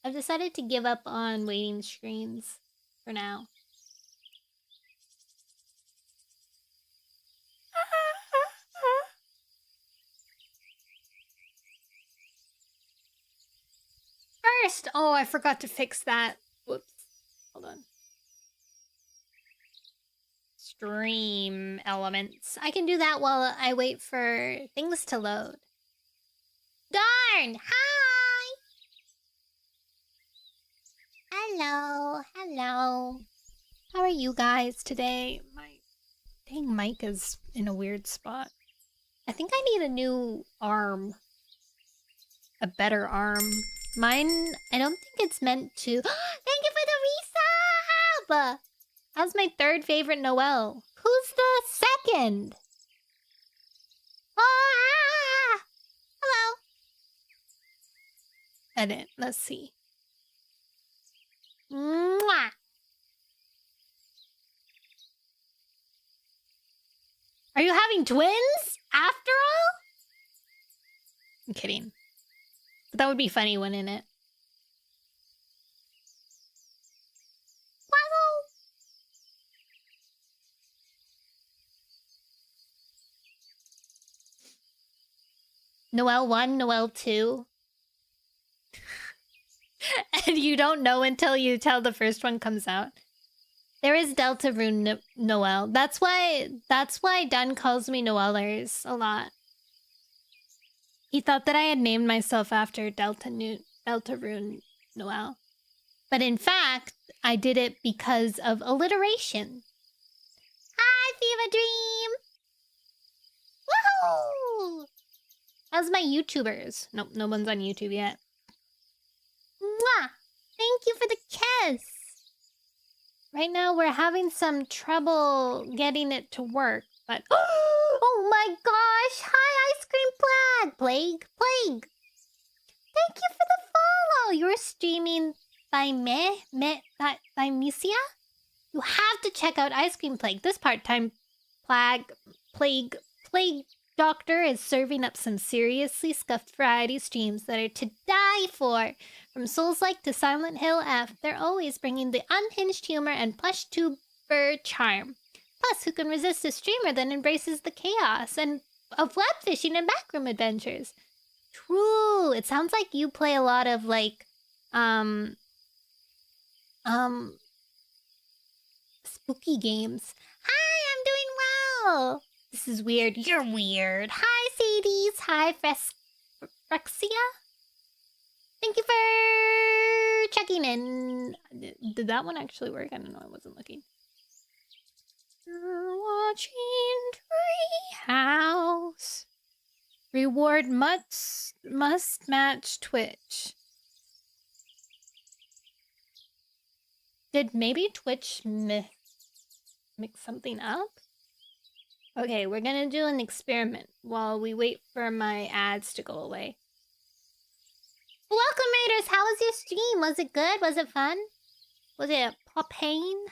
I've decided to give up on waiting screens for now. First, oh, I forgot to fix that. Whoops. Hold on. Stream elements. I can do that while I wait for things to load. Darn! Hi! Hello, hello. How are you guys today? My dang mic is in a weird spot. I think I need a new arm. A better arm. Mine, I don't think it's meant to. Thank you for the resub! How's my third favorite Noelle? Who's the second? Ah! Hello. Edit. Let's see. Mwah! Are you having twins? After all? I'm kidding. But that would be funny, wouldn't it? Wow! Noelle 1, Noelle 2. And you don't know until you tell the first one comes out. There is Delta Rune Noelle. That's why Dunn calls me Noellers a lot. He thought that I had named myself after Delta Rune Noelle. But in fact, I did it because of alliteration. Hi, Fever Dream! Woohoo! How's my YouTubers? Nope, no one's on YouTube yet. Mwah! Thank you for the kiss! Right now, we're having some trouble getting it to work, but... Oh my gosh! Hi, Ice Cream Plague! Plague! Thank you for the follow! You're streaming by Misia? You have to check out Ice Cream Plague. This part-time plague doctor is serving up some seriously scuffed variety streams that are to die for. From Souls-like to Silent Hill F, they're always bringing the unhinged humor and plush tuber charm. Plus, who can resist a streamer that embraces the chaos and of web fishing and backroom adventures? True. It sounds like you play a lot of like, spooky games. Hi, I'm doing well. This is weird. You're weird. Hi, Sadies. Hi, Frexia. Thank you for checking in. Did that one actually work? I don't know. I wasn't looking. You're watching Treehouse. Reward must match Twitch. Did maybe Twitch mix something up? Okay, we're gonna do an experiment while we wait for my ads to go away. Welcome, Raiders! How was your stream? Was it good? Was it fun? Was it a pain?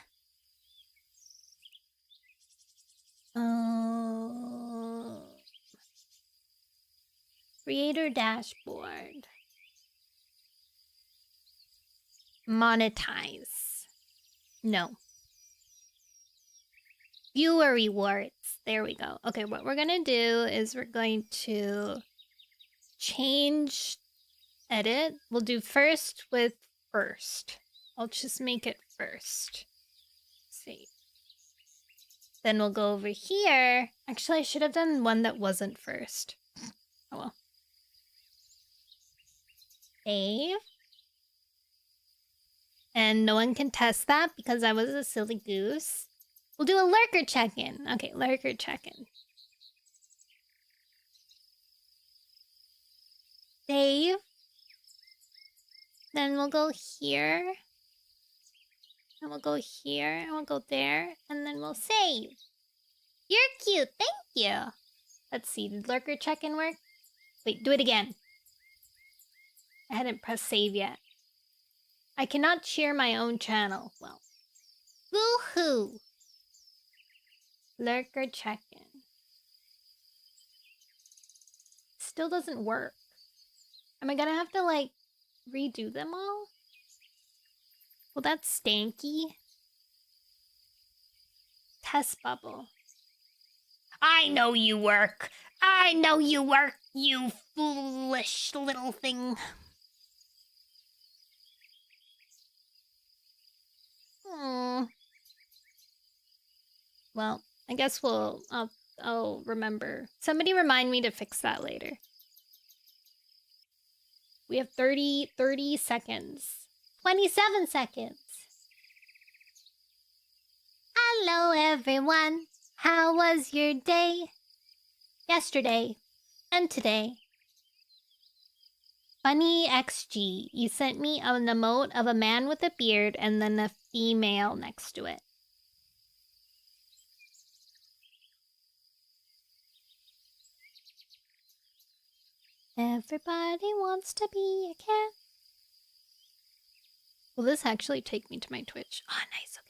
Creator dashboard. Monetize. No. Viewer rewards. There we go. Okay, what we're gonna do is we're going to change edit. We'll do first with first. I'll just make it first. Save. Then we'll go over here. Actually, I should have done one that wasn't first. Oh well. Save. And no one can test that because I was a silly goose. We'll do a lurker check-in. Okay, lurker check-in. Save. Then we'll go here. And we'll go here. And we'll go there. And then we'll save. You're cute. Thank you. Let's see. Did lurker check-in work? Wait, do it again. I hadn't pressed save yet. I cannot cheer my own channel. Well. Woohoo! Lurker check-in. Still doesn't work. Am I gonna have to, like, redo them all? Well, that's stanky. Test bubble. I know you work. I know you work, you foolish little thing. Well, I guess I'll remember. Somebody remind me to fix that later. We have 30 seconds. 27 seconds. Hello, everyone. How was your day? Yesterday and today. Funny XG, you sent me an emote of a man with a beard and then a female next to it. Everybody wants to be a cat. Will this actually take me to my Twitch? Oh, nice. Okay.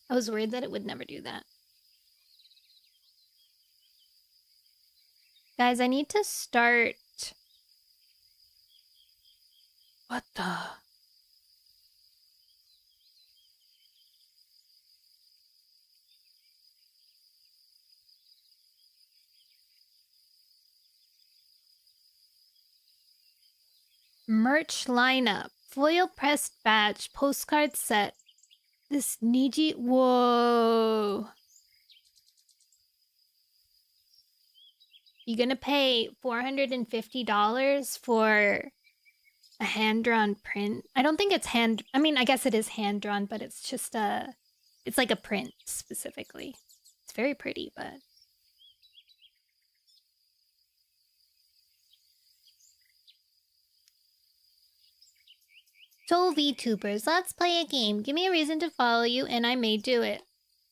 I was worried that it would never do that. Guys, I need to start... What the... Merch lineup. Foil pressed badge. Postcard set. This Niji... Whoa. You gonna pay $450 for a hand-drawn print? I don't think it's hand... I mean, I guess it is hand-drawn, but it's just a... It's like a print, specifically. It's very pretty, but... So VTubers, let's play a game. Give me a reason to follow you, and I may do it.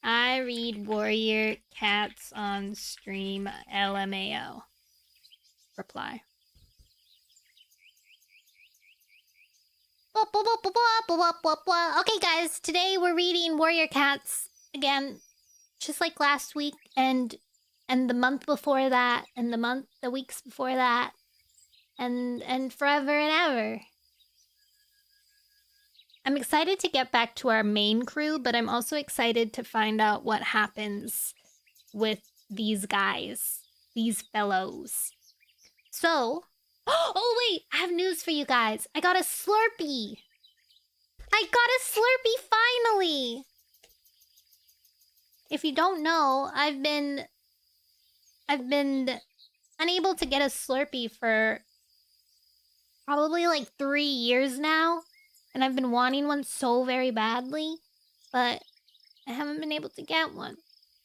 I read warrior cats on stream, LMAO. Reply. Okay, guys, today we're reading Warrior Cats again, just like last week, and the month before that, and the weeks before that, and forever and ever. I'm excited to get back to our main crew, but I'm also excited to find out what happens with these guys, these fellows. So, oh wait, I have news for you guys. I got a Slurpee. I got a Slurpee finally. If you don't know, I've been unable to get a Slurpee for probably like 3 years now. And I've been wanting one so very badly, but I haven't been able to get one.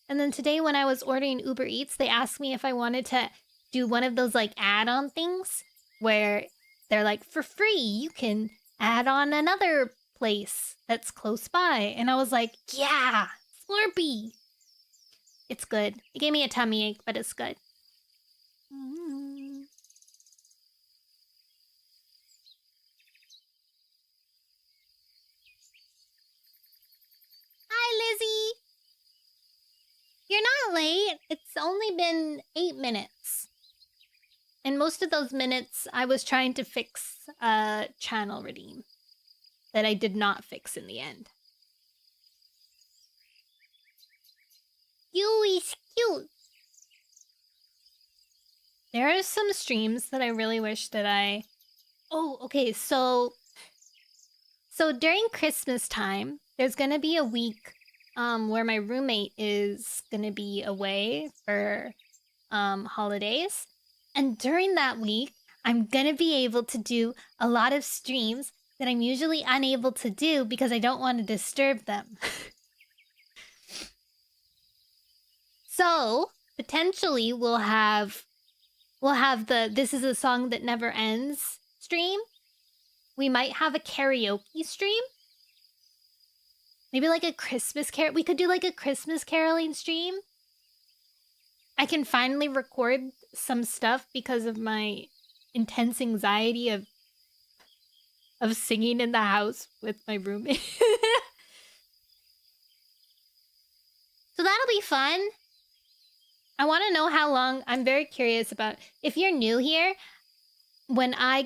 And then today when I was ordering Uber Eats, they asked me if I wanted to do one of those like add-on things where they're like, for free, you can add on another place that's close by. And I was like, yeah, Slurpee. It's good. It gave me a tummy ache, but it's good. Hi, Lizzie. You're not late. It's only been 8 minutes. And most of those minutes, I was trying to fix a channel redeem that I did not fix in the end. You is cute. There are some streams that I really wish that I... Oh, okay, so during Christmas time, there's gonna be a week where my roommate is gonna be away for holidays. And during that week, I'm gonna be able to do a lot of streams that I'm usually unable to do because I don't want to disturb them. So, potentially we'll have the This Is a Song That Never Ends stream. We might have a karaoke stream. Maybe like a Christmas we could do like a Christmas caroling stream. I can finally record some stuff because of my intense anxiety of singing in the house with my roommate. So that'll be fun. I want to know how long. I'm very curious about... If you're new here, when I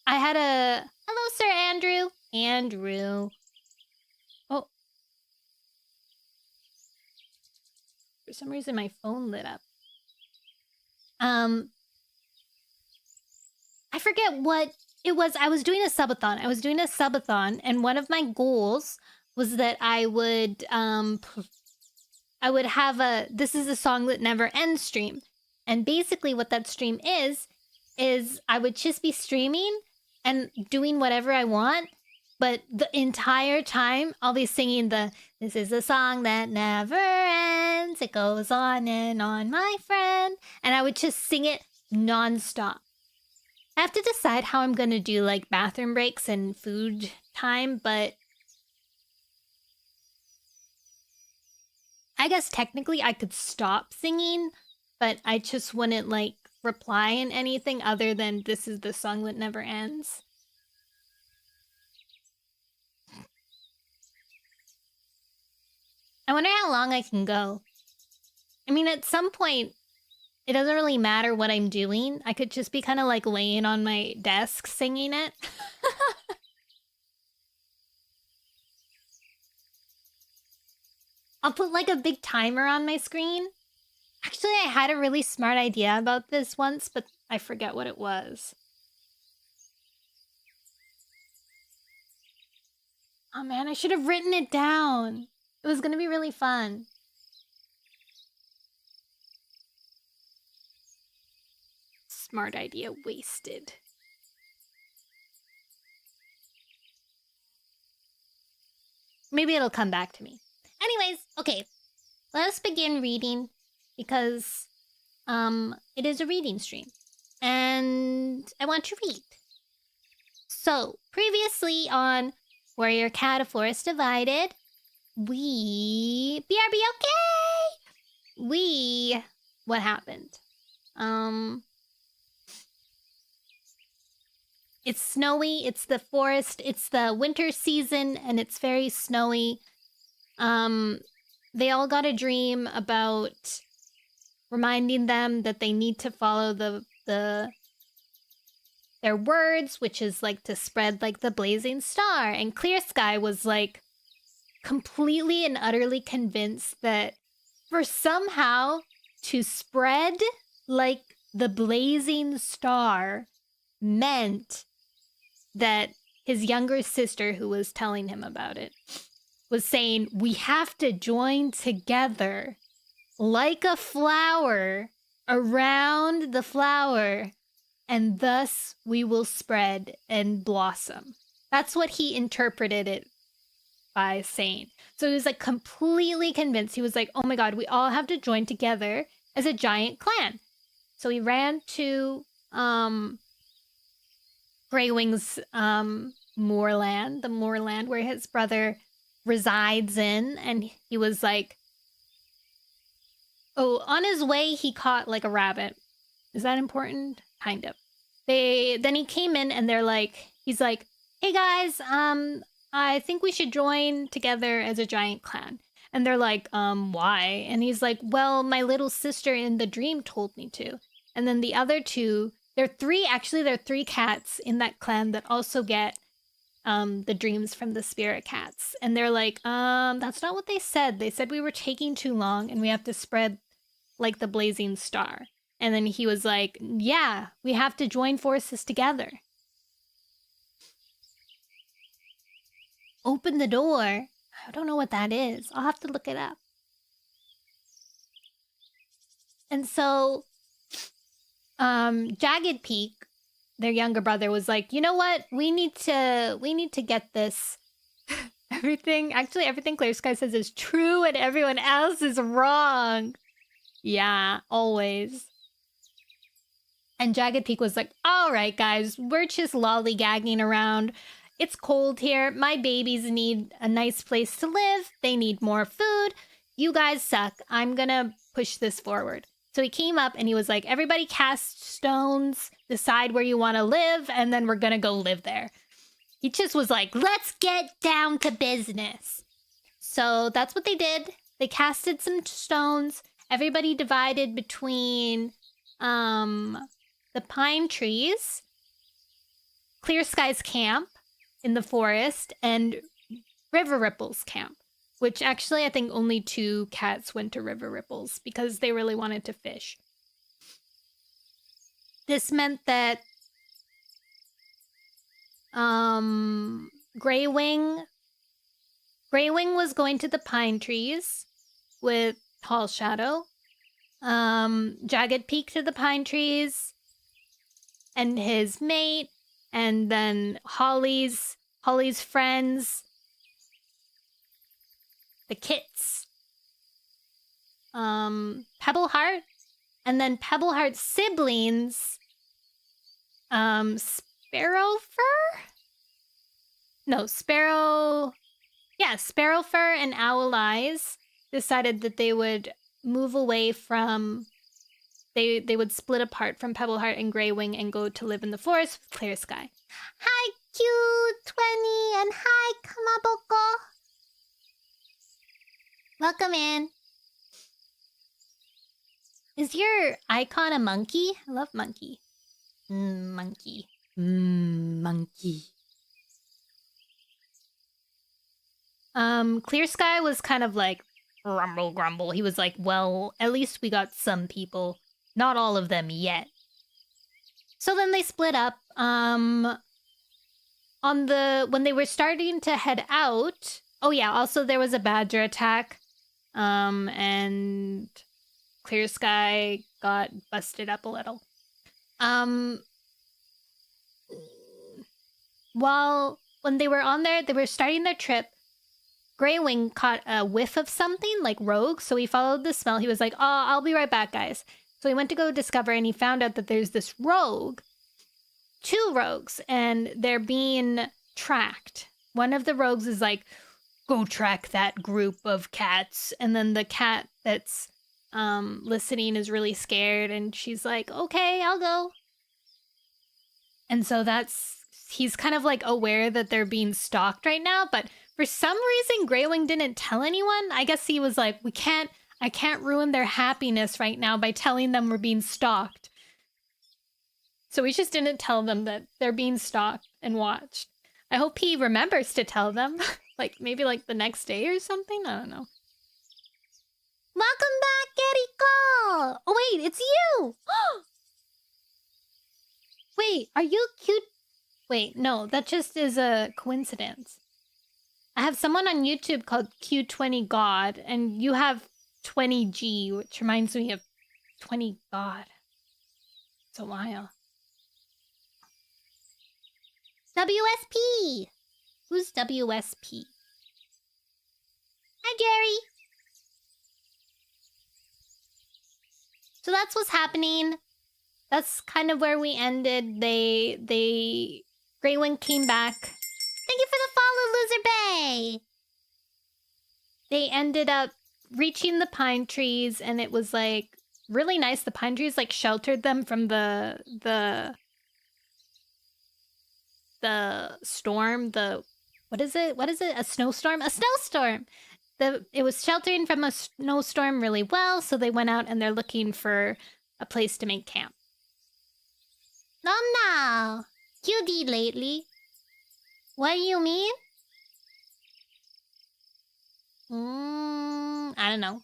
had a... Hello, Sir Andrew. Andrew. Oh. For some reason, my phone lit up. I forget what it was. I was doing a subathon. And one of my goals was that I would have a This Is a Song That Never Ends stream. And basically what that stream is I would just be streaming and doing whatever I want, but the entire time I'll be singing This is a song that never ends. It goes on and on, my friend. And I would just sing it nonstop. I have to decide how I'm going to do like bathroom breaks and food time, but I guess technically I could stop singing, but I just wouldn't like reply in anything other than This Is the Song That Never Ends. I wonder how long I can go. I mean, at some point, it doesn't really matter what I'm doing. I could just be kind of like laying on my desk singing it. I'll put like a big timer on my screen. Actually, I had a really smart idea about this once, but I forget what it was. Oh man, I should have written it down. It was gonna be really fun. Smart idea wasted. Maybe it'll come back to me. Anyways, okay. Let us begin reading because it is a reading stream. And I want to read. So, previously on Warrior Cat, A Forest Divided, BRB, okay! What happened? It's snowy, it's the forest, it's the winter season, and it's very snowy. They all got a dream about reminding them that they need to follow their words, which is like to spread like the blazing star. And Clear Sky was like completely and utterly convinced that for somehow to spread like the blazing star meant that his younger sister, who was telling him about it, was saying, we have to join together like a flower around the flower, and thus we will spread and blossom. That's what he interpreted it by saying. So he was like completely convinced. He was like, oh my god, we all have to join together as a giant clan. So he ran to Greywing's moorland, the moorland where his brother resides in, and he was like, oh, on his way he caught like a rabbit. Is that important? Kind of. Then he came in and he's like, hey guys, I think we should join together as a giant clan. And they're like, why? And he's like, well, my little sister in the dream told me to. And then the other two, there are three cats in that clan that also get the dreams from the spirit cats. And they're like, that's not what they said. They said we were taking too long and we have to spread like the blazing star. And then he was like, yeah, we have to join forces together. Open the door. I don't know what that is. I'll have to look it up. And so Jagged Peak, their younger brother, was like, you know what? We need to get this. Everything Clear Sky says is true and everyone else is wrong. Yeah, always. And Jagged Peak was like, all right, guys, we're just lollygagging around. It's cold here. My babies need a nice place to live. They need more food. You guys suck. I'm gonna push this forward. So he came up and he was like, everybody cast stones, decide where you want to live, and then we're gonna go live there. He just was like, let's get down to business. So that's what they did. They casted some stones. Everybody divided between the pine trees, Clear Sky's camp, in the forest and River Ripple's camp, which actually I think only 2 cats went to River Ripple's because they really wanted to fish. This meant that Greywing was going to the pine trees with Tall Shadow. Jagged Peak to the pine trees and his mate, and then Holly's friends, the kits, Pebbleheart, and then Pebbleheart's siblings, Sparrowfur? No, Sparrowfur and Owl Eyes decided that they would move away from... They would split apart from Pebbleheart and Greywing and go to live in the forest with Clear Sky. Hi, Q20, and hi, Kamaboko. Welcome in. Is your icon a monkey? I love monkey. Monkey. Monkey. Clear Sky was kind of like, grumble, grumble. He was like, well, at least we got some people. Not all of them yet. So then they split up. When they were starting to head out... Oh yeah, also there was a badger attack. And Clear Sky got busted up a little. When they were on there, they were starting their trip. Greywing caught a whiff of something, like rogue, so he followed the smell. He was like, oh, I'll be right back, guys. So he went to go discover, and he found out that there's this rogue, 2 rogues, and they're being tracked. One of the rogues is like, go track that group of cats. And then the cat that's listening is really scared, and she's like, okay, I'll go. And so he's kind of like aware that they're being stalked right now, but for some reason, Greywing didn't tell anyone. I guess he was like, I can't ruin their happiness right now by telling them we're being stalked. So we just didn't tell them that they're being stalked and watched. I hope he remembers to tell them. Maybe the next day or something? I don't know. Welcome back, Eriko! Oh, wait, it's you! Wait, are you cute? Wait, no, that just is a coincidence. I have someone on YouTube called Q20 God, and you have 20G, which reminds me of 20 God. It's a while. WSP! Who's WSP? Hi, Jerry! So that's what's happening. That's kind of where we ended. Greywing came back. Thank you for the follow, Loser Bay! They ended up reaching the pine trees, and it was really nice. The pine trees sheltered them from the storm. What is it? A snowstorm? A snowstorm! It was sheltering from a snowstorm really well, so they went out and they're looking for a place to make camp. No. Cutie lately. What do you mean? I don't know.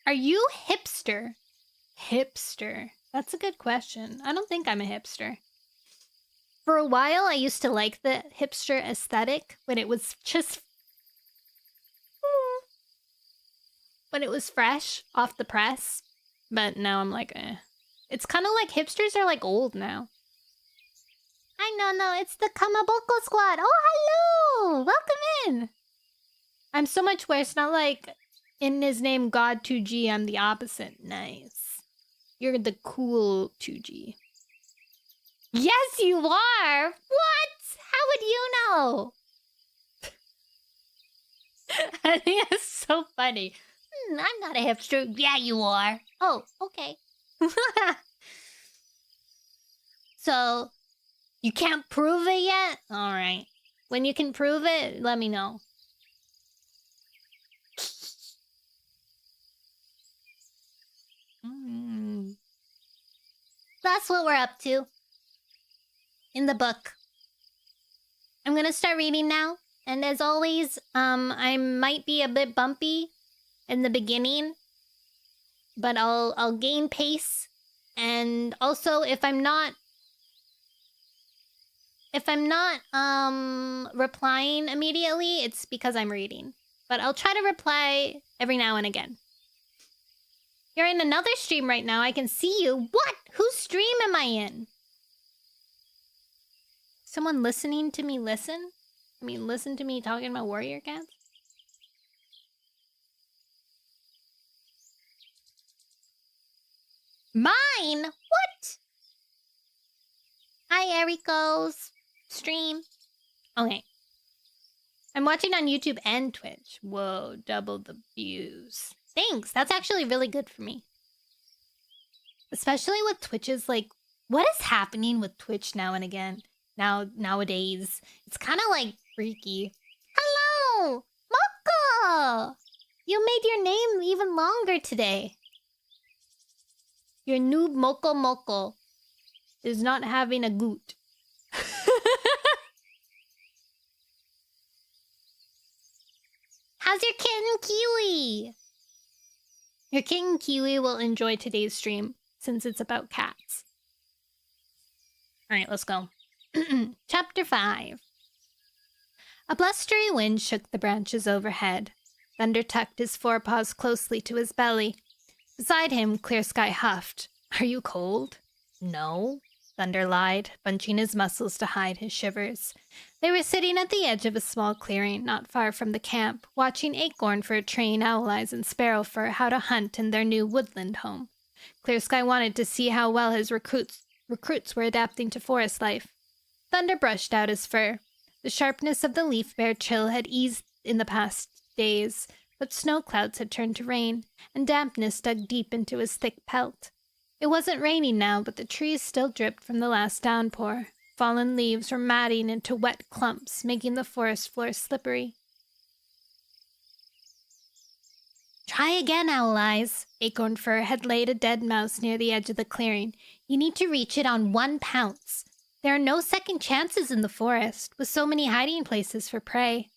Are you hipster? Hipster. That's a good question. I don't think I'm a hipster. For a while, I used to like the hipster aesthetic when it was just... when it was fresh, off the press. But now I'm like, eh. It's kind of like hipsters are old now. Hi, Nono. It's the Kamaboko squad. Oh, hello! Welcome in! I'm so much worse. Not like in his name, God 2G, I'm the opposite. Nice. You're the cool 2G. Yes, you are! What? How would you know? I think that's so funny. I'm not a hipster. Yeah, you are. Oh, okay. So, you can't prove it yet? Alright. When you can prove it, let me know. That's what we're up to. In the book. I'm gonna start reading now. And as always, I might be a bit bumpy in the beginning, but I'll gain pace. And also, if I'm not replying immediately, it's because I'm reading. But I'll try to reply every now and again. You're in another stream right now. I can see you. What? Whose stream am I in? Someone listening to me listen? I mean, listen to me talking about warrior cats? Mine? What? Hi, Eriko's stream. Okay. I'm watching on YouTube and Twitch. Whoa, double the views. Thanks. That's actually really good for me. Especially with Twitch's, like, what is happening with Twitch now and again? Nowadays. It's kind of, like, freaky. Hello! Moko! You made your name even longer today. Your noob Moko Moko is not having a goot. How's your kitten Kiwi? Your kitten Kiwi will enjoy today's stream since it's about cats. Alright, let's go. Chapter 5. A blustery wind shook the branches overhead. Thunder tucked his forepaws closely to his belly. Beside him, Clear Sky huffed. Are you cold? No, Thunder lied, bunching his muscles to hide his shivers. They were sitting at the edge of a small clearing not far from the camp, watching Acornfur train Owleyes and Sparrowfur how to hunt in their new woodland home. Clear Sky wanted to see how well his recruits were adapting to forest life. Thunder brushed out his fur. The sharpness of the leaf-bare chill had eased in the past days, but snow clouds had turned to rain, and dampness dug deep into his thick pelt. It wasn't raining now, but the trees still dripped from the last downpour. Fallen leaves were matting into wet clumps, making the forest floor slippery. Try again, Owleyes. Acornfur had laid a dead mouse near the edge of the clearing. You need to reach it on 1 pounce. There are no second chances in the forest, with so many hiding places for prey.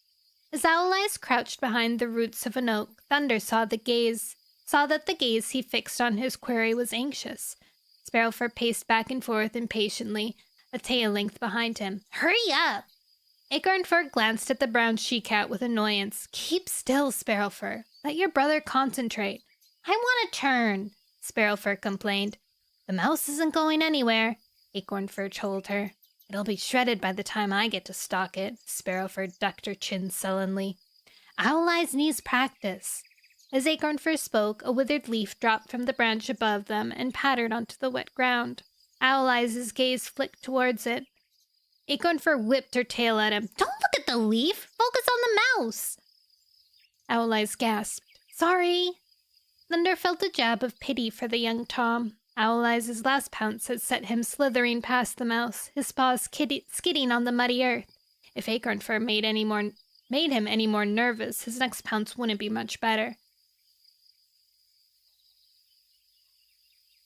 As Owleyes crouched behind the roots of an oak, Thunder saw that the gaze he fixed on his quarry was anxious. Sparrowfur paced back and forth impatiently, a tail length behind him. Hurry up! Acornfur glanced at the brown she-cat with annoyance. Keep still, Sparrowfur. Let your brother concentrate. I want to turn, Sparrowfur complained. The mouse isn't going anywhere, Acornfur told her. It'll be shredded by the time I get to stalk it, Sparrowfur ducked her chin sullenly. Owleyes needs practice. As Acornfur spoke, a withered leaf dropped from the branch above them and pattered onto the wet ground. Owleyes' gaze flicked towards it. Acornfur whipped her tail at him. Don't look at the leaf! Focus on the mouse! Owleyes gasped. Sorry. Thunder felt a jab of pity for the young Tom. Owleyes' last pounce had set him slithering past the mouse, his paws skidding on the muddy earth. If Acornfur made him any more nervous, his next pounce wouldn't be much better.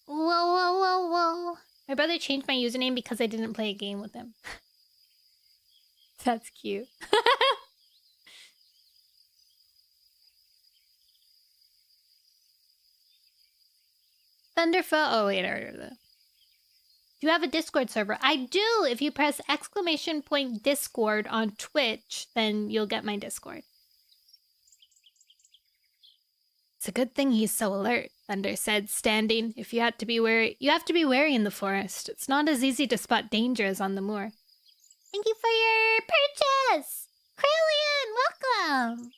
Whoa. My brother changed my username because I didn't play a game with him. That's cute. Thunderfoot. Oh, wait. Do you have a Discord server? I do. If you press ! Discord on Twitch, then you'll get my Discord. It's a good thing he's so alert, Thunder said, standing. You have to be wary in the forest. It's not as easy to spot danger as on the moor. Thank you for your purchase! Krillian, welcome!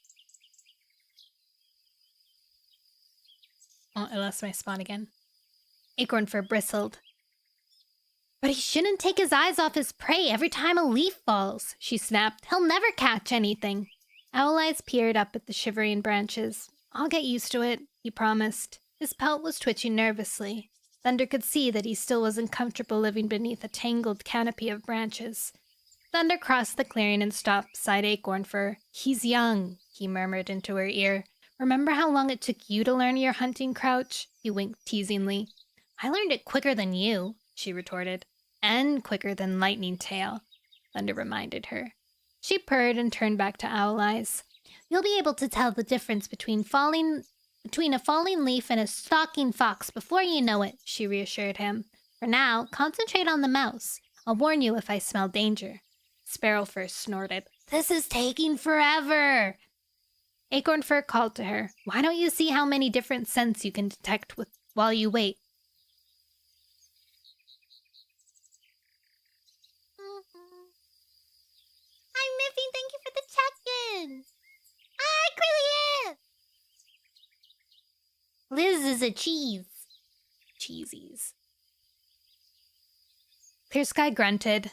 Oh, I lost my spot again. Acornfur bristled. But he shouldn't take his eyes off his prey every time a leaf falls, she snapped. He'll never catch anything. Owleyes peered up at the shivering branches. I'll get used to it, he promised. His pelt was twitching nervously. Thunder could see that he still wasn't comfortable living beneath a tangled canopy of branches. Thunder crossed the clearing and stopped beside Acornfur. He's young, he murmured into her ear. Remember how long it took you to learn your hunting crouch? He winked teasingly. I learned it quicker than you, she retorted. And quicker than Lightning Tail, Thunder reminded her. She purred and turned back to Owl Eyes. You'll be able to tell the difference between a falling leaf and a stalking fox before you know it, she reassured him. For now, concentrate on the mouse. I'll warn you if I smell danger. Sparrowfur snorted. This is taking forever! Acornfur called to her. Why don't you see how many different scents you can detect while you wait? Hi, Miffy. Thank you for the check-in. Hi, Quillian. Liz is a cheese. Cheesies. Clear Sky grunted.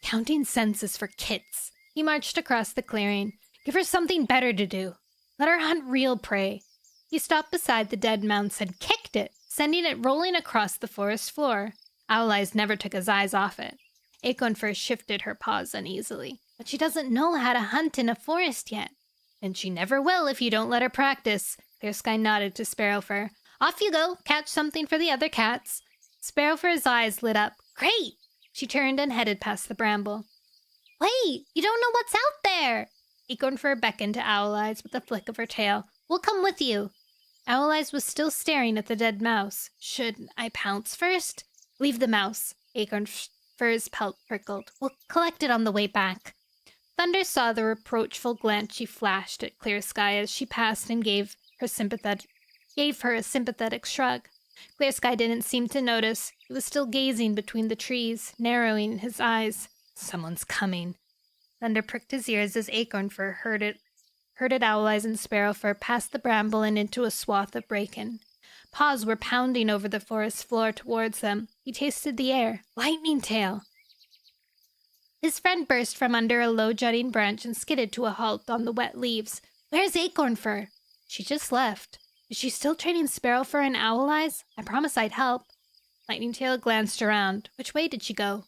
Counting scents is for kids. He marched across the clearing. Give her something better to do. Let her hunt real prey. He stopped beside the dead mouse and kicked it, sending it rolling across the forest floor. Owl Eyes never took his eyes off it. Acornfur shifted her paws uneasily. But she doesn't know how to hunt in a forest yet. And she never will if you don't let her practice. Clear Sky nodded to Sparrowfur. Off you go, catch something for the other cats. Sparrowfur's eyes lit up. Great! She turned and headed past the bramble. Wait, you don't know what's out there! Acornfur beckoned to Owl Eyes with a flick of her tail. We'll come with you. Owl Eyes was still staring at the dead mouse. Should I pounce first? Leave the mouse. Acornfur's pelt prickled. We'll collect it on the way back. Thunder saw the reproachful glance she flashed at Clear Sky as she passed and gave her a sympathetic shrug. Clear Sky didn't seem to notice. He was still gazing between the trees, narrowing his eyes. Someone's coming. Thunder pricked his ears as Acornfur herded Owl Eyes and Sparrowfur past the bramble and into a swath of bracken. Paws were pounding over the forest floor towards them. He tasted the air. Lightning Tail! His friend burst from under a low-jutting branch and skidded to a halt on the wet leaves. Where's Acornfur? She just left. Is she still training Sparrowfur and Owl Eyes? I promised I'd help. Lightning Tail glanced around. Which way did she go?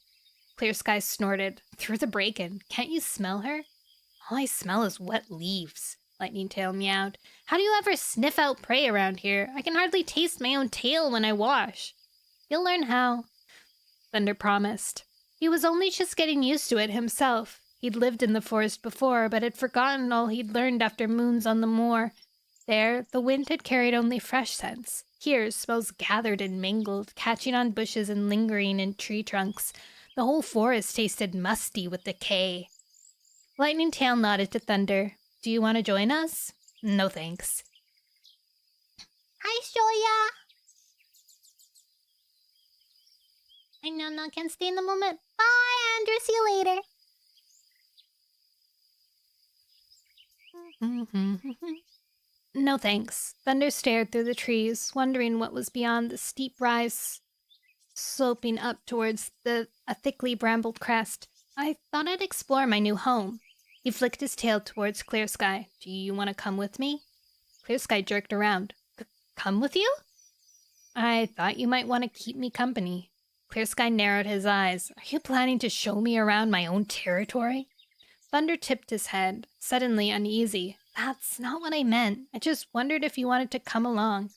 Clear Sky snorted. Through the bracken. Can't you smell her? All I smell is wet leaves. Lightning Tail meowed. How do you ever sniff out prey around here? I can hardly taste my own tail when I wash. You'll learn how. Thunder promised. He was only just getting used to it himself. He'd lived in the forest before, but had forgotten all he'd learned after moons on the moor. There, the wind had carried only fresh scents. Here, smells gathered and mingled, catching on bushes and lingering in tree trunks. The whole forest tasted musty with decay. Lightning Tail nodded to Thunder. Do you want to join us? No thanks. Hi, Shoya! I know no can stay in the moment. Bye, Andrew. See you later. No thanks. Thunder stared through the trees, wondering what was beyond the steep rise sloping up towards a thickly brambled crest. I thought I'd explore my new home. He flicked his tail towards Clear Sky. Do you want to come with me? Clear Sky jerked around. Come with you? I thought you might want to keep me company. Clear Sky narrowed his eyes. Are you planning to show me around my own territory? Thunder tipped his head, suddenly uneasy. That's not what I meant. I just wondered if you wanted to come along.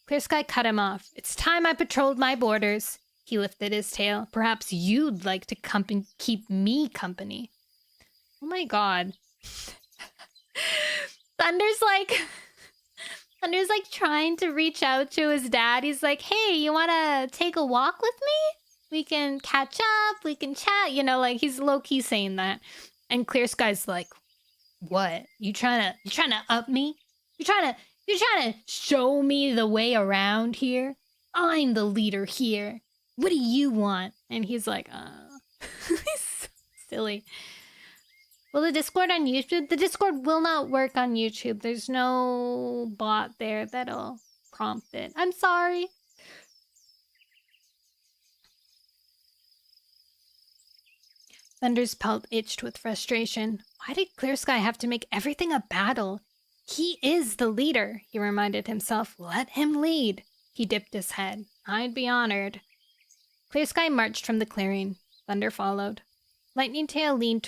Clear Sky cut him off. It's time I patrolled my borders. He lifted his tail. Perhaps you'd like to keep me company. Oh my god. Thunder's like trying to reach out to his dad. He's like, hey, you want to take a walk with me? We can catch up. We can chat. You know, like he's low-key saying that. And Clear Sky's like, what? You trying to up me? You trying to show me the way around here? I'm the leader here. What do you want? And he's like, he's so silly. Well, the Discord will not work on YouTube. There's no bot there that'll prompt it. I'm sorry. Thunder's pelt itched with frustration. Why did Clear Sky have to make everything a battle? He is the leader, he reminded himself. Let him lead. He dipped his head. I'd be honored. Clear Sky marched from the clearing. Thunder followed. Lightning Tail leaned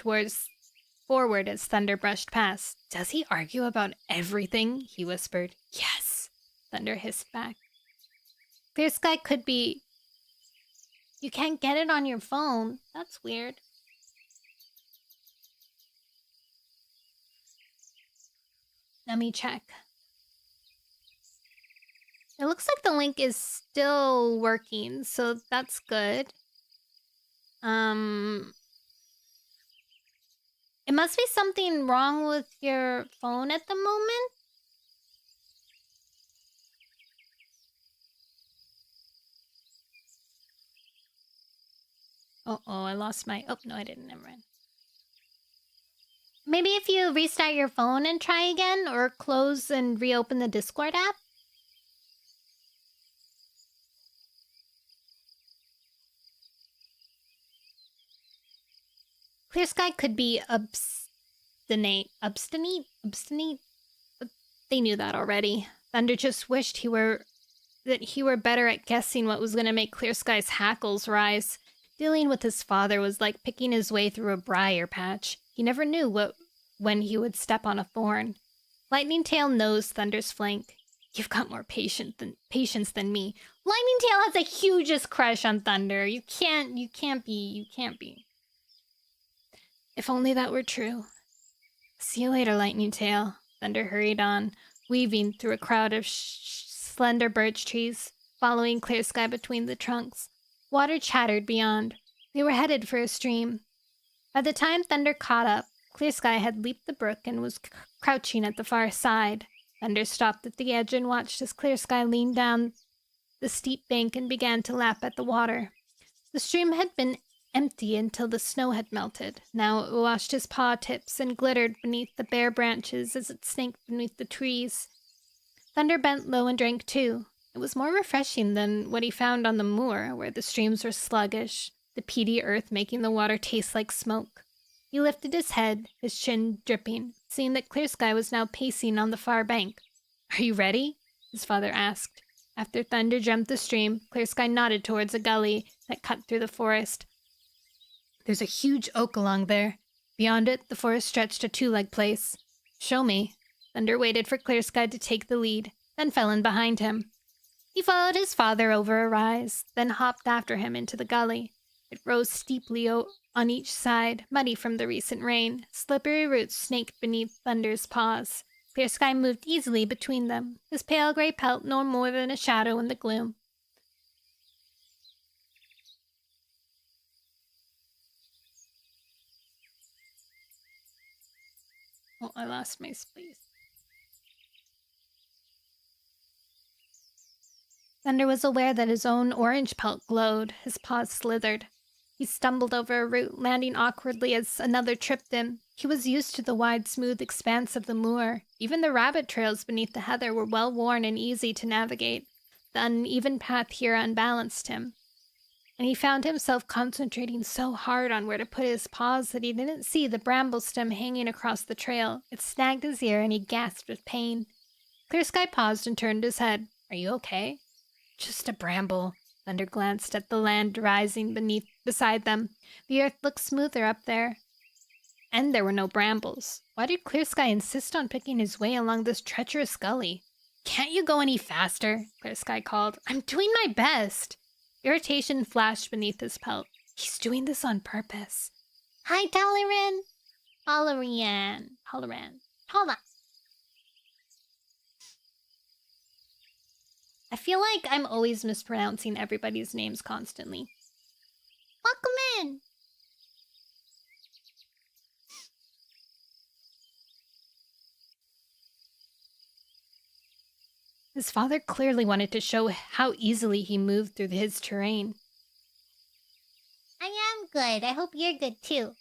forward as Thunder brushed past. Does he argue about everything? He whispered. Yes, Thunder hissed back. Clear Sky could be... You can't get it on your phone. That's weird. Let me check. It looks like the link is still working, so that's good. It must be something wrong with your phone at the moment. Oh, I lost my... Oh, no, I didn't. Never mind. Maybe if you restart your phone and try again, or close and reopen the Discord app. Clear Sky could be obstinate. But they knew that already. Thunder just wished he were better at guessing what was going to make Clear Sky's hackles rise. Dealing with his father was like picking his way through a briar patch. He never knew when he would step on a thorn. Lightning Tail nosed Thunder's flank. You've got more patience than me. Lightning Tail has the hugest crush on Thunder. You can't be. If only that were true. See you later, Lightning Tail. Thunder hurried on, weaving through a crowd of slender birch trees, following Clear Sky between the trunks. Water chattered beyond. They were headed for a stream. By the time Thunder caught up, Clear Sky had leaped the brook and was crouching at the far side. Thunder stopped at the edge and watched as Clear Sky leaned down the steep bank and began to lap at the water. The stream had been empty until the snow had melted. Now it washed his paw tips and glittered beneath the bare branches as it sank beneath the trees. Thunder bent low and drank too. It was more refreshing than what he found on the moor, where the streams were sluggish, the peaty earth making the water taste like smoke. He lifted his head, his chin dripping, seeing that Clear Sky was now pacing on the far bank. Are you ready? His father asked. After Thunder jumped the stream, Clear Sky nodded towards a gully that cut through the forest. There's a huge oak along there. Beyond it, the forest stretched a two-leg place. Show me. Thunder waited for Clear Sky to take the lead, then fell in behind him. He followed his father over a rise, then hopped after him into the gully. It rose steeply on each side, muddy from the recent rain. Slippery roots snaked beneath Thunder's paws. Clear Sky moved easily between them, his pale gray pelt no more than a shadow in the gloom. Oh, I lost my space. Thunder was aware that his own orange pelt glowed. His paws slithered. He stumbled over a root, landing awkwardly as another tripped him. He was used to the wide, smooth expanse of the moor. Even the rabbit trails beneath the heather were well worn and easy to navigate. The uneven path here unbalanced him, and he found himself concentrating so hard on where to put his paws that he didn't see the bramble stem hanging across the trail. It snagged his ear, and he gasped with pain. Clear Sky paused and turned his head. Are you okay? Just a bramble. Thunder glanced at the land rising beside them. The earth looked smoother up there. And there were no brambles. Why did Clear Sky insist on picking his way along this treacherous gully? Can't you go any faster? Clear Sky called. I'm doing my best. Irritation flashed beneath his pelt. He's doing this on purpose. Hi, Talleyrand. Halloran. Hold on. I feel like I'm always mispronouncing everybody's names constantly. Welcome in! His father clearly wanted to show how easily he moved through his terrain. I am good. I hope you're good too.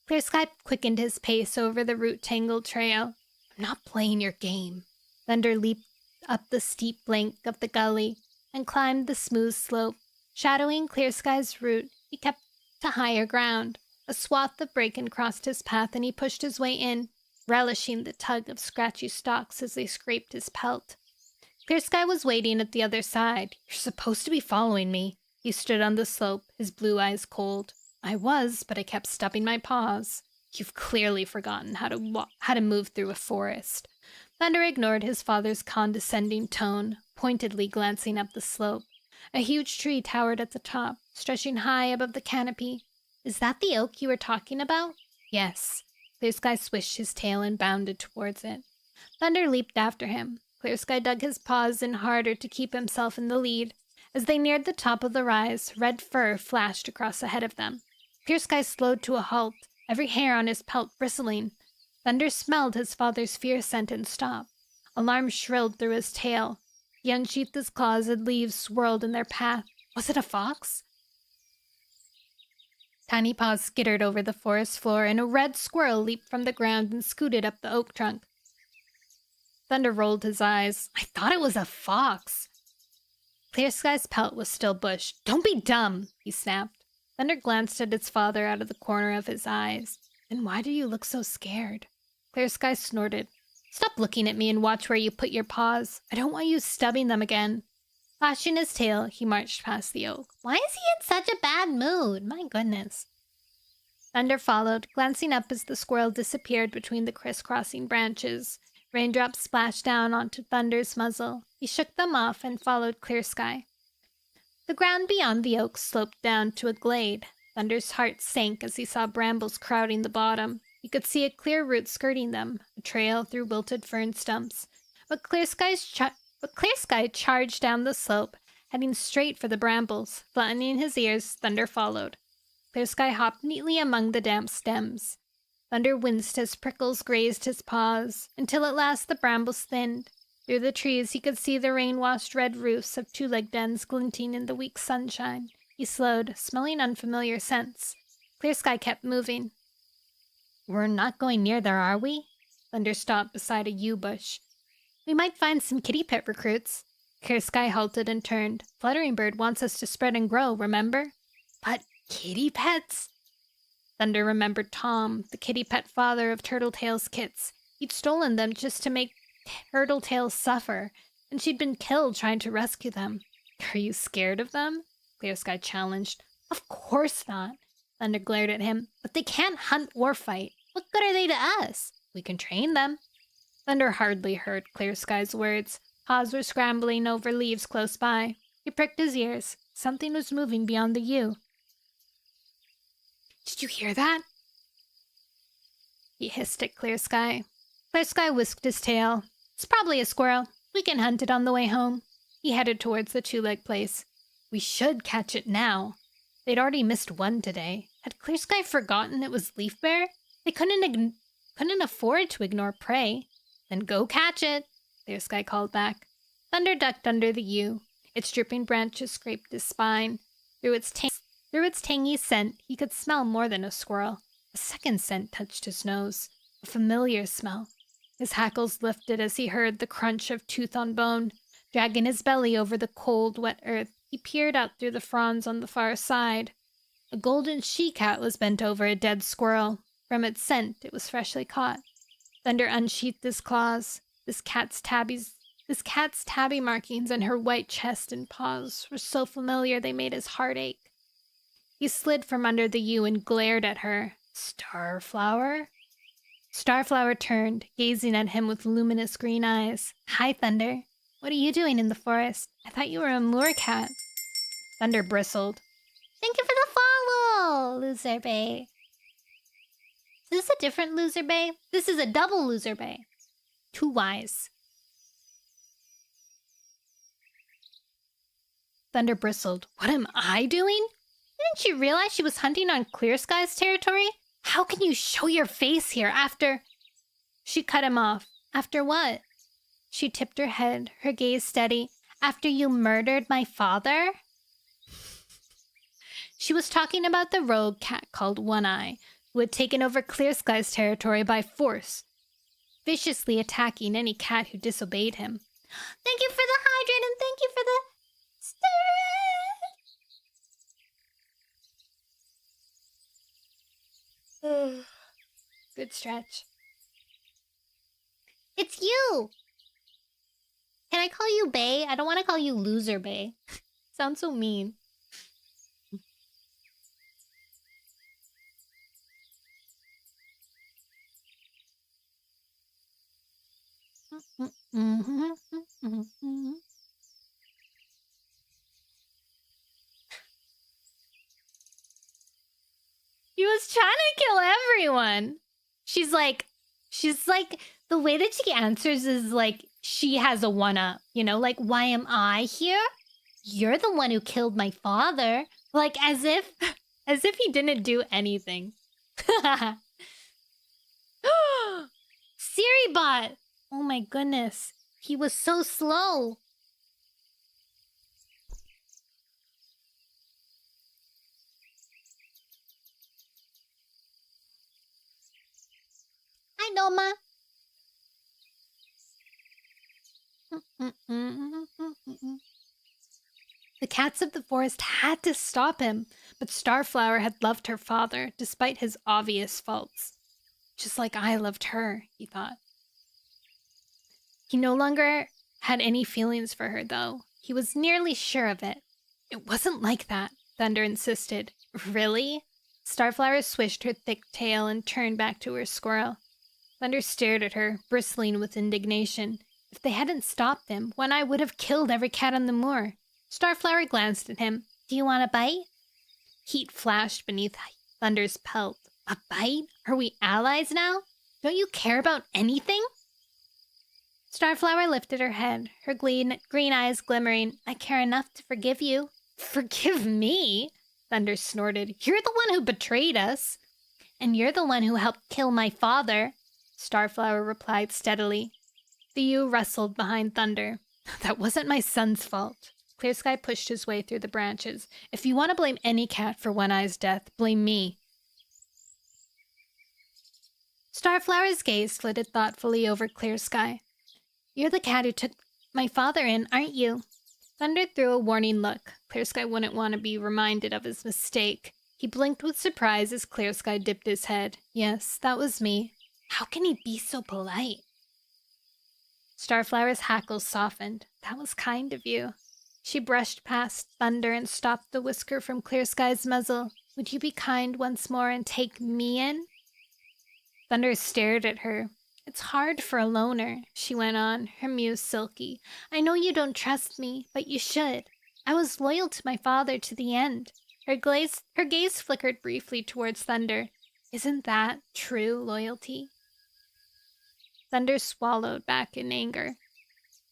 Clear Sky quickened his pace over the root-tangled trail. I'm not playing your game. Thunder leaped up the steep bank of the gully and climbed the smooth slope. Shadowing Clear Sky's route, he kept to higher ground. A swath of bracken crossed his path, and he pushed his way in, relishing the tug of scratchy stalks as they scraped his pelt. Clear Sky was waiting at the other side. You're supposed to be following me. He stood on the slope, his blue eyes cold. I was, but I kept stubbing my paws. You've clearly forgotten how to move through a forest. Thunder ignored his father's condescending tone, pointedly glancing up the slope. A huge tree towered at the top, stretching high above the canopy. Is that the oak you were talking about? Yes. Clear Sky swished his tail and bounded towards it. Thunder leaped after him. Clear Sky dug his paws in harder to keep himself in the lead. As they neared the top of the rise, red fur flashed across ahead of them. Clear Sky slowed to a halt, every hair on his pelt bristling. Thunder smelled his father's fierce scent and stopped. Alarm shrilled through his tail. He unsheathed his claws and leaves swirled in their path. Was it a fox? Tiny paws skittered over the forest floor, and a red squirrel leaped from the ground and scooted up the oak trunk. Thunder rolled his eyes. I thought it was a fox. Clear Sky's pelt was still bush. Don't be dumb, he snapped. Thunder glanced at his father out of the corner of his eyes. Then why do you look so scared? Clear Sky snorted. Stop looking at me and watch where you put your paws. I don't want you stubbing them again. Flashing his tail, he marched past the oak. Why is he in such a bad mood? My goodness. Thunder followed, glancing up as the squirrel disappeared between the crisscrossing branches. Raindrops splashed down onto Thunder's muzzle. He shook them off and followed Clear Sky. The ground beyond the oak sloped down to a glade. Thunder's heart sank as he saw brambles crowding the bottom. He could see a clear route skirting them, a trail through wilted fern stumps. But Clear Sky charged down the slope, heading straight for the brambles. Flattening his ears, Thunder followed. Clear Sky hopped neatly among the damp stems. Thunder winced as prickles grazed his paws, until at last the brambles thinned. Through the trees he could see the rain-washed red roofs of two-leg dens glinting in the weak sunshine. He slowed, smelling unfamiliar scents. Clear Sky kept moving. We're not going near there, are we? Thunder stopped beside a yew bush. We might find some kitty pet recruits. Clear Sky halted and turned. Fluttering Bird wants us to spread and grow, remember? But kitty pets? Thunder remembered Tom, the kitty pet father of Turtletail's kits. He'd stolen them just to make Turtletail suffer, and she'd been killed trying to rescue them. Are you scared of them? Clear Sky challenged. Of course not. Thunder glared at him. But they can't hunt or fight. What good are they to us? We can train them. Thunder hardly heard Clear Sky's words. Paws were scrambling over leaves close by. He pricked his ears. Something was moving beyond the yew. Did you hear that? He hissed at Clear Sky. Clear Sky whisked his tail. It's probably a squirrel. We can hunt it on the way home. He headed towards the two-leg place. We should catch it now. They'd already missed one today. Had Clear Sky forgotten it was Leaf Bear? They couldn't afford to ignore prey. Then go catch it, Clear Sky called back. Thunder ducked under the yew. Its dripping branches scraped his spine. Through its tangy scent, he could smell more than a squirrel. A second scent touched his nose. A familiar smell. His hackles lifted as he heard the crunch of tooth on bone. Dragging his belly over the cold, wet earth, he peered out through the fronds on the far side. A golden she-cat was bent over a dead squirrel. From its scent, it was freshly caught. Thunder unsheathed his claws. This cat's tabby markings on her white chest and paws were so familiar they made his heart ache. He slid from under the yew and glared at her. Starflower? Starflower turned, gazing at him with luminous green eyes. Hi, Thunder. What are you doing in the forest? I thought you were a moorcat. Thunder bristled. Thank you for the follow, Loser Bay. Is this a different Loser Bay? This is a double Loser Bay. Too wise. Thunder bristled. What am I doing? Didn't she realize she was hunting on Clear Sky's territory? How can you show your face here after... She cut him off. After what? She tipped her head, her gaze steady. After you murdered my father? She was talking about the rogue cat called One-Eye, who had taken over Clear Sky's territory by force, viciously attacking any cat who disobeyed him. Thank you for the hydrant and thank you for the stretch. Good stretch. It's you! Can I call you Bay? I don't want to call you Loser Bay. Sounds so mean. She was trying to kill everyone. She's like, the way that she answers is like she has a one-up, you know? Like, why am I here? You're the one who killed my father. Like, as if he didn't do anything. Siri bot! Oh my goodness. He was so slow. Hi, Noma. The cats of the forest had to stop him, but Starflower had loved her father despite his obvious faults. Just like I loved her, he thought. He no longer had any feelings for her, though. He was nearly sure of it. It wasn't like that, Thunder insisted. Really? Starflower swished her thick tail and turned back to her squirrel. Thunder stared at her, bristling with indignation. If they hadn't stopped them, One Eye would have killed every cat on the moor. Starflower glanced at him. Do you want a bite? Heat flashed beneath Thunder's pelt. A bite? Are we allies now? Don't you care about anything? Starflower lifted her head, her green eyes glimmering. I care enough to forgive you. Forgive me? Thunder snorted. You're the one who betrayed us. And you're the one who helped kill my father. Starflower replied steadily. The ewe rustled behind Thunder. That wasn't my son's fault. Clear Sky pushed his way through the branches. If you want to blame any cat for One Eye's death, blame me. Starflower's gaze flitted thoughtfully over Clear Sky. You're the cat who took my father in, aren't you? Thunder threw a warning look. Clear Sky wouldn't want to be reminded of his mistake. He blinked with surprise as Clear Sky dipped his head. Yes, that was me. How can he be so polite? Starflower's hackles softened. That was kind of you. She brushed past Thunder and stopped the whisker from Clear Sky's muzzle. Would you be kind once more and take me in? Thunder stared at her. It's hard for a loner, she went on, her muse silky. I know you don't trust me, but you should. I was loyal to my father to the end. Her gaze flickered briefly towards Thunder. Isn't that true loyalty? Thunder swallowed back in anger.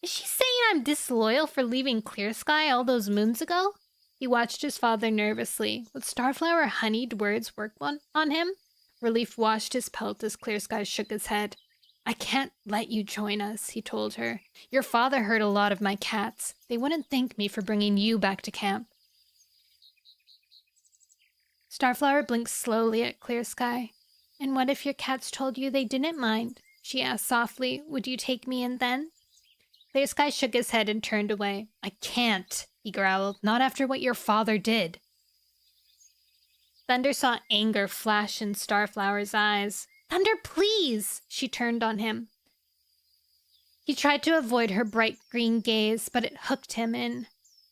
Is she saying I'm disloyal for leaving Clear Sky all those moons ago? He watched his father nervously. Would Starflower honeyed words work on him? Relief washed his pelt as Clear Sky shook his head. I can't let you join us, he told her. Your father hurt a lot of my cats. They wouldn't thank me for bringing you back to camp. Starflower blinked slowly at Clear Sky. And what if your cats told you they didn't mind? She asked softly. Would you take me in then? Clear Sky shook his head and turned away. I can't, he growled. Not after what your father did. Thunder saw anger flash in Starflower's eyes. Thunder, please! She turned on him. He tried to avoid her bright green gaze, but it hooked him in.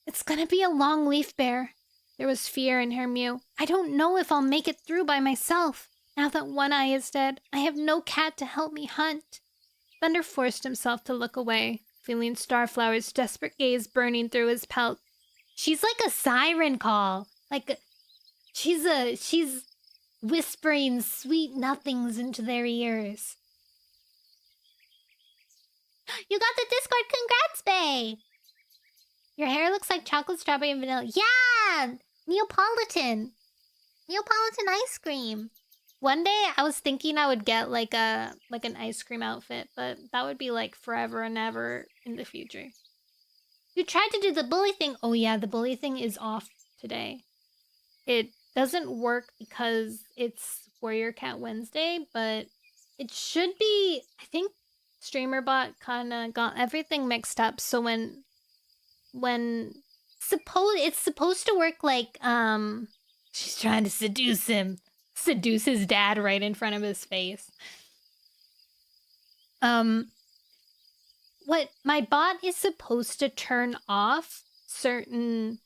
It's gonna be a long leaf bear. There was fear in her mew. I don't know if I'll make it through by myself. Now that One Eye is dead, I have no cat to help me hunt. Thunder forced himself to look away, feeling Starflower's desperate gaze burning through his pelt. She's like a siren call. Like, she's whispering sweet nothings into their ears. You got the Discord, congrats, bae! Your hair looks like chocolate, strawberry, and vanilla. Yeah! Neapolitan ice cream. One day I was thinking I would get like an ice cream outfit, but that would be like forever and ever in the future. You tried to do the bully thing. Oh yeah, the bully thing is off today. It doesn't work because it's Warrior Cat Wednesday, but it should be. I think StreamerBot kind of got everything mixed up. So when it's supposed to work like she's trying to seduce his dad right in front of his face. What my bot is supposed to turn off certain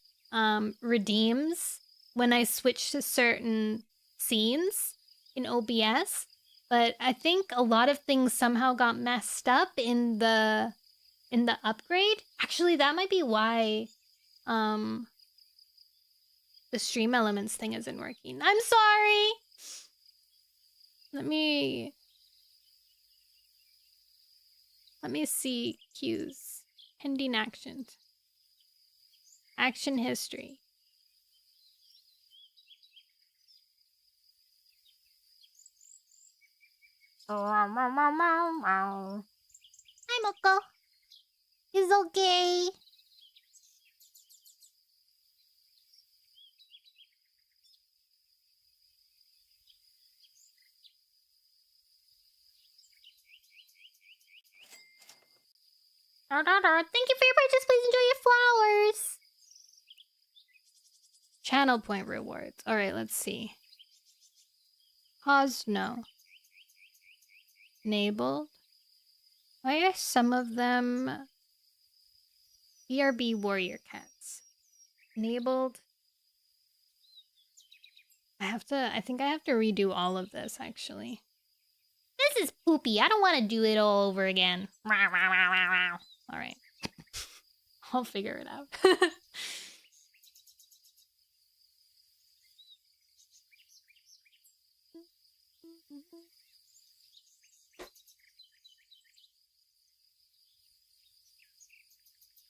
redeems when I switch to certain scenes in OBS, but I think a lot of things somehow got messed up in the upgrade. Actually, that might be why the stream elements thing isn't working. I'm sorry. Let me see cues. Pending actions. Action history. Hi, Moko. It's okay. Thank you for your purchase. Please enjoy your flowers. Channel point rewards. Alright, let's see. Paused, no. Enabled. Why are some of them BRB warrior cats? Enabled. I think I have to redo all of this, actually. This is poopy. I don't want to do it all over again. Alright. I'll figure it out.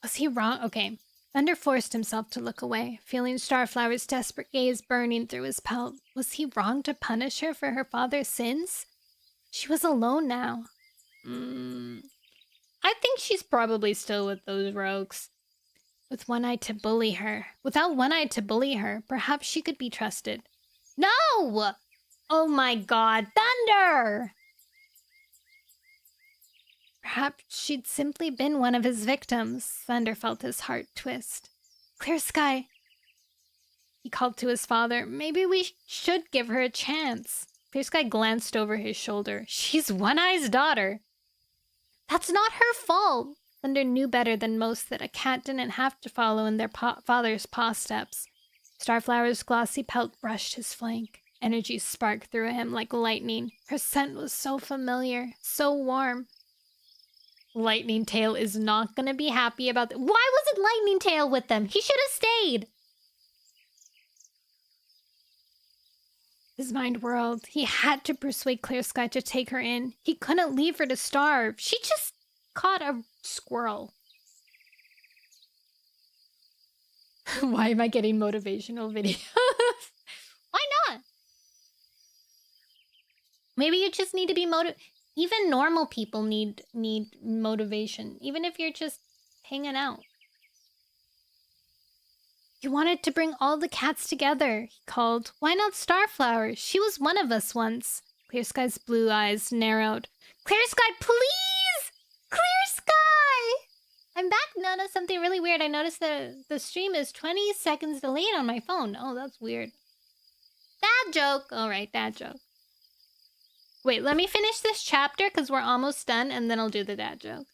Was he wrong? Okay. Thunder forced himself to look away, feeling Starflower's desperate gaze burning through his pelt. Was he wrong to punish her for her father's sins? She was alone now. I think she's probably still with those rogues. Without one eye to bully her, perhaps she could be trusted. No! Oh my god, Thunder! Perhaps she'd simply been one of his victims. Thunder felt his heart twist. Clear Sky. He called to his father. Maybe we should give her a chance. Clear Sky glanced over his shoulder. She's One Eye's daughter. That's not her fault. Thunder knew better than most that a cat didn't have to follow in their father's paw steps. Starflower's glossy pelt brushed his flank. Energy sparked through him like lightning. Her scent was so familiar, so warm. Lightning Tail is not gonna be happy about that. Why wasn't Lightning Tail with them? He should have stayed. His mind whirled. He had to persuade Clear Sky to take her in. He couldn't leave her to starve. She just caught a squirrel. Why am I getting motivational videos? Why not? Maybe you just need to be motivated. Even normal people need motivation, even if you're just hanging out. You wanted to bring all the cats together, he called. Why not Starflower? She was one of us once. Clear Sky's blue eyes narrowed. Clear Sky, please! Clear Sky! I'm back. Noticed something really weird. I noticed that the stream is 20 seconds delayed on my phone. Oh, that's weird. Dad joke. All right, dad joke. Wait, let me finish this chapter because we're almost done, and then I'll do the dad joke.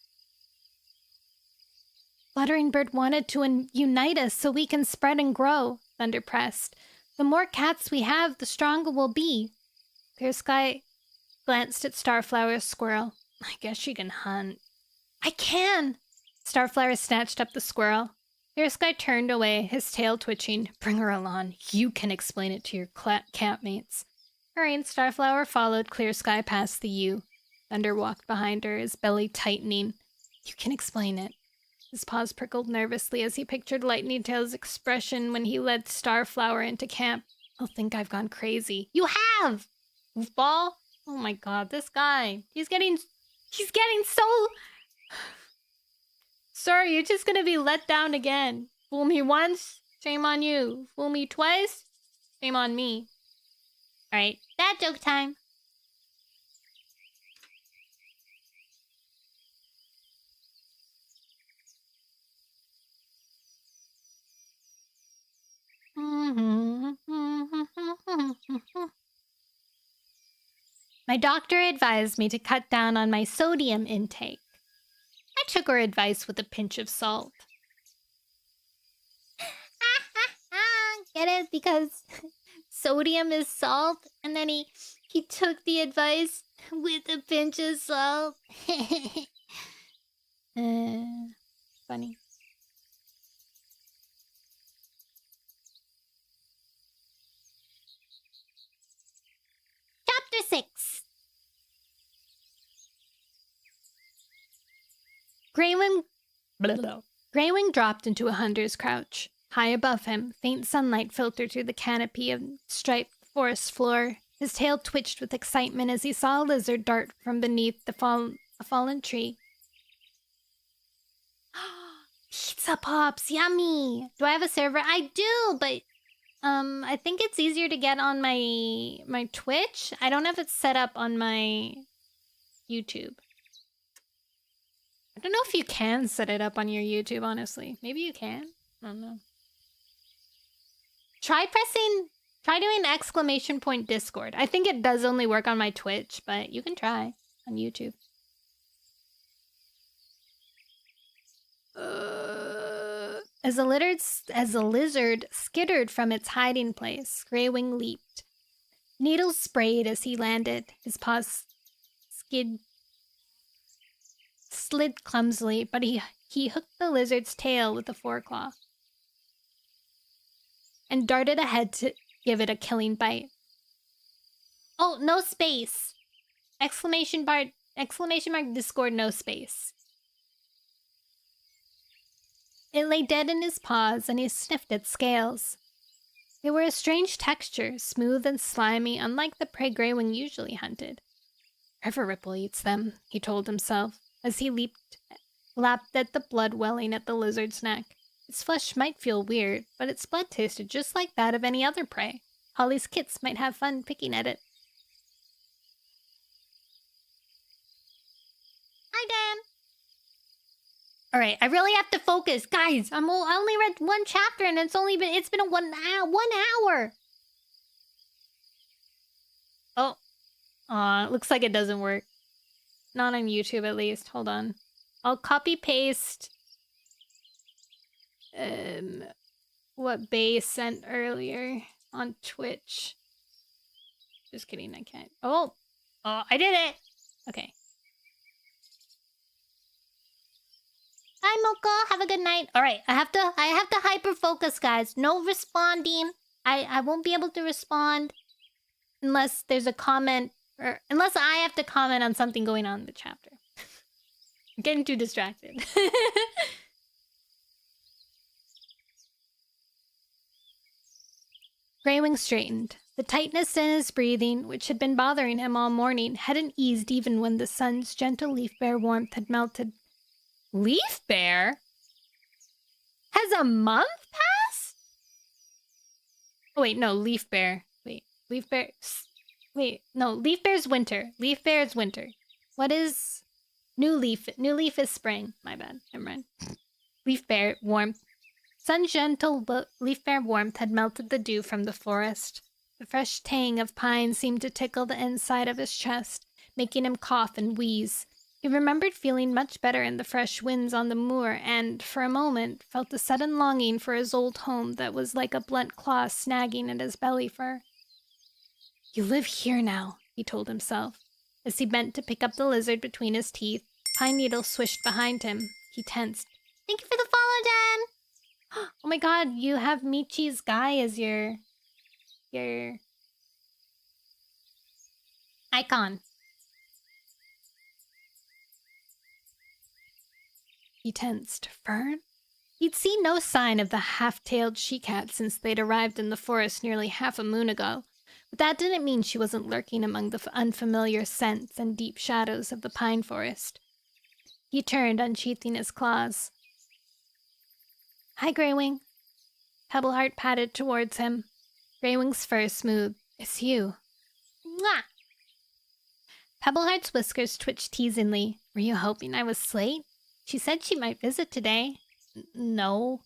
Fluttering Bird wanted to unite us so we can spread and grow, Thunder pressed. The more cats we have, the stronger we'll be. Clear Sky glanced at Starflower's squirrel. I guess she can hunt. I can! Starflower snatched up the squirrel. Clear Sky turned away, his tail twitching. Bring her along. You can explain it to your catmates. Hurrying, Starflower followed Clear Sky past the U. Thunder walked behind her, his belly tightening. You can explain it. His paws prickled nervously as he pictured Lightning Tail's expression when he led Starflower into camp. He'll think I've gone crazy. You have! Goofball? Oh my god, this guy. He's getting so... Sorry, you're just gonna be let down again. Fool me once, shame on you. Fool me twice, shame on me. Alright, dad joke time. My doctor advised me to cut down on my sodium intake. I took her advice with a pinch of salt. Get it? Because sodium is salt, and then he took the advice with a pinch of salt. Funny. Chapter 6. Greywing dropped into a hunter's crouch. High above him, faint sunlight filtered through the canopy of striped forest floor. His tail twitched with excitement as he saw a lizard dart from beneath a fallen tree. Pizza Pops, yummy! Do I have a server? I do, but I think it's easier to get on my Twitch. I don't have it set up on my YouTube. I don't know if you can set it up on your YouTube, honestly. Maybe you can. I don't know. Try doing ! Discord. I think it does only work on my Twitch, but you can try on YouTube. As the lizard skittered from its hiding place, Greywing leaped. Needles sprayed as he landed. His paws slid clumsily, but he hooked the lizard's tail with a foreclaw and darted ahead to give it a killing bite. Oh, no space! Exclamation mark Discord, no space. It lay dead in his paws, and he sniffed its scales. They were a strange texture, smooth and slimy, unlike the prey Greywing usually hunted. River Ripple eats them, he told himself, as he lapped at the blood welling at the lizard's neck. Its flesh might feel weird, but its blood tasted just like that of any other prey. Holly's kits might have fun picking at it. Hi, Dan! Alright, I really have to focus. Guys, I only read one chapter and it's been a 1 hour. Oh. Aw, it looks like it doesn't work. Not on YouTube, at least. Hold on. I'll copy-paste what Bae sent earlier on Twitch. Just kidding, I can't. Oh, I did it! Okay. Hi, Mocha. Have a good night. All right, I have to hyper focus, guys. No responding. I won't be able to respond unless there's a comment or unless I have to comment on something going on in the chapter. I'm getting too distracted. Greywing straightened. The tightness in his breathing, which had been bothering him all morning, hadn't eased even when the sun's gentle leaf bear warmth had melted. Leaf bear? Has a month passed? Oh, wait, no, leaf bear. Wait, leaf bear. Wait, no, leaf bear's winter. Leaf bear's winter. What is new leaf? New leaf is spring. My bad. Never mind. Leaf bear warmth. Sun's gentle leaf bear warmth had melted the dew from the forest. The fresh tang of pine seemed to tickle the inside of his chest, making him cough and wheeze. He remembered feeling much better in the fresh winds on the moor and, for a moment, felt a sudden longing for his old home that was like a blunt claw snagging at his belly fur. You live here now, he told himself. As he bent to pick up the lizard between his teeth, pine needles swished behind him. He tensed. Thank you for the follow, Dan! Oh my god, you have Michi's guy as your icon. He tensed. Fern? He'd seen no sign of the half-tailed she-cat since they'd arrived in the forest nearly half a moon ago, but that didn't mean she wasn't lurking among the unfamiliar scents and deep shadows of the pine forest. He turned, unsheathing his claws. Hi, Greywing. Pebbleheart padded towards him. Greywing's fur smooth. It's you. Mwah! Pebbleheart's whiskers twitched teasingly. Were you hoping I was Slate? She said she might visit today. No.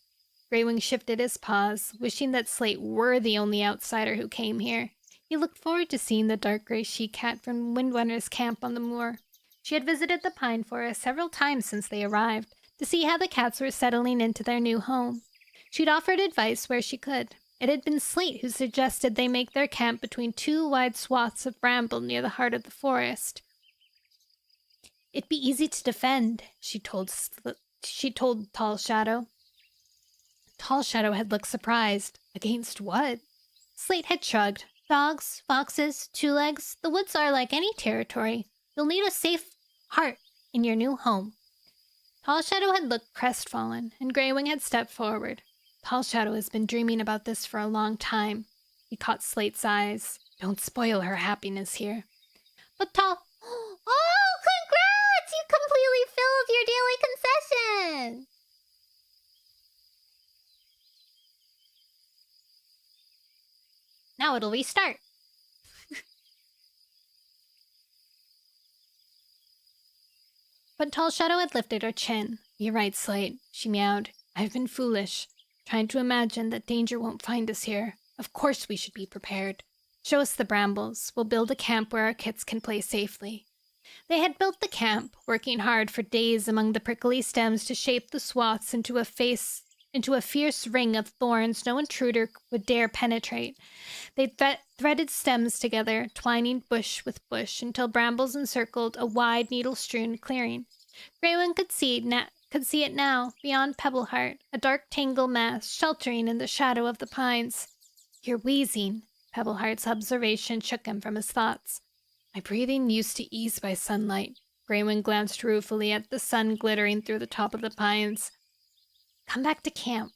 Greywing shifted his paws, wishing that Slate were the only outsider who came here. He looked forward to seeing the dark gray she-cat from Windrunner's camp on the moor. She had visited the pine forest several times since they arrived, to see how the cats were settling into their new home. She'd offered advice where she could. It had been Slate who suggested they make their camp between two wide swaths of bramble near the heart of the forest. It'd be easy to defend, she told Tall Shadow. Tall Shadow had looked surprised. Against what? Slate had shrugged. Dogs, foxes, two-legs, the woods are like any territory. You'll need a safe heart in your new home. Tall Shadow had looked crestfallen, and Greywing had stepped forward. Tall Shadow has been dreaming about this for a long time. He caught Slate's eyes. Don't spoil her happiness here. But Tall... Oh, congrats! You completely filled your daily concession! Now it'll restart. But Tall Shadow had lifted her chin. You're right, Slate, she meowed. I've been foolish, trying to imagine that danger won't find us here. Of course we should be prepared. Show us the brambles. We'll build a camp where our kits can play safely. They had built the camp, working hard for days among the prickly stems to shape the swaths into a fierce ring of thorns no intruder would dare penetrate. They threaded stems together, twining bush with bush, until brambles encircled a wide, needle-strewn clearing. Greywing could see it now, beyond Pebbleheart, a dark tangle mass sheltering in the shadow of the pines. You're wheezing. Pebbleheart's observation shook him from his thoughts. My breathing used to ease by sunlight. Greywing glanced ruefully at the sun glittering through the top of the pines. Come back to camp,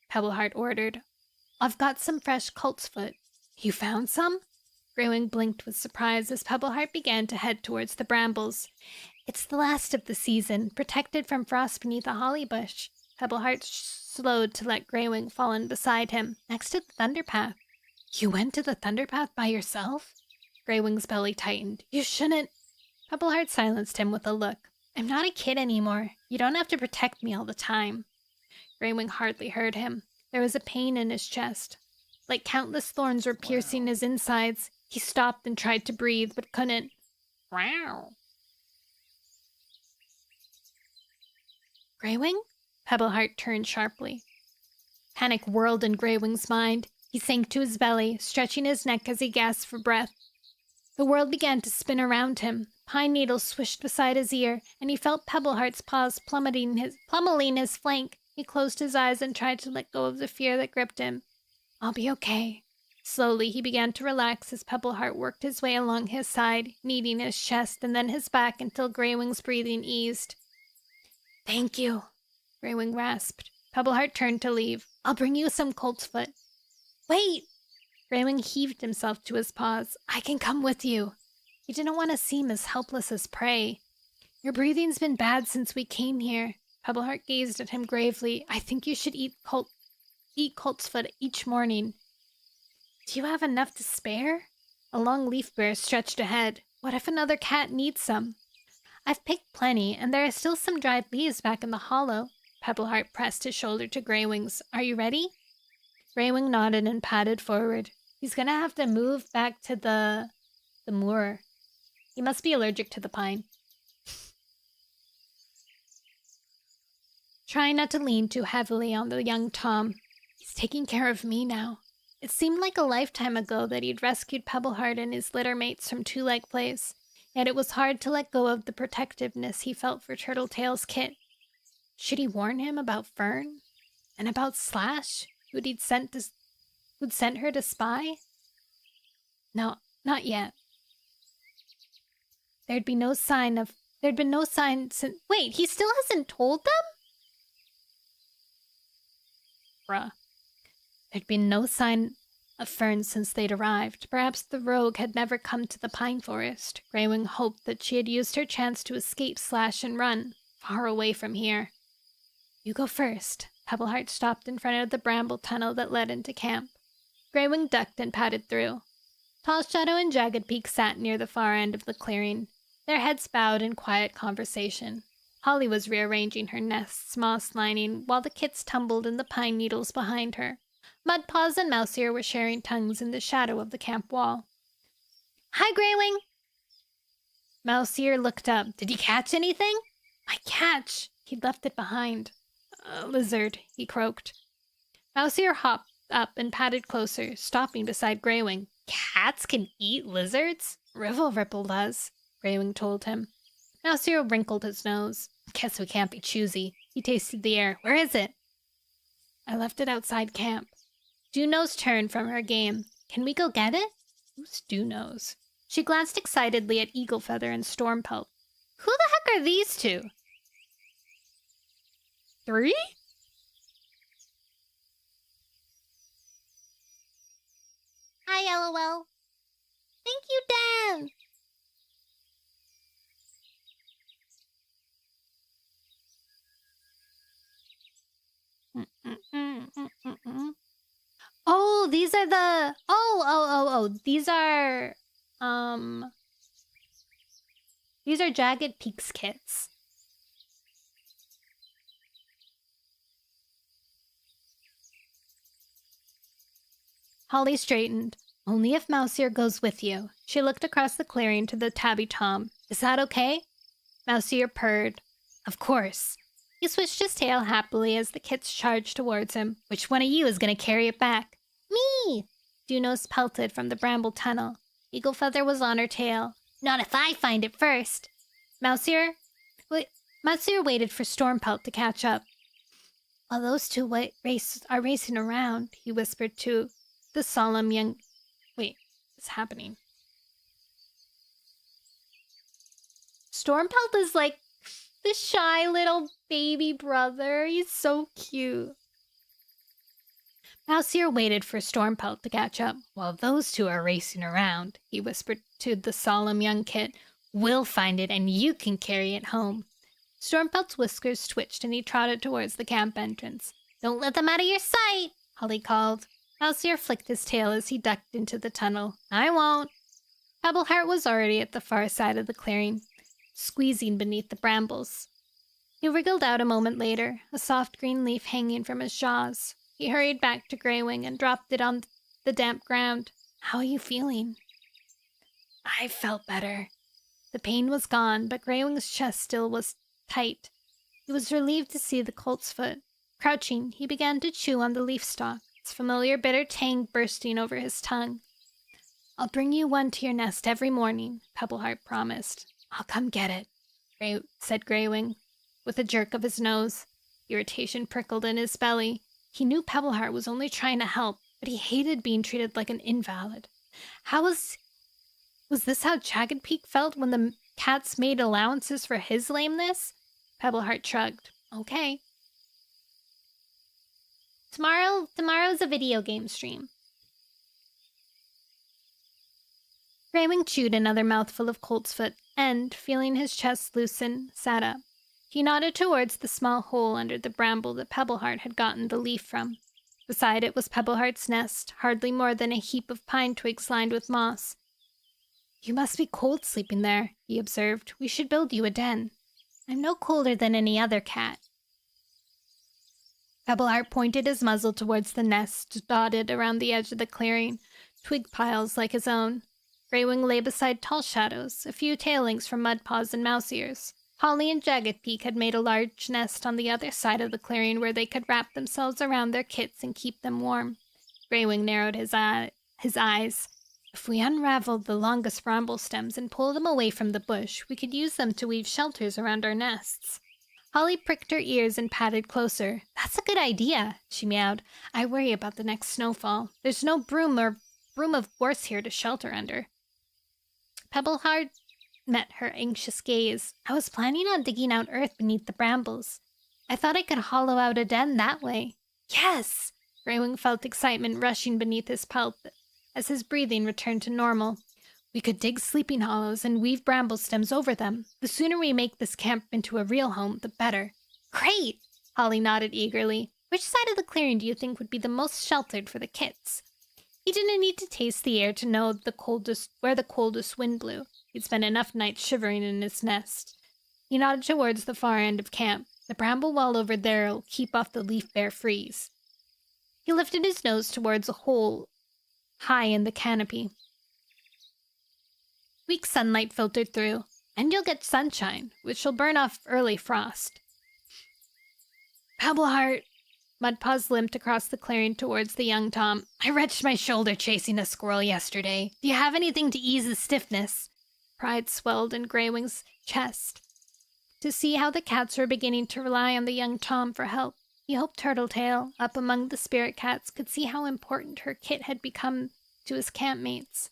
Pebbleheart ordered. I've got some fresh coltsfoot. You found some? Greywing blinked with surprise as Pebbleheart began to head towards the brambles. It's the last of the season, protected from frost beneath a holly bush. Pebbleheart slowed to let Greywing fall in beside him, next to the Thunderpath. You went to the Thunderpath by yourself? Greywing's belly tightened. You shouldn't. Pebbleheart silenced him with a look. I'm not a kid anymore. You don't have to protect me all the time. Greywing hardly heard him. There was a pain in his chest. Like countless thorns were piercing his insides. He stopped and tried to breathe, but couldn't. Wow. Greywing? Pebbleheart turned sharply. Panic whirled in Greywing's mind. He sank to his belly, stretching his neck as he gasped for breath. The world began to spin around him. Pine needles swished beside his ear, and he felt Pebbleheart's paws pummeling his flank. He closed his eyes and tried to let go of the fear that gripped him. I'll be okay. Slowly, he began to relax as Pebbleheart worked his way along his side, kneading his chest and then his back until Greywing's breathing eased. Thank you, Greywing rasped. Pebbleheart turned to leave. I'll bring you some coltsfoot. Wait! Greywing heaved himself to his paws. I can come with you. He didn't want to seem as helpless as prey. Your breathing's been bad since we came here. Pebbleheart gazed at him gravely. I think you should eat coltsfoot each morning. Do you have enough to spare? A long leaf bear stretched ahead. What if another cat needs some? I've picked plenty, and there are still some dried leaves back in the hollow. Pebbleheart pressed his shoulder to Greywing's. Are you ready? Greywing nodded and padded forward. He's gonna have to move back to the moor. He must be allergic to the pine. Trying not to lean too heavily on the young Tom. He's taking care of me now. It seemed like a lifetime ago that he'd rescued Pebbleheart and his litter mates from Two Leg Place, yet it was hard to let go of the protectiveness he felt for Turtletail's kit. Should he warn him about Fern? And about Slash, who'd sent her to spy? No, not yet. There'd been no sign since... Wait, he still hasn't told them? Bruh. There'd been no sign of Fern since they'd arrived. Perhaps the rogue had never come to the pine forest. Greywing hoped that she had used her chance to escape Slash and run, far away from here. You go first. Pebbleheart stopped in front of the bramble tunnel that led into camp. Greywing ducked and padded through. Tall Shadow and Jagged Peak sat near the far end of the clearing, their heads bowed in quiet conversation. Holly was rearranging her nest's moss lining while the kits tumbled in the pine needles behind her. Mudpaws and Mouseier were sharing tongues in the shadow of the camp wall. Hi, Greywing! Mouseier looked up. Did you catch anything? My catch! He'd left it behind. A lizard, he croaked. Mouseier hopped up and padded closer, stopping beside Greywing. Cats can eat lizards? Rivel Ripple does, Greywing told him. Mouseier wrinkled his nose. Guess we can't be choosy. He tasted the air. Where is it? I left it outside camp. Juno's turned from her game. Can we go get it? Who's Juno's? She glanced excitedly at Eagle Feather and Stormpelt. Who the heck are these two? 3? Hi, LOL. Thank you, Dan. Oh, these are the... Oh. These are Jagged Peaks kits. Holly straightened. Only if Mouseier goes with you. She looked across the clearing to the tabby tom. Is that okay? Mouseier purred. Of course. He switched his tail happily as the kits charged towards him. Which one of you is going to carry it back? Me! Junos pelted from the bramble tunnel. Eagle Feather was on her tail. Not if I find it first. Mouseier waited for Stormpelt to catch up. While those two are racing around, he whispered to the solemn young... Wait, what's happening? Stormpelt is like the shy little baby brother. He's so cute. Mouseier waited for Stormpelt to catch up. While those two are racing around, he whispered to the solemn young kit. We'll find it and you can carry it home. Stormpelt's whiskers twitched and he trotted towards the camp entrance. Don't let them out of your sight, Holly called. Mouseier flicked his tail as he ducked into the tunnel. I won't. Pebbleheart was already at the far side of the clearing, squeezing beneath the brambles. He wriggled out a moment later, a soft green leaf hanging from his jaws. He hurried back to Greywing and dropped it on the damp ground. How are you feeling? I felt better. The pain was gone, but Greywing's chest still was tight. He was relieved to see the colt's foot. Crouching, he began to chew on the leaf stalk, its familiar bitter tang bursting over his tongue. I'll bring you one to your nest every morning, Pebbleheart promised. I'll come get it, said Greywing, with a jerk of his nose. Irritation prickled in his belly. He knew Pebbleheart was only trying to help, but he hated being treated like an invalid. Was this how Jagged Peak felt when the cats made allowances for his lameness? Pebbleheart shrugged. Okay. Tomorrow's a video game stream. Greywing chewed another mouthful of colt's foot and, feeling his chest loosen, sat up. He nodded towards the small hole under the bramble that Pebbleheart had gotten the leaf from. Beside it was Pebbleheart's nest, hardly more than a heap of pine twigs lined with moss. You must be cold sleeping there, he observed. We should build you a den. I'm no colder than any other cat. Pebbleheart pointed his muzzle towards the nest dotted around the edge of the clearing, twig piles like his own. Greywing lay beside tall shadows, a few tailings from Mudpaws and Mouseiers. Holly and Jagged Peak had made a large nest on the other side of the clearing where they could wrap themselves around their kits and keep them warm. Greywing narrowed his eyes. If we unraveled the longest bramble stems and pulled them away from the bush, we could use them to weave shelters around our nests. Holly pricked her ears and patted closer. That's a good idea, she meowed. I worry about the next snowfall. There's no broom of gorse here to shelter under. Pebbleheart met her anxious gaze. I was planning on digging out earth beneath the brambles. I thought I could hollow out a den that way. Yes! Greywing felt excitement rushing beneath his pelt as his breathing returned to normal. We could dig sleeping hollows and weave bramble stems over them. The sooner we make this camp into a real home, the better. Great! Holly nodded eagerly. Which side of the clearing do you think would be the most sheltered for the kits? He didn't need to taste the air to know where the coldest wind blew. He'd spent enough nights shivering in his nest. He nodded towards the far end of camp. The bramble wall over there'll keep off the leaf-bare freeze. He lifted his nose towards a hole high in the canopy. Weak sunlight filtered through, and you'll get sunshine, which will burn off early frost. Pebbleheart! Mudpaws limped across the clearing towards the young Tom. I wrenched my shoulder chasing a squirrel yesterday. Do you have anything to ease the stiffness? Pride swelled in Greywing's chest. To see how the cats were beginning to rely on the young Tom for help, he hoped Turtletail, up among the spirit cats, could see how important her kit had become to his campmates.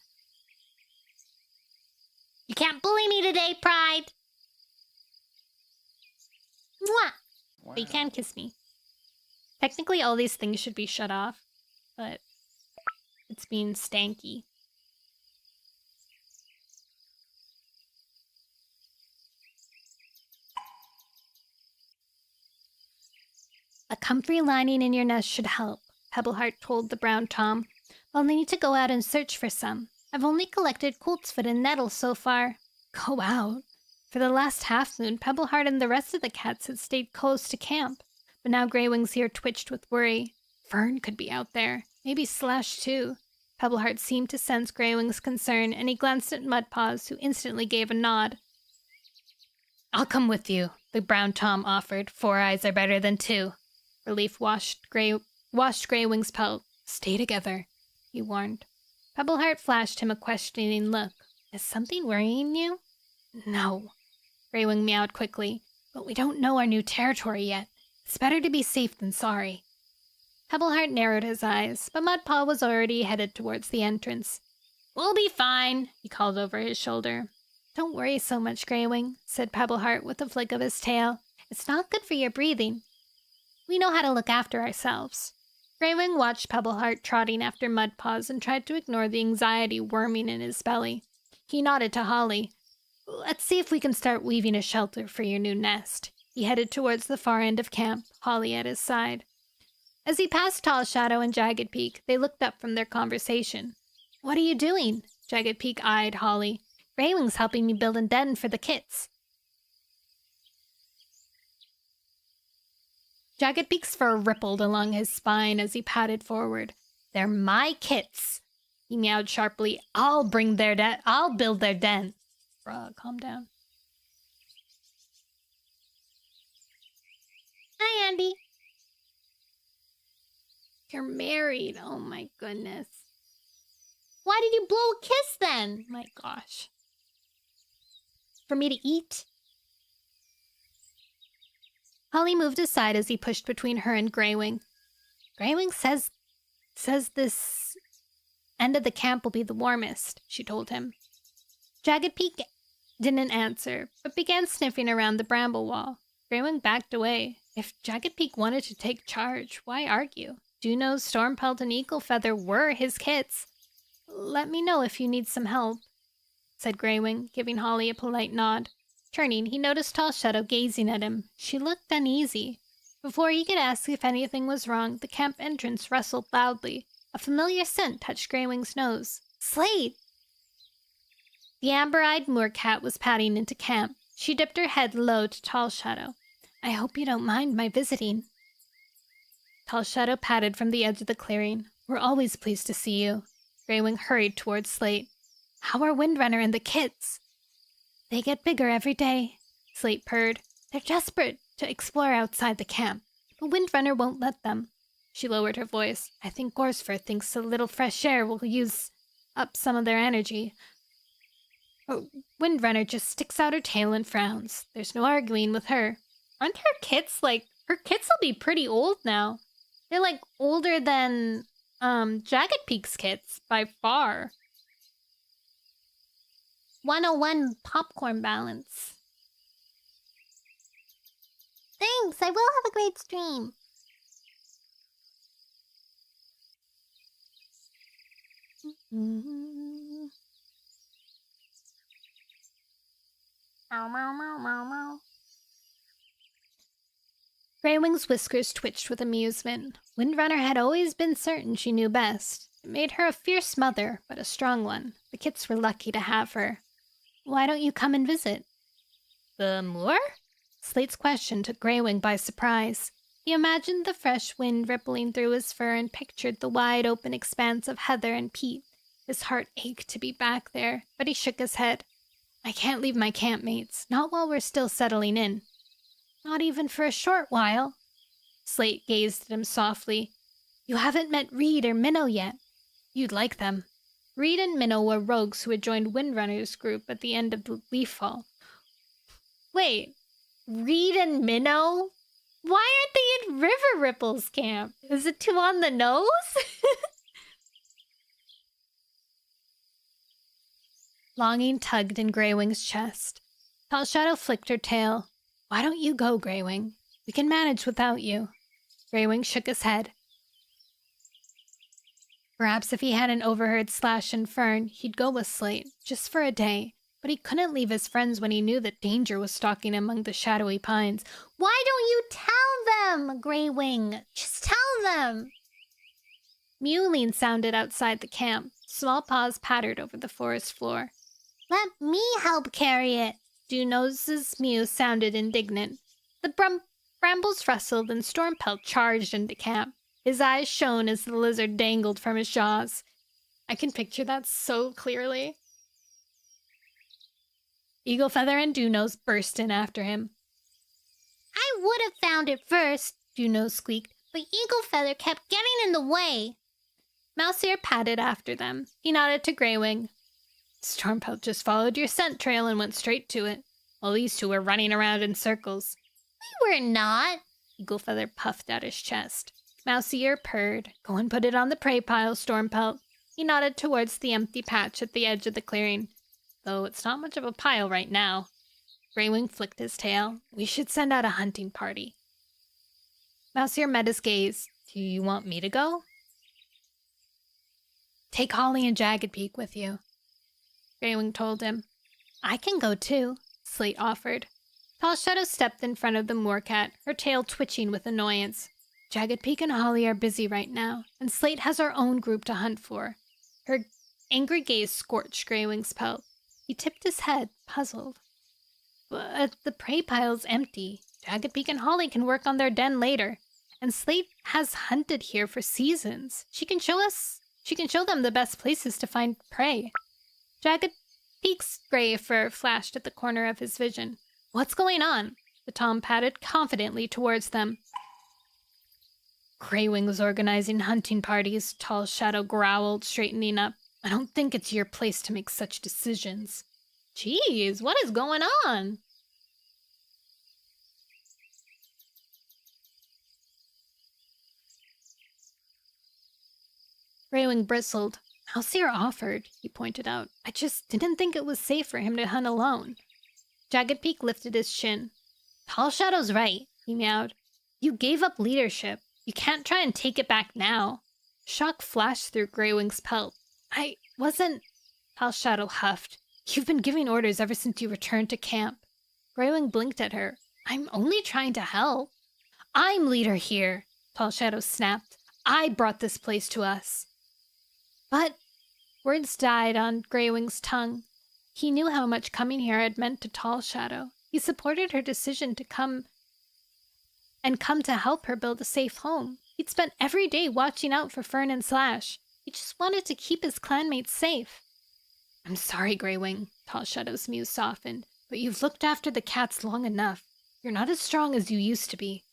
You can't bully me today, Pride! Mwah! But you can kiss me. Technically, all these things should be shut off, but it's being stanky. A comfy lining in your nest should help, Pebbleheart told the brown Tom. I'll need to go out and search for some. I've only collected coltsfoot and nettles so far. Go out? For the last half moon, Pebbleheart and the rest of the cats had stayed close to camp, but now Greywing's ear twitched with worry. Fern could be out there. Maybe Slash, too. Pebbleheart seemed to sense Greywing's concern, and he glanced at Mudpaws, who instantly gave a nod. I'll come with you, the brown Tom offered. 4 eyes are better than 2. Relief washed Greywing's pelt. Stay together, he warned. Pebbleheart flashed him a questioning look. Is something worrying you? No. Greywing meowed quickly. But we don't know our new territory yet. It's better to be safe than sorry. Pebbleheart narrowed his eyes, but Mudpaw was already headed towards the entrance. We'll be fine, he called over his shoulder. Don't worry so much, Greywing, said Pebbleheart with a flick of his tail. It's not good for your breathing. We know how to look after ourselves. Greywing watched Pebbleheart trotting after Mudpaws and tried to ignore the anxiety worming in his belly. He nodded to Holly. Let's see if we can start weaving a shelter for your new nest. He headed towards the far end of camp, Holly at his side. As he passed Tall Shadow and Jagged Peak, they looked up from their conversation. What are you doing? Jagged Peak eyed Holly. Greywing's helping me build a den for the kits. Jagged Peak's fur rippled along his spine as he padded forward. They're my kits. He meowed sharply. I'll build their den. Bruh, calm down. Hi, Andy. You're married. Oh my goodness. Why did you blow a kiss then? My gosh. For me to eat? Holly moved aside as he pushed between her and Greywing. Greywing says this end of the camp will be the warmest, she told him. Jagged Peak didn't answer, but began sniffing around the bramble wall. Greywing backed away. If Jagged Peak wanted to take charge, why argue? Juno, Stormpelt, and Eagle Feather were his kits. Let me know if you need some help, said Greywing, giving Holly a polite nod. Turning, he noticed Tall Shadow gazing at him. She looked uneasy. Before he could ask if anything was wrong, the camp entrance rustled loudly. A familiar scent touched Greywing's nose. Slate! The amber-eyed moorcat was padding into camp. She dipped her head low to Tall Shadow. I hope you don't mind my visiting. Tall Shadow padded from the edge of the clearing. We're always pleased to see you. Greywing hurried towards Slate. How are Windrunner and the kids? They get bigger every day, Slate purred. They're desperate to explore outside the camp, but Windrunner won't let them. She lowered her voice. I think Gorsfur thinks a little fresh air will use up some of their energy. But Windrunner just sticks out her tail and frowns. There's no arguing with her. Aren't her kits her kits will be pretty old now. They're older than Jagged Peak's kits by far. 101 popcorn balance. Thanks, I will have a great stream. Meow, meow, meow, meow, meow. Greywing's whiskers twitched with amusement. Windrunner had always been certain she knew best. It made her a fierce mother, but a strong one. The kits were lucky to have her. Why don't you come and visit? The moor? Slate's question took Greywing by surprise. He imagined the fresh wind rippling through his fur and pictured the wide-open expanse of heather and peat. His heart ached to be back there, but he shook his head. I can't leave my campmates, not while we're still settling in. Not even for a short while. Slate gazed at him softly. You haven't met Reed or Minnow yet. You'd like them. Reed and Minnow were rogues who had joined Windrunner's group at the end of the Leafall. Wait, Reed and Minnow? Why aren't they in River Ripple's camp? Is it too on the nose? Longing tugged in Greywing's chest. Tall Shadow flicked her tail. Why don't you go, Greywing? We can manage without you. Greywing shook his head. Perhaps if he hadn't overheard Slash and Fern, he'd go with Slate, just for a day. But he couldn't leave his friends when he knew that danger was stalking him among the shadowy pines. Why don't you tell them, Greywing? Just tell them! Mewling sounded outside the camp. Small paws pattered over the forest floor. Let me help carry it. Dewnose's mew sounded indignant. The brambles rustled and Stormpelt charged into camp. His eyes shone as the lizard dangled from his jaws. I can picture that so clearly. Eaglefeather and Dewnose burst in after him. I would have found it first, Dewnose squeaked, but Eaglefeather kept getting in the way. Mouseear padded after them. He nodded to Greywing. Stormpelt just followed your scent trail and went straight to it, while these two were running around in circles. We were not. Eaglefeather puffed out his chest. Mouseear purred. Go and put it on the prey pile, Stormpelt. He nodded towards the empty patch at the edge of the clearing. Though it's not much of a pile right now. Greywing flicked his tail. We should send out a hunting party. Mouseear met his gaze. Do you want me to go? Take Holly and Jagged Peak with you. Greywing told him. I can go too, Slate offered. Tall Shadow stepped in front of the moorcat, her tail twitching with annoyance. Jagged Peak and Holly are busy right now, and Slate has our own group to hunt for. Her angry gaze scorched Greywing's pelt. He tipped his head, puzzled. But the prey pile's empty. Jagged Peak and Holly can work on their den later. And Slate has hunted here for seasons. She can show them the best places to find prey. Jagged Peak's gray fur flashed at the corner of his vision. What's going on? The Tom padded confidently towards them. Greywing was organizing hunting parties, Tall Shadow growled, straightening up. I don't think it's your place to make such decisions. Jeez, what is going on? Greywing bristled. Mouseear offered, he pointed out. I just didn't think it was safe for him to hunt alone. Jagged Peak lifted his chin. Tall Shadow's right, he meowed. You gave up leadership. You can't try and take it back now. Shock flashed through Greywing's pelt. I wasn't... Tall Shadow huffed. You've been giving orders ever since you returned to camp. Greywing blinked at her. I'm only trying to help. I'm leader here, Tall Shadow snapped. I brought this place to us. But words died on Greywing's tongue. He knew how much coming here had meant to Tall Shadow. He supported her decision to come to help her build a safe home. He'd spent every day watching out for Fern and Slash. He just wanted to keep his clanmates safe. I'm sorry, Greywing, Tall Shadow's mew softened, but you've looked after the cats long enough. You're not as strong as you used to be.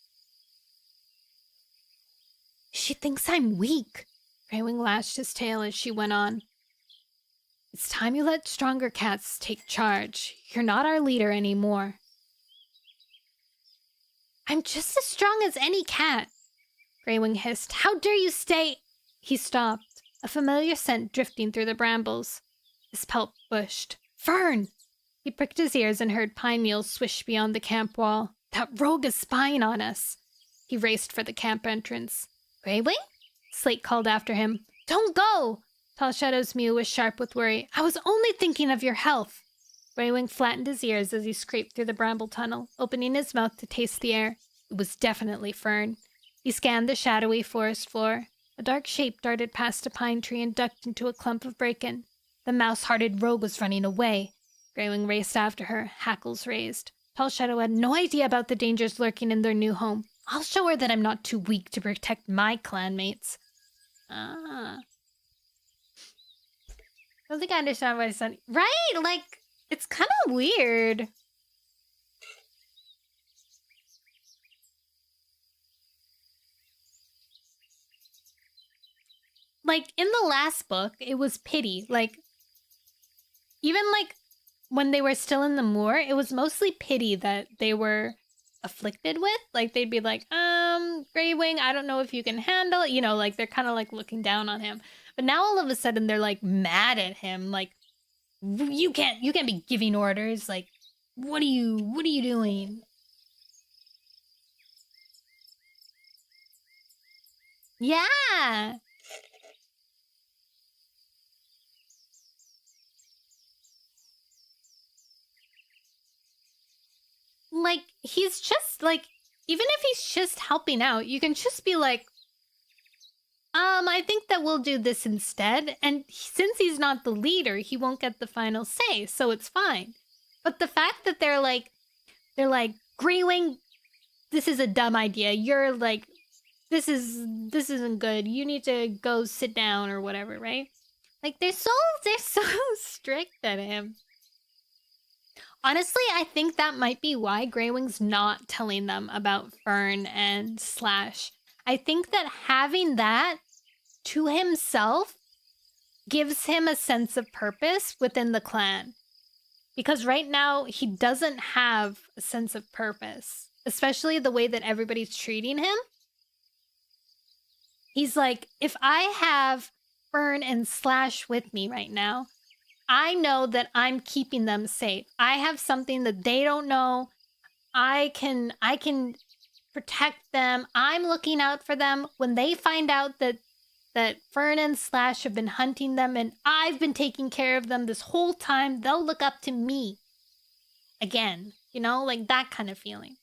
She thinks I'm weak. Greywing lashed his tail as she went on. It's time you let stronger cats take charge. You're not our leader anymore. I'm just as strong as any cat, Greywing hissed. How dare you stay? He stopped, a familiar scent drifting through the brambles. His pelt bushed. Fern! He pricked his ears and heard pine needles swish beyond the camp wall. That rogue is spying on us. He raced for the camp entrance. Greywing? Slate called after him. Don't go! Tall Shadow's mew was sharp with worry. I was only thinking of your health. Greywing flattened his ears as he scraped through the bramble tunnel, opening his mouth to taste the air. It was definitely Fern. He scanned the shadowy forest floor. A dark shape darted past a pine tree and ducked into a clump of bracken. The mouse-hearted rogue was running away. Greywing raced after her, hackles raised. Tall Shadow had no idea about the dangers lurking in their new home. I'll show her that I'm not too weak to protect my clanmates. I don't think I understand what I said. Right? Like, it's kind of weird. Like, in the last book, it was pity. Like, even, like, when they were still in the moor, it was mostly pity that they were afflicted with. Like, they'd be like, Greywing, I don't know if you can handle it. You know, like, they're kind of, like, looking down on him. But now all of a sudden, they're, like, mad at him. Like, you can't be giving orders. Like, what are you doing? Yeah! Like, he's just, like, even if he's just helping out, you can just be like, I think that we'll do this instead. And since he's not the leader, he won't get the final say, so it's fine. But the fact that they're like, Greywing, this is a dumb idea. You're like, this isn't good. You need to go sit down or whatever, right? Like, they're so strict at him. Honestly, I think that might be why Greywing's not telling them about Fern and Slash. I think that having that to himself gives him a sense of purpose within the clan. Because right now, he doesn't have a sense of purpose, especially the way that everybody's treating him. He's like, if I have Fern and Slash with me right now, I know that I'm keeping them safe. I have something that they don't know. I can protect them. I'm looking out for them. When they find out that Fern and Slash have been hunting them and I've been taking care of them this whole time, they'll look up to me again. You know, like that kind of feeling.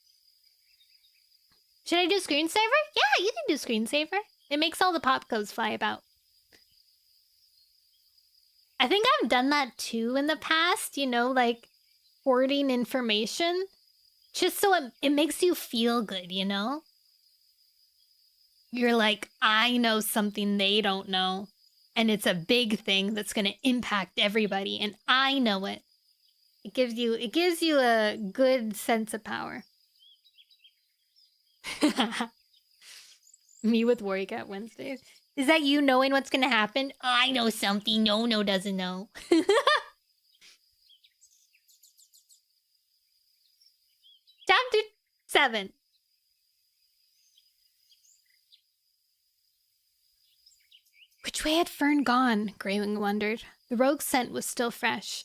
Should I do screensaver? Yeah, you can do screensaver. It makes all the popcos fly about. I think I've done that too in the past, you know, like hoarding information. Just so it makes you feel good, you know? You're like, I know something they don't know. And it's a big thing that's going to impact everybody. And I know it. It gives you a good sense of power. Me with Warrior Cat Wednesdays. Is that you knowing what's going to happen? I know something Nono doesn't know. Chapter 7. Which way had Fern gone? Greywing wondered. The rogue's scent was still fresh.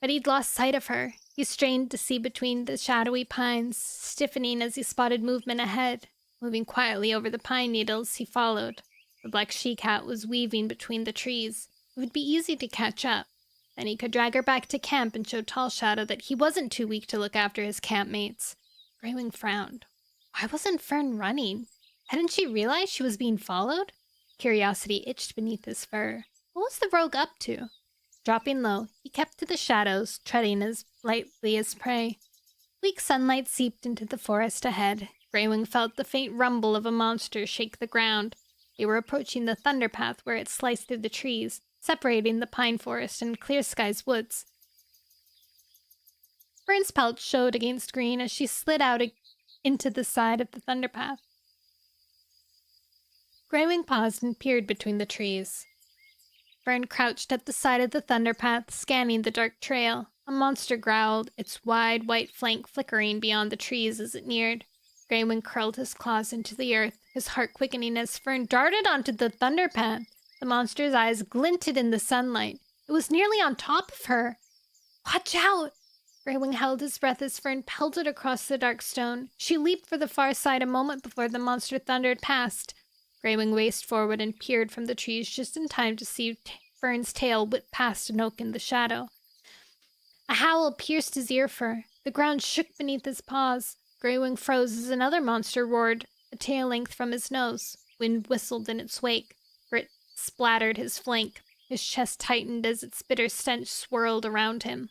But he'd lost sight of her. He strained to see between the shadowy pines, stiffening as he spotted movement ahead. Moving quietly over the pine needles, he followed. The black she-cat was weaving between the trees. It would be easy to catch up. Then he could drag her back to camp and show Tall Shadow that he wasn't too weak to look after his campmates. Greywing frowned. Why wasn't Fern running? Hadn't she realized she was being followed? Curiosity itched beneath his fur. What was the rogue up to? Dropping low, he kept to the shadows, treading as lightly as prey. Weak sunlight seeped into the forest ahead. Greywing felt the faint rumble of a monster shake the ground. They were approaching the thunder path where it sliced through the trees, separating the pine forest and Clear Sky's woods. Fern's pelt showed against green as she slid out into the side of the thunder path. Greywing paused and peered between the trees. Fern crouched at the side of the thunder path, scanning the dark trail. A monster growled, its wide white flank flickering beyond the trees as it neared. Greywing curled his claws into the earth, his heart quickening as Fern darted onto the thunder path. The monster's eyes glinted in the sunlight. It was nearly on top of her. Watch out! Greywing held his breath as Fern pelted across the dark stone. She leaped for the far side a moment before the monster thundered past. Greywing raced forward and peered from the trees just in time to see Fern's tail whip past an oak in the shadow. A howl pierced his ear fur. The ground shook beneath his paws. Greywing froze as another monster roared, a tail length from his nose. Wind whistled in its wake, for it splattered his flank. His chest tightened as its bitter stench swirled around him.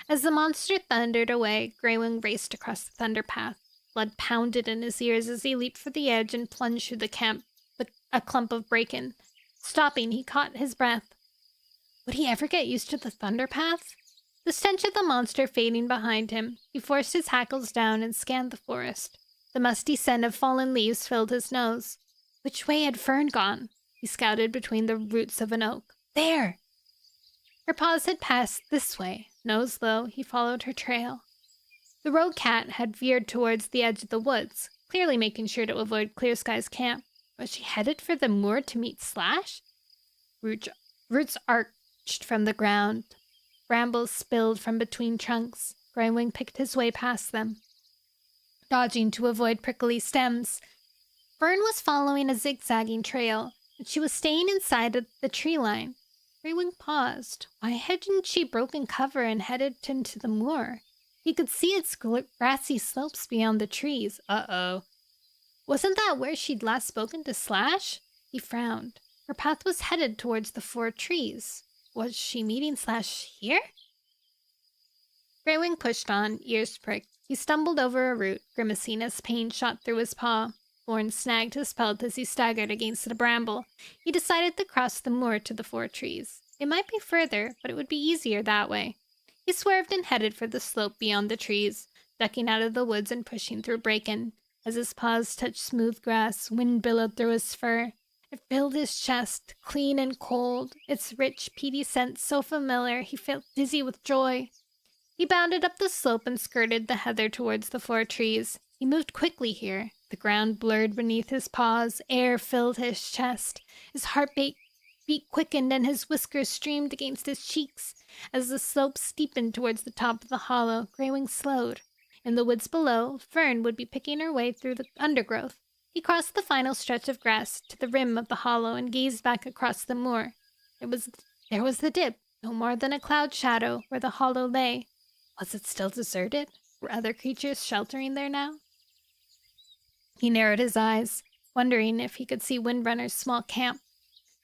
As the monster thundered away, Greywing raced across the thunder path. Blood pounded in his ears as he leaped for the edge and plunged through the camp, a clump of bracken. Stopping, he caught his breath. Would he ever get used to the thunder path? The stench of the monster fading behind him, he forced his hackles down and scanned the forest. The musty scent of fallen leaves filled his nose. Which way had Fern gone? He scouted between the roots of an oak. There! Her paws had passed this way. Nose low, he followed her trail. The rogue cat had veered towards the edge of the woods, clearly making sure to avoid Clear Sky's camp. Was she headed for the moor to meet Slash? Roots arched from the ground. Brambles spilled from between trunks. Greywing picked his way past them, dodging to avoid prickly stems. Fern was following a zigzagging trail, but she was staying inside of the tree line. Greywing paused. Why hadn't she broken cover and headed into the moor? He could see its grassy slopes beyond the trees. Uh-oh. Wasn't that where she'd last spoken to Slash? He frowned. Her path was headed towards the 4 trees. Was she meeting Slash here? Greywing pushed on, ears pricked. He stumbled over a root, grimacing as pain shot through his paw. Thorns snagged his pelt as he staggered against a bramble. He decided to cross the moor to the 4 trees. It might be further, but it would be easier that way. He swerved and headed for the slope beyond the trees, ducking out of the woods and pushing through bracken. As his paws touched smooth grass, wind billowed through his fur. It filled his chest, clean and cold, its rich, peaty scent so familiar he felt dizzy with joy. He bounded up the slope and skirted the heather towards the 4 trees. He moved quickly here. The ground blurred beneath his paws, air filled his chest. His heartbeat quickened and his whiskers streamed against his cheeks. As the slope steepened towards the top of the hollow, Greywing slowed. In the woods below, Fern would be picking her way through the undergrowth. He crossed the final stretch of grass to the rim of the hollow and gazed back across the moor. There was the dip, no more than a cloud shadow, where the hollow lay. Was it still deserted? Were other creatures sheltering there now? He narrowed his eyes, wondering if he could see Windrunner's small camp.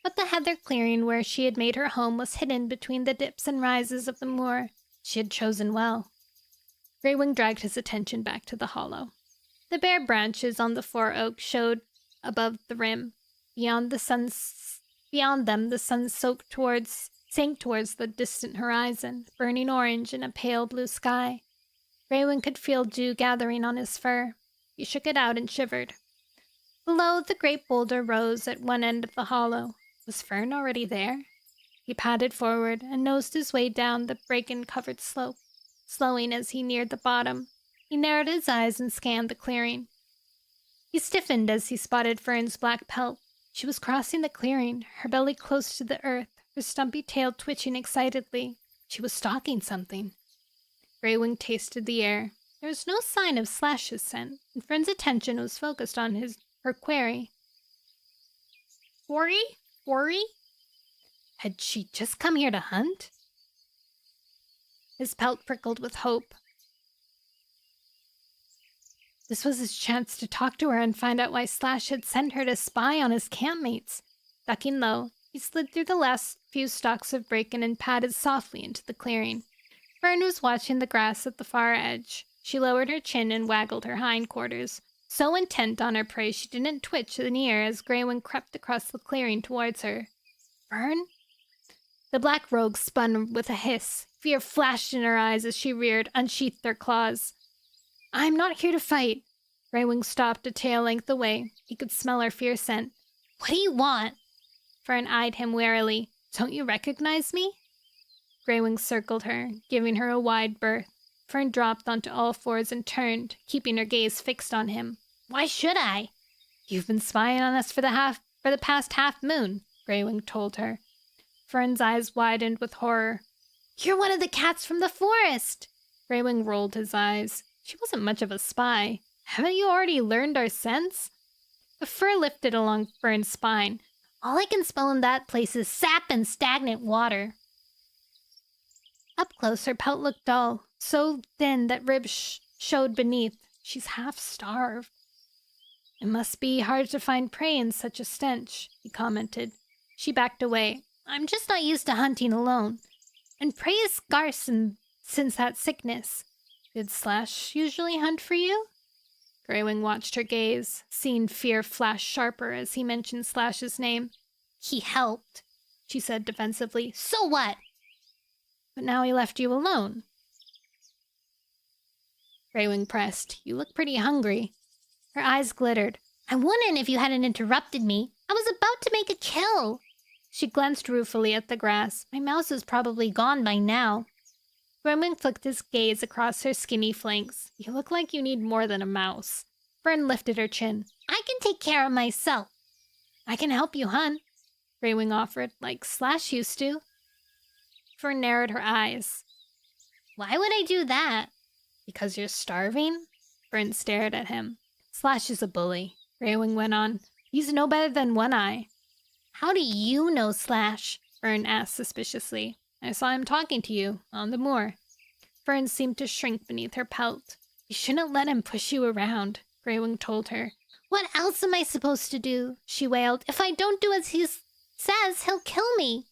But the heather clearing where she had made her home was hidden between the dips and rises of the moor. She had chosen well. Greywing dragged his attention back to the hollow. The bare branches on the 4 oaks showed above the rim. Beyond them, the sun sank towards the distant horizon, burning orange in a pale blue sky. Greywing could feel dew gathering on his fur. He shook it out and shivered. Below, the great boulder rose at one end of the hollow. Was Fern already there? He padded forward and nosed his way down the bracken-covered slope. Slowing as he neared the bottom, he narrowed his eyes and scanned the clearing. He stiffened as he spotted Fern's black pelt. She was crossing the clearing, her belly close to the earth, her stumpy tail twitching excitedly. She was stalking something. Greywing tasted the air. There was no sign of Slash's scent, and Fern's attention was focused on her query. Quarry? Had she just come here to hunt? His pelt prickled with hope. This was his chance to talk to her and find out why Slash had sent her to spy on his campmates. Ducking low, he slid through the last few stalks of bracken and padded softly into the clearing. Fern was watching the grass at the far edge. She lowered her chin and waggled her hindquarters, so intent on her prey she didn't twitch an ear as Greywing crept across the clearing towards her. Fern? The black rogue spun with a hiss. Fear flashed in her eyes as she reared, unsheathed her claws. I'm not here to fight. Greywing stopped a tail length away. He could smell her fierce scent. What do you want? Fern eyed him warily. Don't you recognize me? Greywing circled her, giving her a wide berth. Fern dropped onto all fours and turned, keeping her gaze fixed on him. Why should I? You've been spying on us for the past half moon, Greywing told her. Fern's eyes widened with horror. You're one of the cats from the forest! Greywing rolled his eyes. She wasn't much of a spy. Haven't you already learned our scents? The fur lifted along Fern's spine. All I can smell in that place is sap and stagnant water. Up close, her pelt looked dull, so thin that ribs showed beneath. She's half-starved. It must be hard to find prey in such a stench, he commented. She backed away. I'm just not used to hunting alone. And prey is scarce since that sickness. Did Slash usually hunt for you? Greywing watched her gaze, seeing fear flash sharper as he mentioned Slash's name. He helped, she said defensively. So what? But now he left you alone. Greywing pressed. You look pretty hungry. Her eyes glittered. I wouldn't if you hadn't interrupted me. I was about to make a kill. She glanced ruefully at the grass. My mouse is probably gone by now. Greywing flicked his gaze across her skinny flanks. You look like you need more than a mouse. Fern lifted her chin. I can take care of myself. I can help you hunt, Greywing offered, like Slash used to. Fern narrowed her eyes. Why would I do that? Because you're starving? Fern stared at him. Slash is a bully, Greywing went on. He's no better than One Eye. How do you know Slash? Fern asked suspiciously. I saw him talking to you on the moor. Fern seemed to shrink beneath her pelt. You shouldn't let him push you around, Greywing told her. What else am I supposed to do? She wailed. If I don't do as he says, he'll kill me.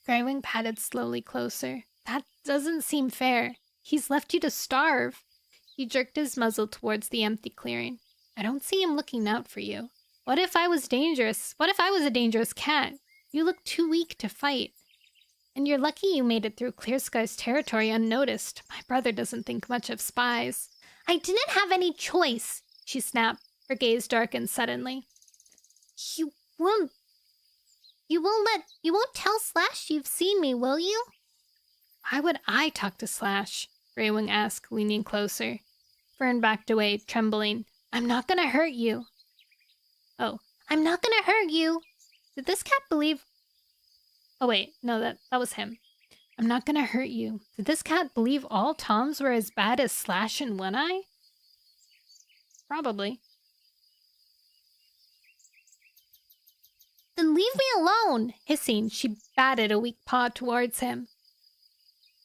Greywing padded slowly closer. That doesn't seem fair. He's left you to starve. He jerked his muzzle towards the empty clearing. I don't see him looking out for you. What if I was dangerous? What if I was a dangerous cat? You look too weak to fight. And you're lucky you made it through Clear Sky's territory unnoticed. My brother doesn't think much of spies. I didn't have any choice, she snapped. Her gaze darkened suddenly. You won't tell Slash you've seen me, will you? Why would I talk to Slash? Greywing asked, leaning closer. Fern backed away, trembling. I'm not gonna hurt you. Oh, I'm not gonna hurt you. Did this cat believe... Oh wait, no, that was him. I'm not gonna hurt you. Did this cat believe all Toms were as bad as Slash and One Eye? Probably. Then leave me alone! Hissing, she batted a weak paw towards him.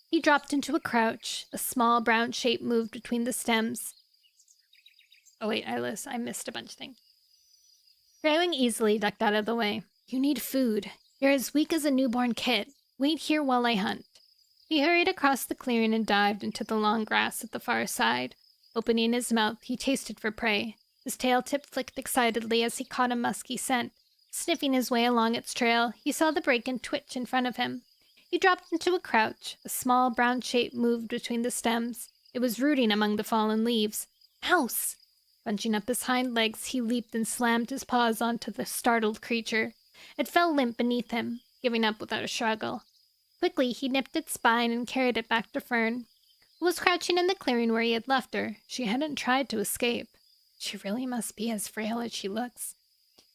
He dropped into a crouch. A small brown shape moved between the stems. Oh wait, I missed a bunch of things. Greywing easily ducked out of the way. You need food. You're as weak as a newborn kid. Wait here while I hunt. He hurried across the clearing and dived into the long grass at the far side. Opening his mouth, he tasted for prey. His tail tip flicked excitedly as he caught a musky scent. Sniffing his way along its trail, he saw the bracken twitch in front of him. He dropped into a crouch. A small brown shape moved between the stems. It was rooting among the fallen leaves. Mouse! Bunching up his hind legs, he leaped and slammed his paws onto the startled creature. It fell limp beneath him, giving up without a struggle. Quickly, he nipped its spine and carried it back to Fern, who was crouching in the clearing where he had left her. She hadn't tried to escape. She really must be as frail as she looks.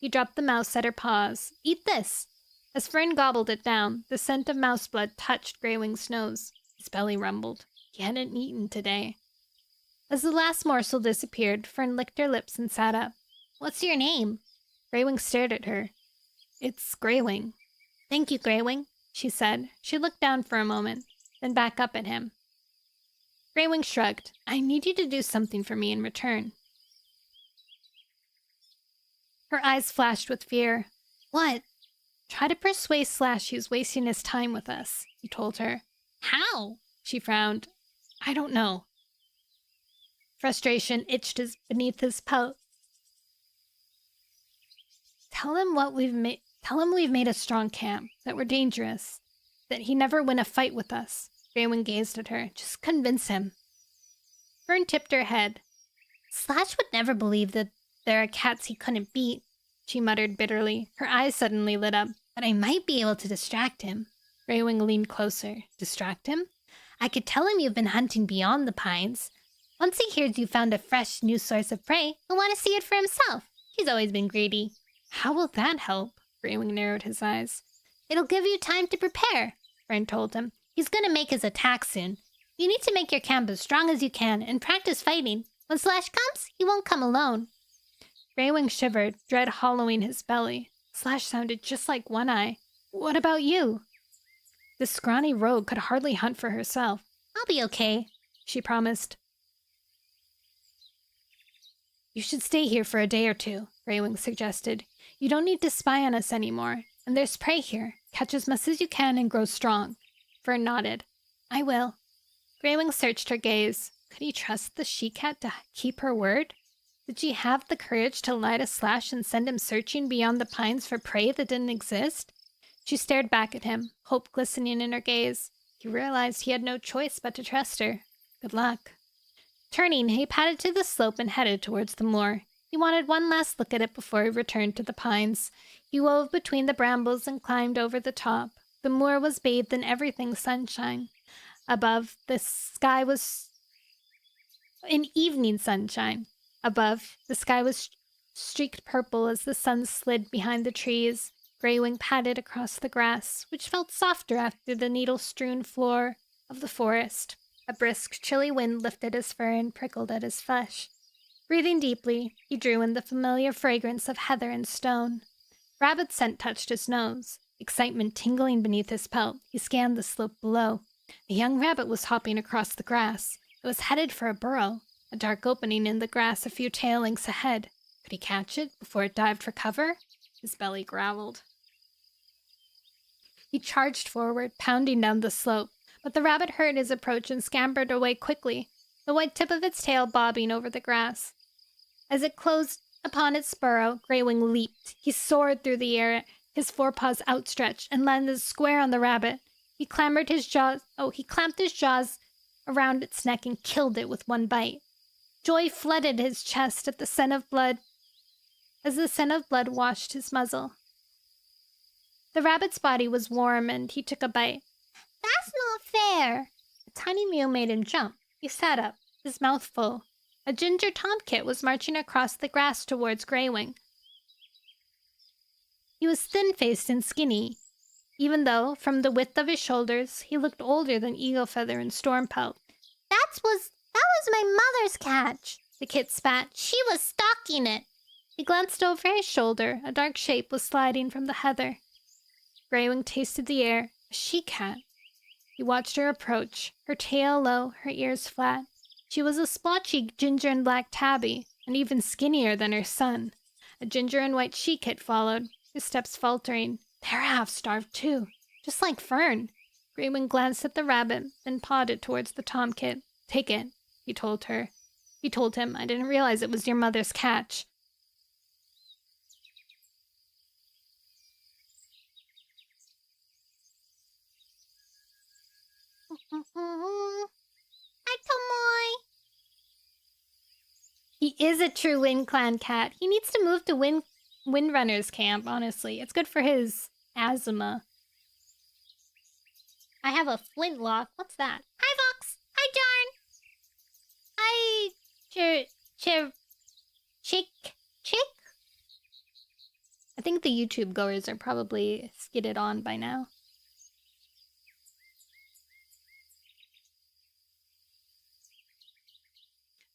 He dropped the mouse at her paws. Eat this! As Fern gobbled it down, the scent of mouse blood touched Greywing's nose. His belly rumbled. He hadn't eaten today. As the last morsel disappeared, Fern licked her lips and sat up. What's your name? Greywing stared at her. It's Greywing. Thank you, Greywing, she said. She looked down for a moment, then back up at him. Greywing shrugged. I need you to do something for me in return. Her eyes flashed with fear. What? Try to persuade Slash he's wasting his time with us, he told her. How? She frowned. I don't know. Frustration itched beneath his pelt. Tell him we've made a strong camp, that we're dangerous, that he never win a fight with us. Greywing gazed at her. Just convince him. Fern tipped her head. Slash would never believe that there are cats he couldn't beat, she muttered bitterly. Her eyes suddenly lit up. But I might be able to distract him. Greywing leaned closer. Distract him? I could tell him you've been hunting beyond the pines. Once he hears you found a fresh new source of prey, he'll want to see it for himself. He's always been greedy. How will that help? Greywing narrowed his eyes. It'll give you time to prepare, Fern told him. He's going to make his attack soon. You need to make your camp as strong as you can and practice fighting. When Slash comes, he won't come alone. Greywing shivered, dread hollowing his belly. Slash sounded just like One Eye. What about you? The scrawny rogue could hardly hunt for herself. I'll be okay, she promised. You should stay here for a day or two, Greywing suggested. You don't need to spy on us anymore, and there's prey here. Catch as much as you can and grow strong. Fern nodded. I will. Greywing searched her gaze. Could he trust the she-cat to keep her word? Did she have the courage to lie to Slash and send him searching beyond the pines for prey that didn't exist? She stared back at him, hope glistening in her gaze. He realized he had no choice but to trust her. Good luck. Turning, he padded to the slope and headed towards the moor. He wanted one last look at it before he returned to the pines. He wove between the brambles and climbed over the top. The moor was bathed in everything sunshine. Above, the sky was in evening sunshine. Above, the sky was streaked purple as the sun slid behind the trees. Greywing padded across the grass, which felt softer after the needle-strewn floor of the forest. A brisk, chilly wind lifted his fur and prickled at his flesh. Breathing deeply, he drew in the familiar fragrance of heather and stone. Rabbit's scent touched his nose. Excitement tingling beneath his pelt, he scanned the slope below. A young rabbit was hopping across the grass. It was headed for a burrow, a dark opening in the grass a few tail lengths ahead. Could he catch it before it dived for cover? His belly growled. He charged forward, pounding down the slope, but the rabbit heard his approach and scampered away quickly, the white tip of its tail bobbing over the grass. As it closed upon its burrow, Greywing leaped. He soared through the air, his forepaws outstretched, and landed square on the rabbit. He clamped his jaws around its neck and killed it with one bite. Joy flooded his chest as the scent of blood washed his muzzle. The rabbit's body was warm, and he took a bite. That's not fair! A tiny mew made him jump. He sat up, his mouth full. A ginger tomcat was marching across the grass towards Greywing. He was thin-faced and skinny, even though, from the width of his shoulders, he looked older than Eagle Feather and Stormpelt. That was my mother's catch, the kit spat. She was stalking it. He glanced over his shoulder. A dark shape was sliding from the heather. Greywing tasted the air. A she-cat. He watched her approach, her tail low, her ears flat. She was a splotchy ginger and black tabby, and even skinnier than her son. A ginger and white she-kit followed, his steps faltering. They're half-starved, too, just like Fern. Greywing glanced at the rabbit, then pawed it towards the tomcat. Take it, he told her. He told him, I didn't realize it was your mother's catch. Hi, Tomoy. He is a true Wind Clan cat. He needs to move to Windrunner's camp, honestly. It's good for his asthma. I have a flintlock. What's that? Hi, Vox. Hi, Jarn. Hi, Chick? I think the YouTube goers are probably skidded on by now.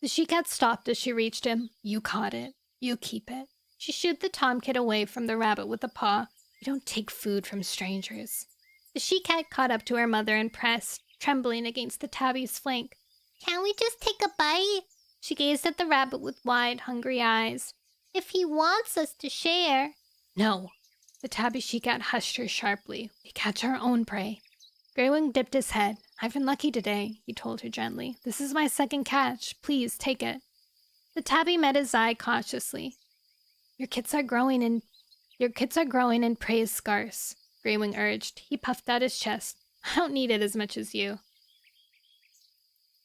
The she-cat stopped as she reached him. You caught it. You keep it. She shooed the tomcat away from the rabbit with a paw. You don't take food from strangers. The she-cat caught up to her mother and pressed, trembling against the tabby's flank. Can't we just take a bite? She gazed at the rabbit with wide, hungry eyes. If he wants us to share. No. The tabby she-cat hushed her sharply. We catch our own prey. Greywing dipped his head. I've been lucky today, he told her gently. This is my second catch. Please, take it. The tabby met his eye cautiously. Your kits are growing and prey is scarce, Greywing urged. He puffed out his chest. I don't need it as much as you.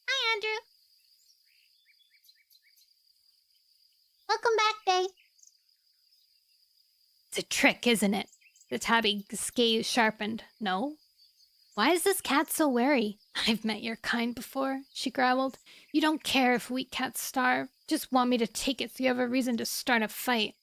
Hi, Andrew. Welcome back, Day. It's a trick, isn't it? The tabby's gaze sharpened. No? Why is this cat so wary? I've met your kind before, she growled. You don't care if weak cats starve. Just want me to take it so you have a reason to start a fight.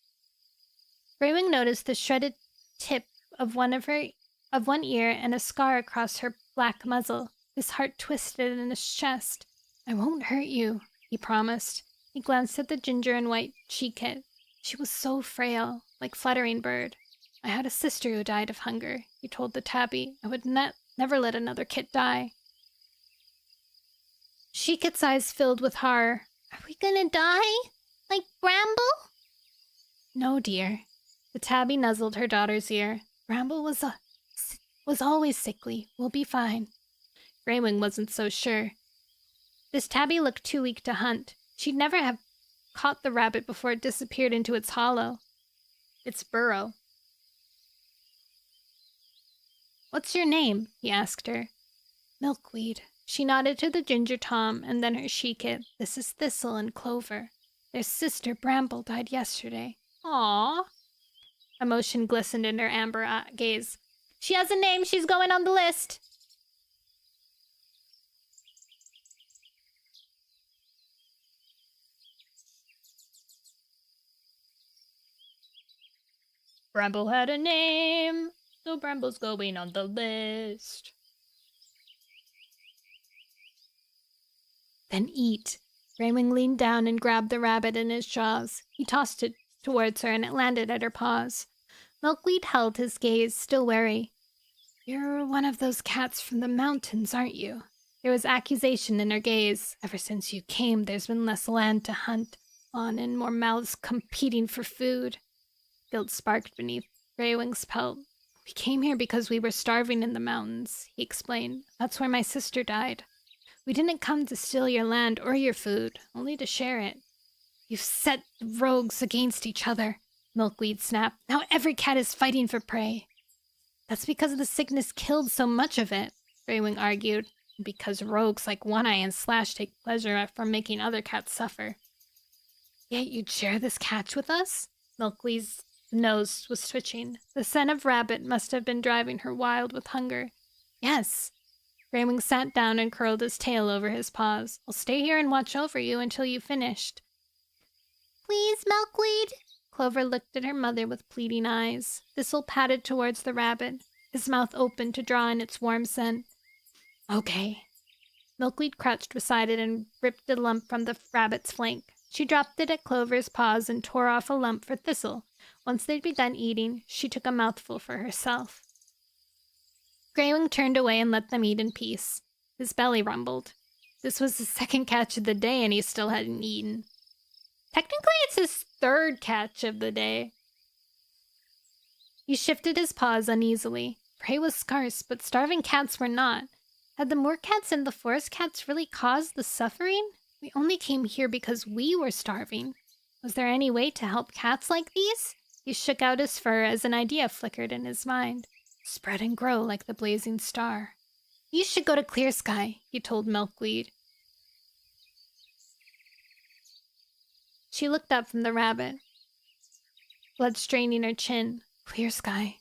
Greywing noticed the shredded tip of one ear and a scar across her black muzzle. His heart twisted in his chest. I won't hurt you, he promised. He glanced at the ginger and white she-kit. She was so frail, like Fluttering Bird. I had a sister who died of hunger, he told the tabby. I would never let another kit die. She-kit's eyes filled with horror. Are we gonna die? Like Bramble? No, dear. The tabby nuzzled her daughter's ear. Bramble was always sickly. We'll be fine. Greywing wasn't so sure. This tabby looked too weak to hunt. She'd never have caught the rabbit before it disappeared into its hollow. Its burrow. What's your name? He asked her. Milkweed. She nodded to the ginger tom and then her she-kit. This is Thistle and Clover. Their sister Bramble died yesterday. Aww. Emotion glistened in her amber gaze. She has a name. She's going on the list. Bramble had a name, so Bramble's going on the list. Then eat. Greywing leaned down and grabbed the rabbit in his jaws. He tossed it towards her and it landed at her paws. Milkweed held his gaze, still wary. "You're one of those cats from the mountains, aren't you?" There was accusation in her gaze. "Ever since you came, there's been less land to hunt on and more mouths competing for food." Guilt sparked beneath Greywing's pelt. "We came here because we were starving in the mountains," he explained. "That's where my sister died. We didn't come to steal your land or your food, only to share it." "You've set the rogues against each other," Milkweed snapped. "Now every cat is fighting for prey." "That's because the sickness killed so much of it," Greywing argued. "And because rogues like One-Eye and Slash take pleasure from making other cats suffer." "Yet you'd share this catch with us?" Milkweed's nose was twitching. The scent of rabbit must have been driving her wild with hunger. "Yes." Greywing sat down and curled his tail over his paws. "I'll stay here and watch over you until you've finished." "Please, Milkweed." Clover looked at her mother with pleading eyes. Thistle padded towards the rabbit, his mouth open to draw in its warm scent. "Okay." Milkweed crouched beside it and ripped a lump from the rabbit's flank. She dropped it at Clover's paws and tore off a lump for Thistle. Once they'd begun eating, she took a mouthful for herself. Greywing turned away and let them eat in peace. His belly rumbled. This was his second catch of the day and he still hadn't eaten. Technically, it's his third catch of the day. He shifted his paws uneasily. Prey was scarce, but starving cats were not. Had the moor cats and the forest cats really caused the suffering? We only came here because we were starving. Was there any way to help cats like these? He shook out his fur as an idea flickered in his mind. Spread and grow like the blazing star. "You should go to Clear Sky," he told Milkweed. She looked up from the rabbit, blood straining her chin. Clear Sky.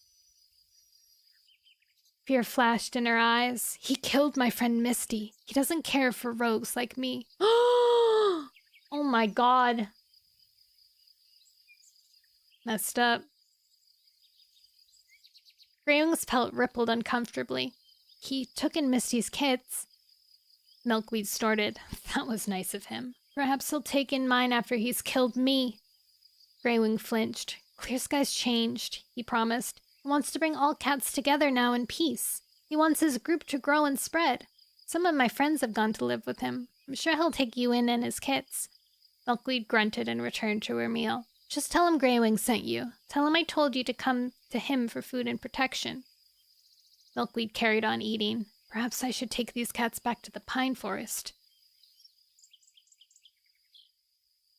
Fear flashed in her eyes. "He killed my friend Misty. He doesn't care for rogues like me." Oh my god. Messed up. Greywing's pelt rippled uncomfortably. "He took in Misty's kits." Milkweed snorted. "That was nice of him. Perhaps he'll take in mine after he's killed me." Greywing flinched. "Clear Sky's changed," he promised. "He wants to bring all cats together now in peace. He wants his group to grow and spread. Some of my friends have gone to live with him. I'm sure he'll take you in and his kits." Milkweed grunted and returned to her meal. "Just tell him Greywing sent you. Tell him I told you to come to him for food and protection." Milkweed carried on eating. "Perhaps I should take these cats back to the pine forest."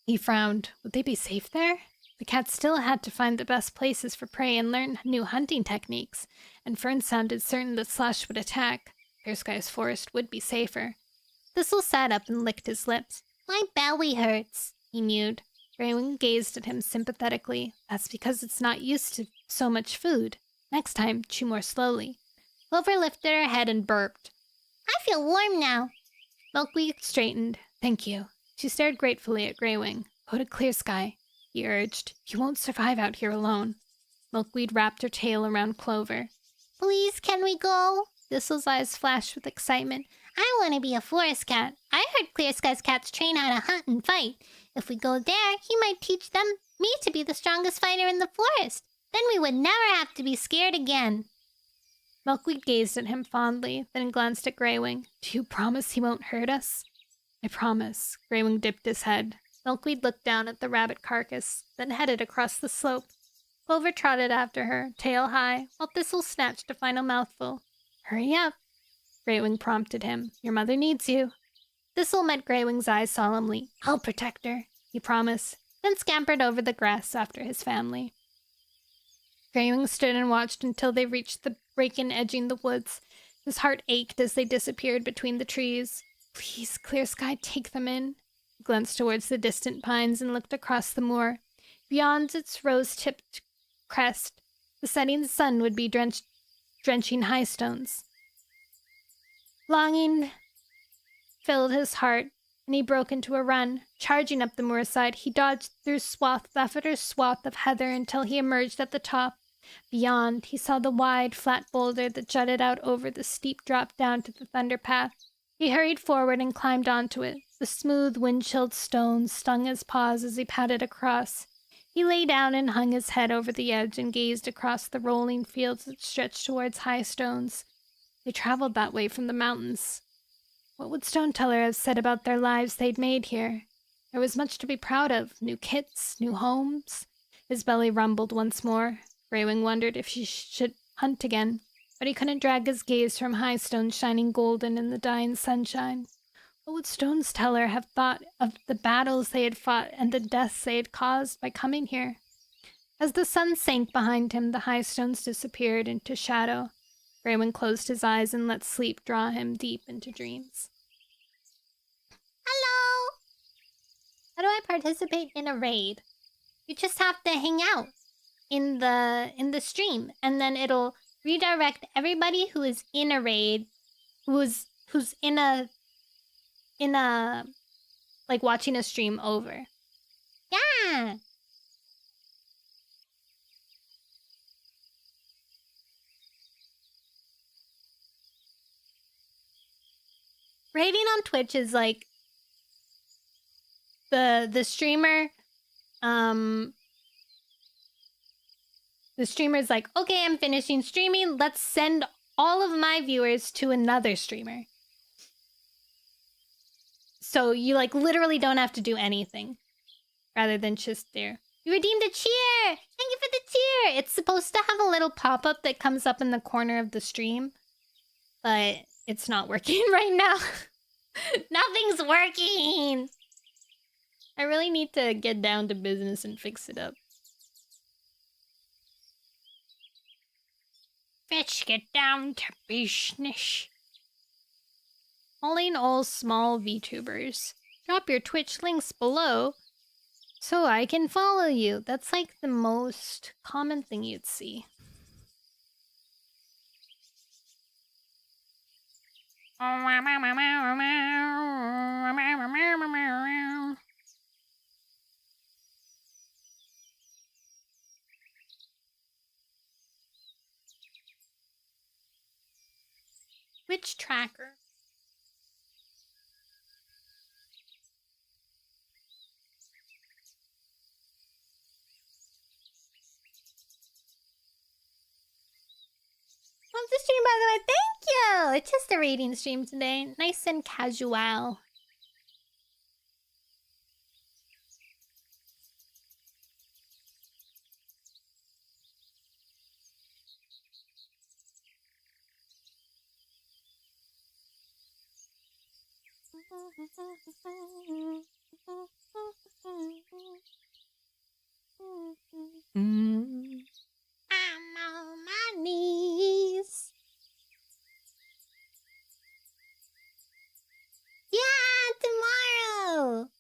He frowned. Would they be safe there? The cats still had to find the best places for prey and learn new hunting techniques, and Fern sounded certain that Slash would attack. Clear Sky's forest would be safer. Thistle sat up and licked his lips. "My belly hurts," he mewed. Greywing gazed at him sympathetically. "That's because it's not used to so much food. Next time, chew more slowly." Clover lifted her head and burped. "I feel warm now." Milkweed straightened. "Thank you." She stared gratefully at Greywing. "Go to Clear Sky," he urged. "You won't survive out here alone." Milkweed wrapped her tail around Clover. "Please, can we go?" Thistle's eyes flashed with excitement. "I want to be a forest cat. I heard Clear Sky's cats train how to hunt and fight. If we go there, he might teach me to be the strongest fighter in the forest. Then we would never have to be scared again." Milkweed gazed at him fondly, then glanced at Greywing. "Do you promise he won't hurt us?" "I promise." Greywing dipped his head. Milkweed looked down at the rabbit carcass, then headed across the slope. Clover trotted after her, tail high, while Thistle snatched a final mouthful. "Hurry up," Greywing prompted him. "Your mother needs you." Thistle met Greywing's eyes solemnly. "I'll protect her," he promised, then scampered over the grass after his family. Greywing stood and watched until they reached the break-in edging the woods. His heart ached as they disappeared between the trees. "Please, Clear Sky, take them in." He glanced towards the distant pines and looked across the moor. Beyond its rose-tipped crest, the setting sun would be drenching high stones. Longing filled his heart, and he broke into a run. Charging up the moorside, he dodged through swath after swath of heather until he emerged at the top. Beyond, he saw the wide, flat boulder that jutted out over the steep drop down to the thunder path. He hurried forward and climbed onto it. The smooth, wind-chilled stones stung his paws as he padded across. He lay down and hung his head over the edge and gazed across the rolling fields that stretched towards high stones. They traveled that way from the mountains. What would Stone Teller have said about their lives they'd made here? There was much to be proud of. New kits, new homes. His belly rumbled once more. Raywing wondered if she should hunt again, but he couldn't drag his gaze from high stones shining golden in the dying sunshine. What would Stone's Teller have thought of the battles they had fought and the deaths they had caused by coming here? As the sun sank behind him, the high stones disappeared into shadow. Raymond closed his eyes and let sleep draw him deep into dreams. Hello! How do I participate in a raid? You just have to hang out in the stream, and then it'll redirect everybody who is in a raid, who's in a like watching a stream over. Yeah. Raiding on Twitch is like the streamer the streamer's like, okay, I'm finishing streaming. Let's send all of my viewers to another streamer. So you like literally don't have to do anything rather than just there. You redeemed a cheer! Thank you for the cheer! It's supposed to have a little pop-up that comes up in the corner of the stream, but it's not working right now. Nothing's working! I really need to get down to business and fix it up. Let's get down to business. Calling all small VTubers. Drop your Twitch links below so I can follow you. That's like the most common thing you'd see. Twitch tracker. Love the stream, by the way. Thank you! It's just a rating stream today. Nice and casual. I'm on my knees. Yeah, tomorrow.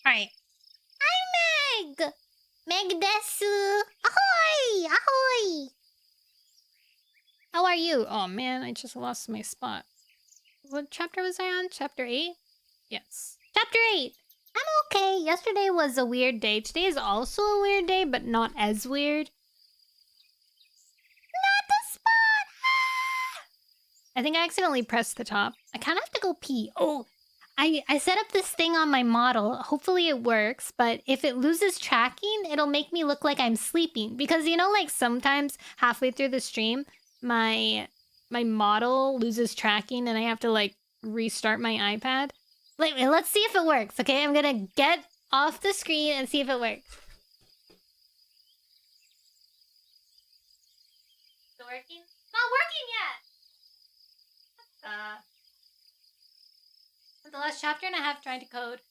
Alright. Hi, Meg! Meg desu! Ahoy! Ahoy! How are you? Oh man, I just lost my spot. What chapter was I on? Chapter 8? Yes. Chapter 8! I'm okay. Yesterday was a weird day. Today is also a weird day, but not as weird. Not the spot! Ah! I think I accidentally pressed the top. I kind of have to go pee. Oh, I set up this thing on my model. Hopefully it works, but if it loses tracking, it'll make me look like I'm sleeping. Because, you know, like sometimes halfway through the stream, my model loses tracking and I have to like restart my iPad. Let's see if it works, okay? I'm gonna get off the screen and see if it works. Is it working? Not working yet! The last chapter and a half trying to code.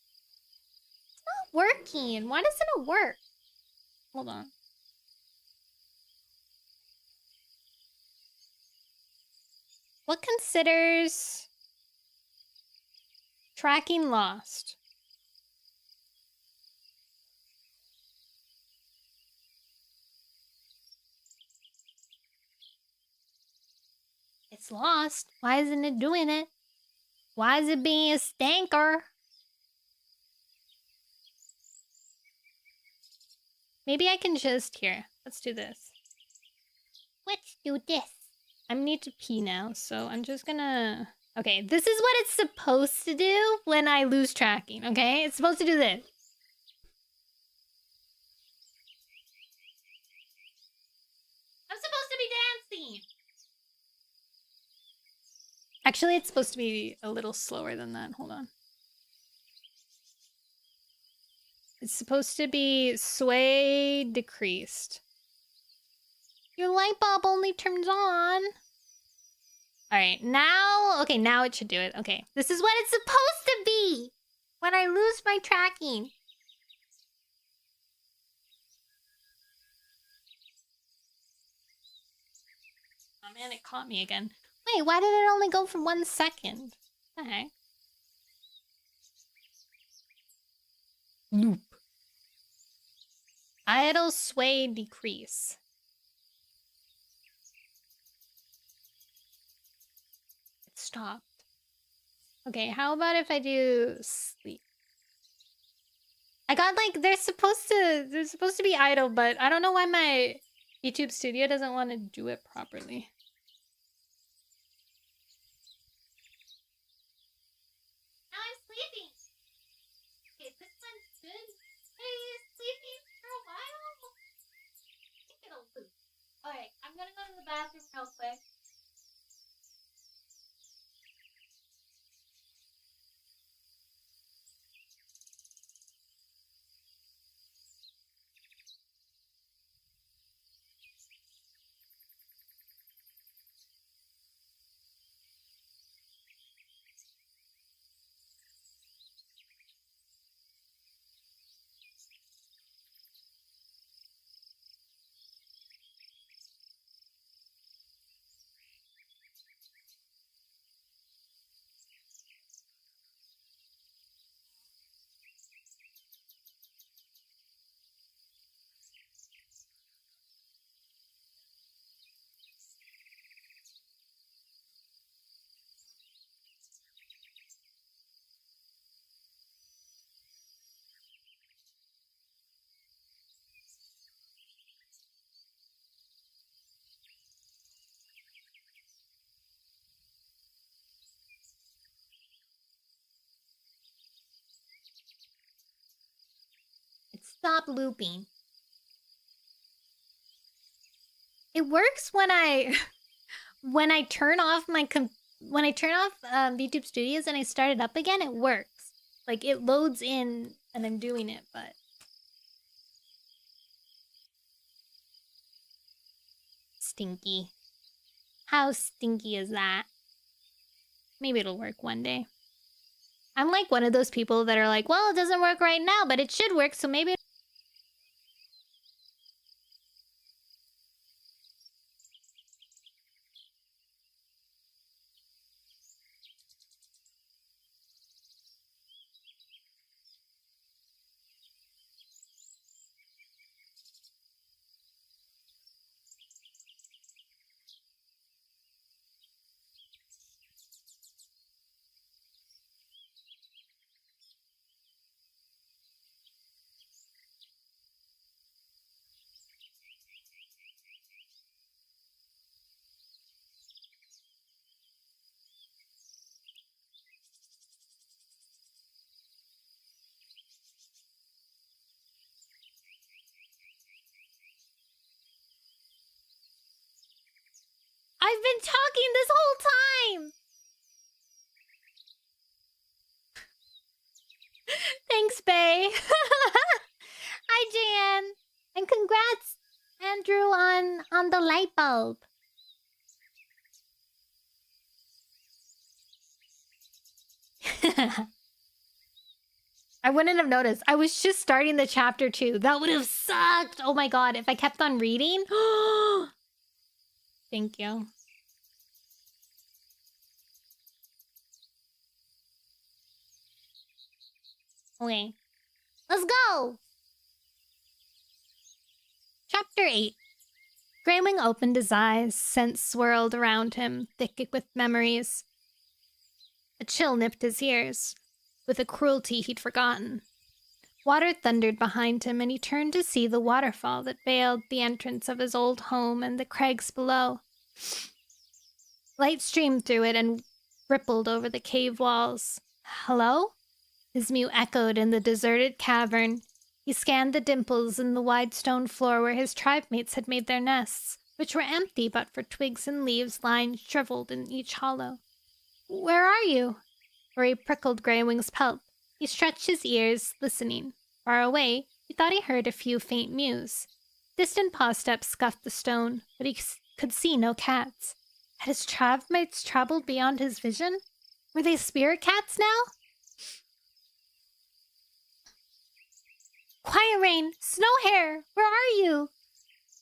It's not working. Why doesn't it work? Hold on. What considers tracking lost? It's lost. Why isn't it doing it? Why is it being a stanker? Maybe I can just... Here, let's do this. Let's do this. I need to pee now, so I'm just gonna... Okay, this is what it's supposed to do when I lose tracking, okay? It's supposed to do this. I'm supposed to be dancing! Actually, it's supposed to be a little slower than that. Hold on. It's supposed to be sway decreased. Your light bulb only turns on. Alright, now... Okay, now it should do it. Okay, this is what it's supposed to be when I lose my tracking. Oh man, it caught me again. Wait, why did it only go for 1 second? What the heck? Loop. Idle sway decrease. It stopped. Okay, how about if I do sleep? I got like they're supposed to be idle, but I don't know why my YouTube Studio doesn't want to do it properly. Now I'm sleeping. Okay, this one's good. Hey, sleeping for a while. I think it'll loop. Alright, I'm gonna go to the bathroom real quick. Stop looping. It works when I turn off YouTube Studios and I start it up again. It works. Like it loads in and I'm doing it, but stinky. How stinky is that? Maybe it'll work one day. I'm like one of those people that are like, well, it doesn't work right now, but it should work, so maybe... I've been talking this whole time! Thanks, Bae. Hi, Jan. And congrats, Andrew, on the light bulb. I wouldn't have noticed. I was just starting the chapter 2. That would have sucked. Oh my god, if I kept on reading. Thank you. Okay. Let's go! Chapter 8. Greywing opened his eyes, scents swirled around him, thick with memories. A chill nipped his ears, with a cruelty he'd forgotten. Water thundered behind him, and he turned to see the waterfall that veiled the entrance of his old home and the crags below. Light streamed through it and rippled over the cave walls. Hello? His mew echoed in the deserted cavern. He scanned the dimples in the wide stone floor where his tribe mates had made their nests, which were empty but for twigs and leaves lying shriveled in each hollow. Where are you? Worry prickled Greywing's pelt. He stretched his ears, listening. Far away, he thought he heard a few faint mews. Distant paw steps scuffed the stone, but he could see no cats. Had his tribe mates traveled beyond his vision? Were they spirit cats now? Quiet Rain! Snowhair! Where are you?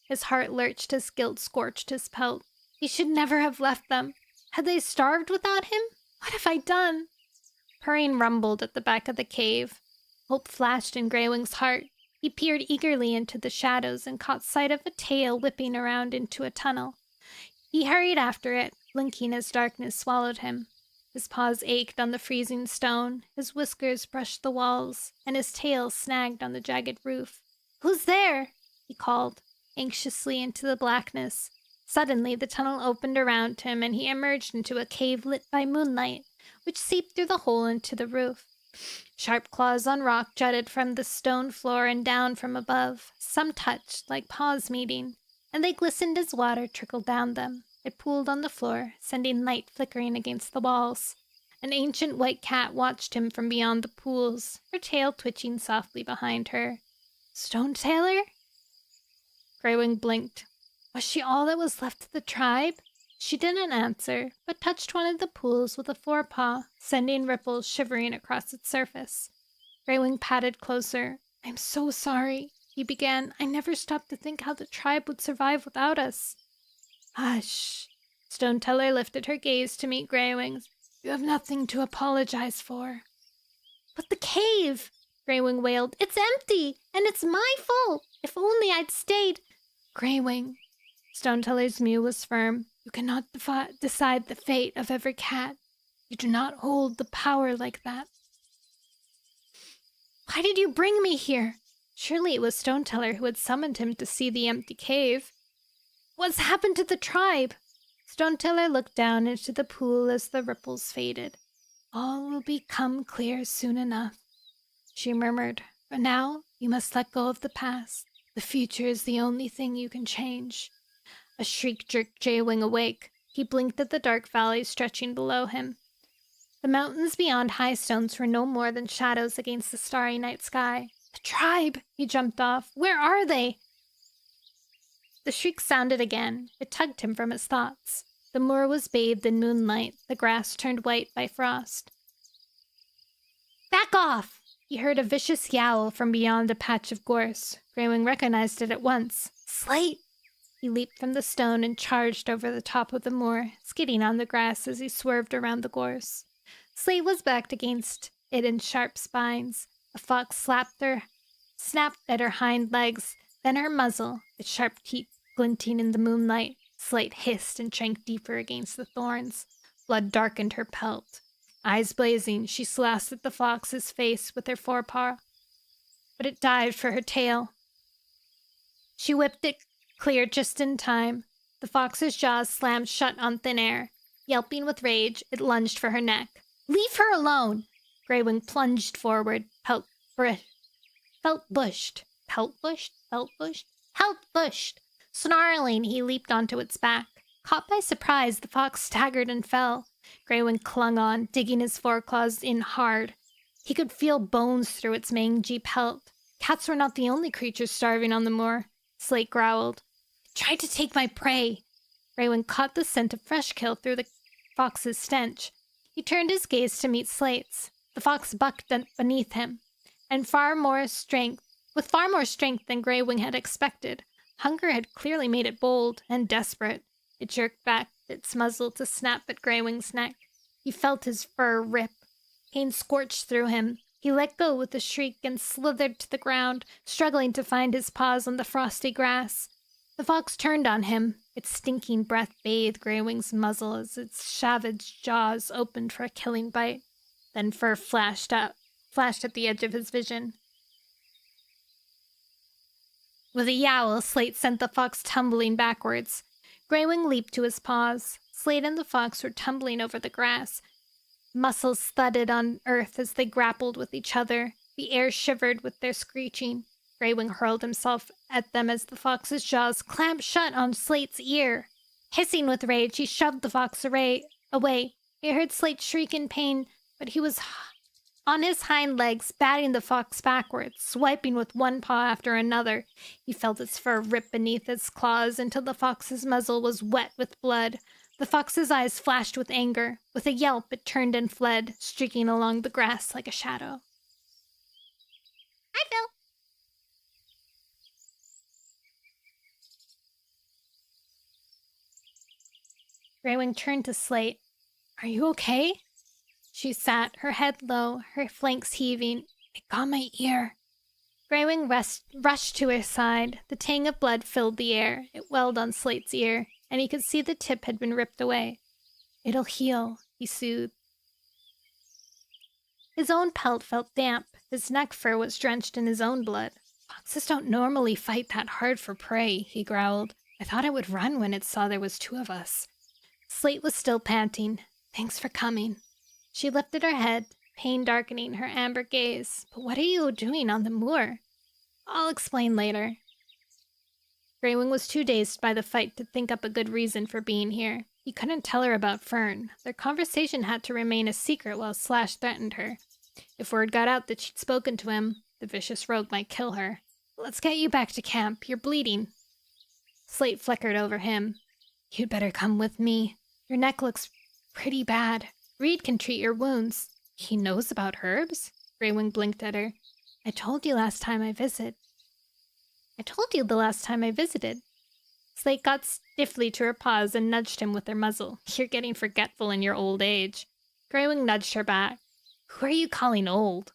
His heart lurched as guilt scorched his pelt. He should never have left them. Had they starved without him? What have I done? Purring rumbled at the back of the cave. Hope flashed in Greywing's heart. He peered eagerly into the shadows and caught sight of a tail whipping around into a tunnel. He hurried after it, blinking as darkness swallowed him. His paws ached on the freezing stone, his whiskers brushed the walls, and his tail snagged on the jagged roof. Who's there? He called, anxiously into the blackness. Suddenly, the tunnel opened around him, and he emerged into a cave lit by moonlight, which seeped through the hole into the roof. Sharp claws on rock jutted from the stone floor and down from above, some touched like paws meeting, and they glistened as water trickled down them. It pooled on the floor, sending light flickering against the walls. An ancient white cat watched him from beyond the pools, her tail twitching softly behind her. Stone Tailor? Greywing blinked. Was she all that was left of the tribe? She didn't answer, but touched one of the pools with a forepaw, sending ripples shivering across its surface. Greywing patted closer. I'm so sorry, he began. I never stopped to think how the tribe would survive without us. Hush. Stone Teller lifted her gaze to meet Greywing's. You have nothing to apologize for. But the cave, Greywing wailed. It's empty, and it's my fault. If only I'd stayed. Greywing. Stone Teller's mew was firm. You cannot decide the fate of every cat. You do not hold the power like that. Why did you bring me here? Surely it was Stone Teller who had summoned him to see the empty cave. What's happened to the tribe? Stone Teller looked down into the pool as the ripples faded. All will become clear soon enough, she murmured. For now, you must let go of the past. The future is the only thing you can change. A shriek jerked Greywing awake. He blinked at the dark valley stretching below him. The mountains beyond High Stones were no more than shadows against the starry night sky. The tribe! He jumped off. Where are they? The shriek sounded again. It tugged him from his thoughts. The moor was bathed in moonlight, the grass turned white by frost. Back off! He heard a vicious yowl from beyond a patch of gorse. Greywing recognized it at once. Slate! He leaped from the stone and charged over the top of the moor, skidding on the grass as he swerved around the gorse. Slate was backed against it in sharp spines. A fox snapped at her hind legs, then her muzzle, its sharp teeth glinting in the moonlight. Slate hissed and shrank deeper against the thorns. Blood darkened her pelt. Eyes blazing, she slashed at the fox's face with her forepaw, but it dived for her tail. She whipped it clear just in time. The fox's jaws slammed shut on thin air. Yelping with rage, it lunged for her neck. Leave her alone! Greywing plunged forward, pelt bushed. Snarling, he leaped onto its back. Caught by surprise, the fox staggered and fell. Greywing clung on, digging his foreclaws in hard. He could feel bones through its mangy pelt. Cats were not the only creatures starving on the moor. Slate growled. Tried to take my prey. Greywing caught the scent of fresh kill through the fox's stench. He turned his gaze to meet Slate's. The fox bucked beneath him, and with far more strength than Greywing had expected. Hunger had clearly made it bold and desperate. It jerked back its muzzle to snap at Greywing's neck. He felt his fur rip. Pain scorched through him. He let go with a shriek and slithered to the ground, struggling to find his paws on the frosty grass. The fox turned on him. Its stinking breath bathed Greywing's muzzle as its savage jaws opened for a killing bite. Then fur flashed at the edge of his vision. With a yowl, Slate sent the fox tumbling backwards. Greywing leaped to his paws. Slate and the fox were tumbling over the grass. Muscles thudded on earth as they grappled with each other. The air shivered with their screeching. Greywing hurled himself at them as the fox's jaws clamped shut on Slate's ear. Hissing with rage, he shoved the fox away. He heard Slate shriek in pain, but he was on his hind legs, batting the fox backwards, swiping with one paw after another. He felt its fur rip beneath his claws until the fox's muzzle was wet with blood. The fox's eyes flashed with anger. With a yelp, it turned and fled, streaking along the grass like a shadow. Hi, Phil. Greywing turned to Slate. Are you okay? She sat, her head low, her flanks heaving. It got my ear. Greywing rushed to her side. The tang of blood filled the air. It welled on Slate's ear, and he could see the tip had been ripped away. It'll heal, he soothed. His own pelt felt damp. His neck fur was drenched in his own blood. Foxes don't normally fight that hard for prey, he growled. I thought it would run when it saw there was two of us. Slate was still panting. Thanks for coming. She lifted her head, pain darkening her amber gaze. But what are you doing on the moor? I'll explain later. Greywing was too dazed by the fight to think up a good reason for being here. He couldn't tell her about Fern. Their conversation had to remain a secret while Slash threatened her. If word got out that she'd spoken to him, the vicious rogue might kill her. Let's get you back to camp. You're bleeding. Slate flickered over him. You'd better come with me. Your neck looks pretty bad. Reed can treat your wounds. He knows about herbs? Greywing blinked at her. I told you the last time I visited. Slate got stiffly to her paws and nudged him with her muzzle. You're getting forgetful in your old age. Greywing nudged her back. Who are you calling old?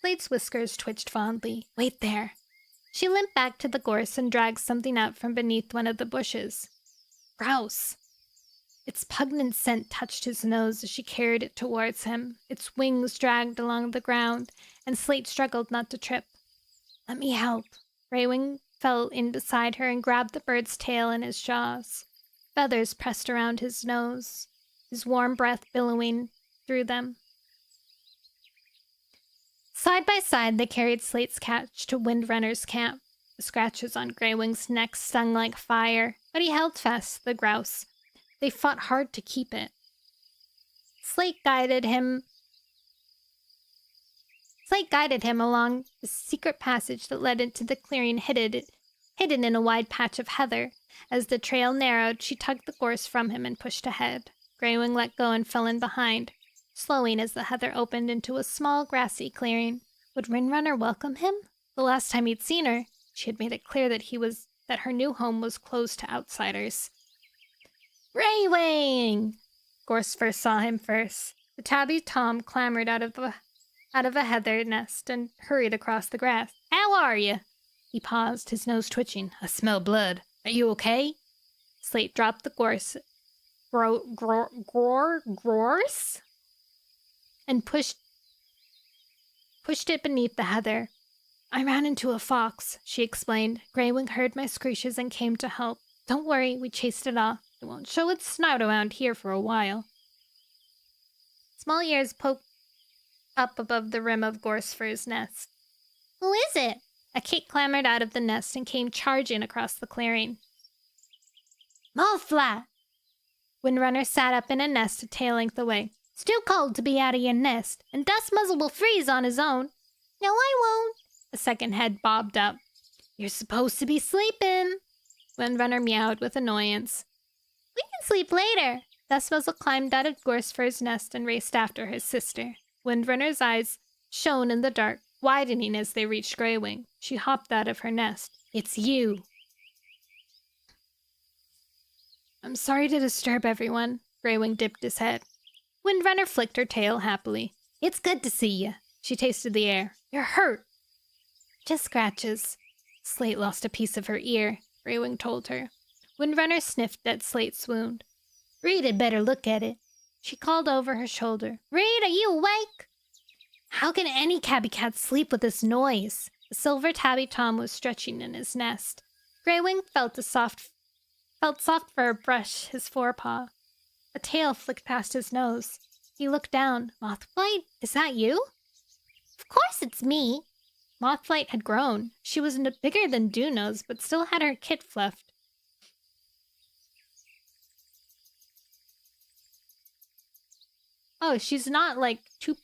Slate's whiskers twitched fondly. Wait there. She limped back to the gorse and dragged something out from beneath one of the bushes. Grouse. Its pungent scent touched his nose as she carried it towards him. Its wings dragged along the ground, and Slate struggled not to trip. Let me help. Greywing fell in beside her and grabbed the bird's tail in his jaws. Feathers pressed around his nose, his warm breath billowing through them. Side by side, they carried Slate's catch to Windrunner's camp. The scratches on Greywing's neck stung like fire, but he held fast to the grouse. They fought hard to keep it. Slate guided him along the secret passage that led into the clearing hidden in a wide patch of heather. As the trail narrowed, she tugged the gorse from him and pushed ahead. Greywing let go and fell in behind, slowing as the heather opened into a small grassy clearing. Would Windrunner welcome him? The last time he'd seen her, she had made it clear that her new home was closed to outsiders. Greywing! Gorse first saw him first. The tabby Tom clambered out of a heather nest and hurried across the grass. How are you? He paused, his nose twitching. I smell blood. Are you okay? Slate dropped the gorse and pushed it beneath the heather. I ran into a fox, she explained. Greywing heard my screeches and came to help. Don't worry, we chased it off. It won't show its snout around here for a while. Small ears poked up above the rim of Gorsefur's nest. Who is it? A kit clambered out of the nest and came charging across the clearing. Mothflat! Windrunner sat up in a nest a tail length away. It's too cold to be out of your nest, and Dustmuzzle will freeze on his own. No, I won't. A second head bobbed up. You're supposed to be sleeping. Windrunner meowed with annoyance. We can sleep later. Dustmuzzle climbed out of Gorsefur's nest and raced after his sister. Windrunner's eyes shone in the dark, widening as they reached Greywing. She hopped out of her nest. It's you. I'm sorry to disturb everyone. Greywing dipped his head. Windrunner flicked her tail happily. It's good to see you. She tasted the air. You're hurt. Just scratches. Slate lost a piece of her ear, Greywing told her. Windrunner sniffed at Slate's wound. Reed had better look at it. She called over her shoulder. Reed, are you awake? How can any tabby cat sleep with this noise? The silver tabby tom was stretching in his nest. Greywing felt soft for a brush his forepaw. A tail flicked past his nose. He looked down. Mothflight, is that you? Of course it's me. Mothflight had grown. She was bigger than Duno's, but still had her kit fluffed. Oh, she's not like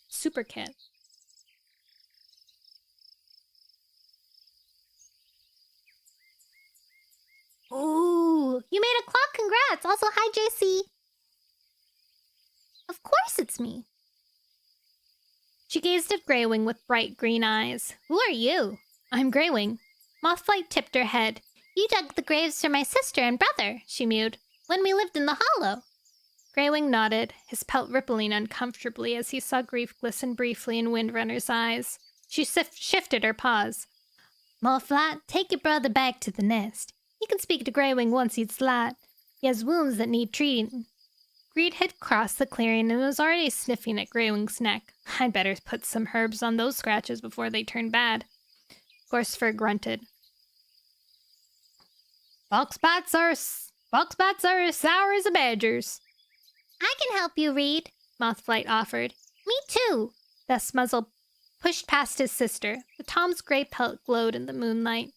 super kit. Ooh, you made a clock. Congrats. Also, hi, JC. Of course it's me. She gazed at Greywing with bright green eyes. Who are you? I'm Greywing. Mothflight tipped her head. You dug the graves for my sister and brother, she mewed, when we lived in the hollow. Greywing nodded, his pelt rippling uncomfortably as he saw grief glisten briefly in Windrunner's eyes. She shifted her paws. Mothflight, take your brother back to the nest. You can speak to Greywing once he's flat. He has wounds that need treating. Greed had crossed the clearing and was already sniffing at Greywing's neck. I'd better put some herbs on those scratches before they turn bad. Gorsefur grunted. Fox bats are as sour as a badger's. I can help you, Reed, Mothflight offered. Me too. Best Muzzle pushed past his sister. The tom's gray pelt glowed in the moonlight.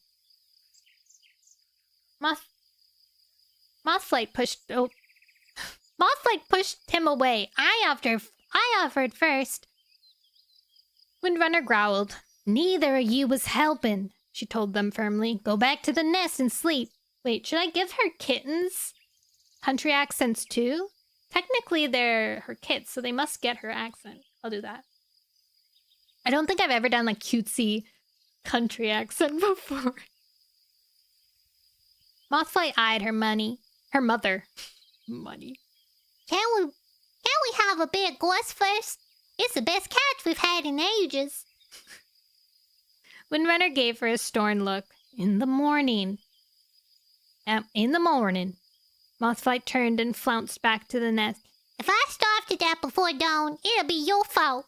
Mothflight pushed him away. I offered first. Windrunner growled. Neither of you was helping, she told them firmly. Go back to the nest and sleep. Wait, should I give her kittens country accents too? Technically, they're her kits, so they must get her accent. I'll do that. I don't think I've ever done like cutesy country accent before. Mothflight eyed her mother. Money. Can we have a bit of gorse first? It's the best catch we've had in ages. Windrunner gave her a stern look. In the morning. In the morning. Mothflight turned and flounced back to the nest. If I starve to death before dawn, it'll be your fault.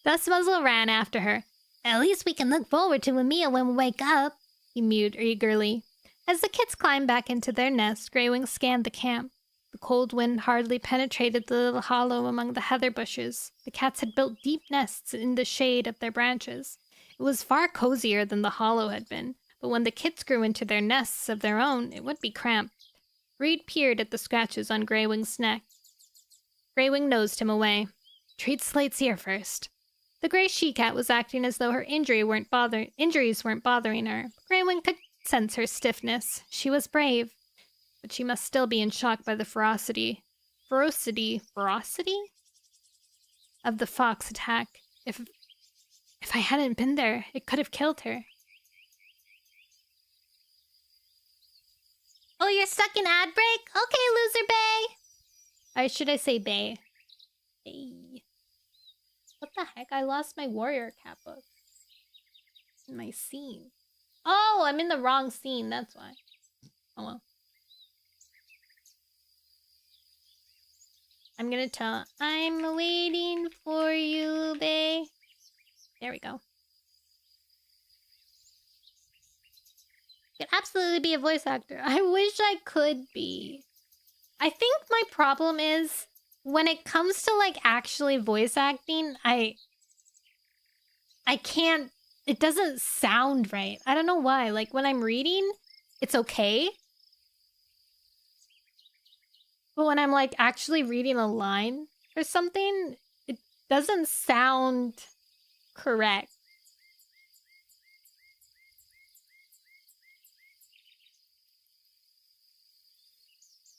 Dustmuzzle ran after her. At least we can look forward to a meal when we wake up, he mewed eagerly. As the kits climbed back into their nest, Greywing scanned the camp. The cold wind hardly penetrated the little hollow among the heather bushes. The cats had built deep nests in the shade of their branches. It was far cozier than the hollow had been, but when the kits grew into their nests of their own, it would be cramped. Reed peered at the scratches on Greywing's neck. Greywing nosed him away. Treat Slate's ear first. The gray she-cat was acting as though her injuries weren't bothering her. Greywing could sense her stiffness. She was brave, but she must still be in shock by the ferocity of the fox attack. If I hadn't been there, it could have killed her. Oh, you're stuck in ad break? Okay, loser bay. Should I say bay? Bay. What the heck? I lost my warrior cat book. In my scene. Oh, I'm in the wrong scene. That's why. Oh well. I'm gonna tell. I'm waiting for you, bae. There we go. Could absolutely be a voice actor. I wish I could be. I think my problem is when it comes to like actually voice acting, I can't. It doesn't sound right. I don't know why. Like when I'm reading, it's okay. But when I'm like actually reading a line or something, it doesn't sound correct.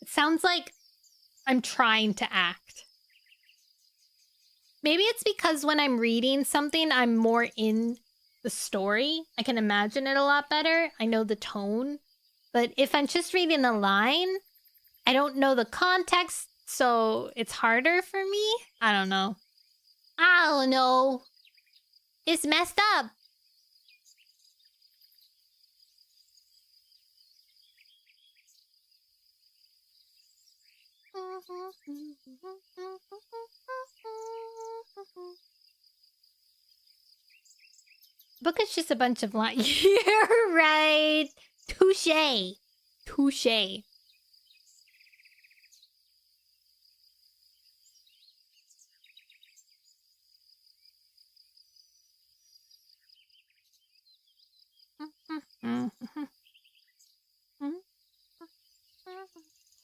It sounds like I'm trying to act. Maybe it's because when I'm reading something, I'm more in the story. I can imagine it a lot better. I know the tone. But if I'm just reading a line, I don't know the context, so it's harder for me. I don't know. It's messed up. Book is just a bunch of lines. You're right. Touche. Touche.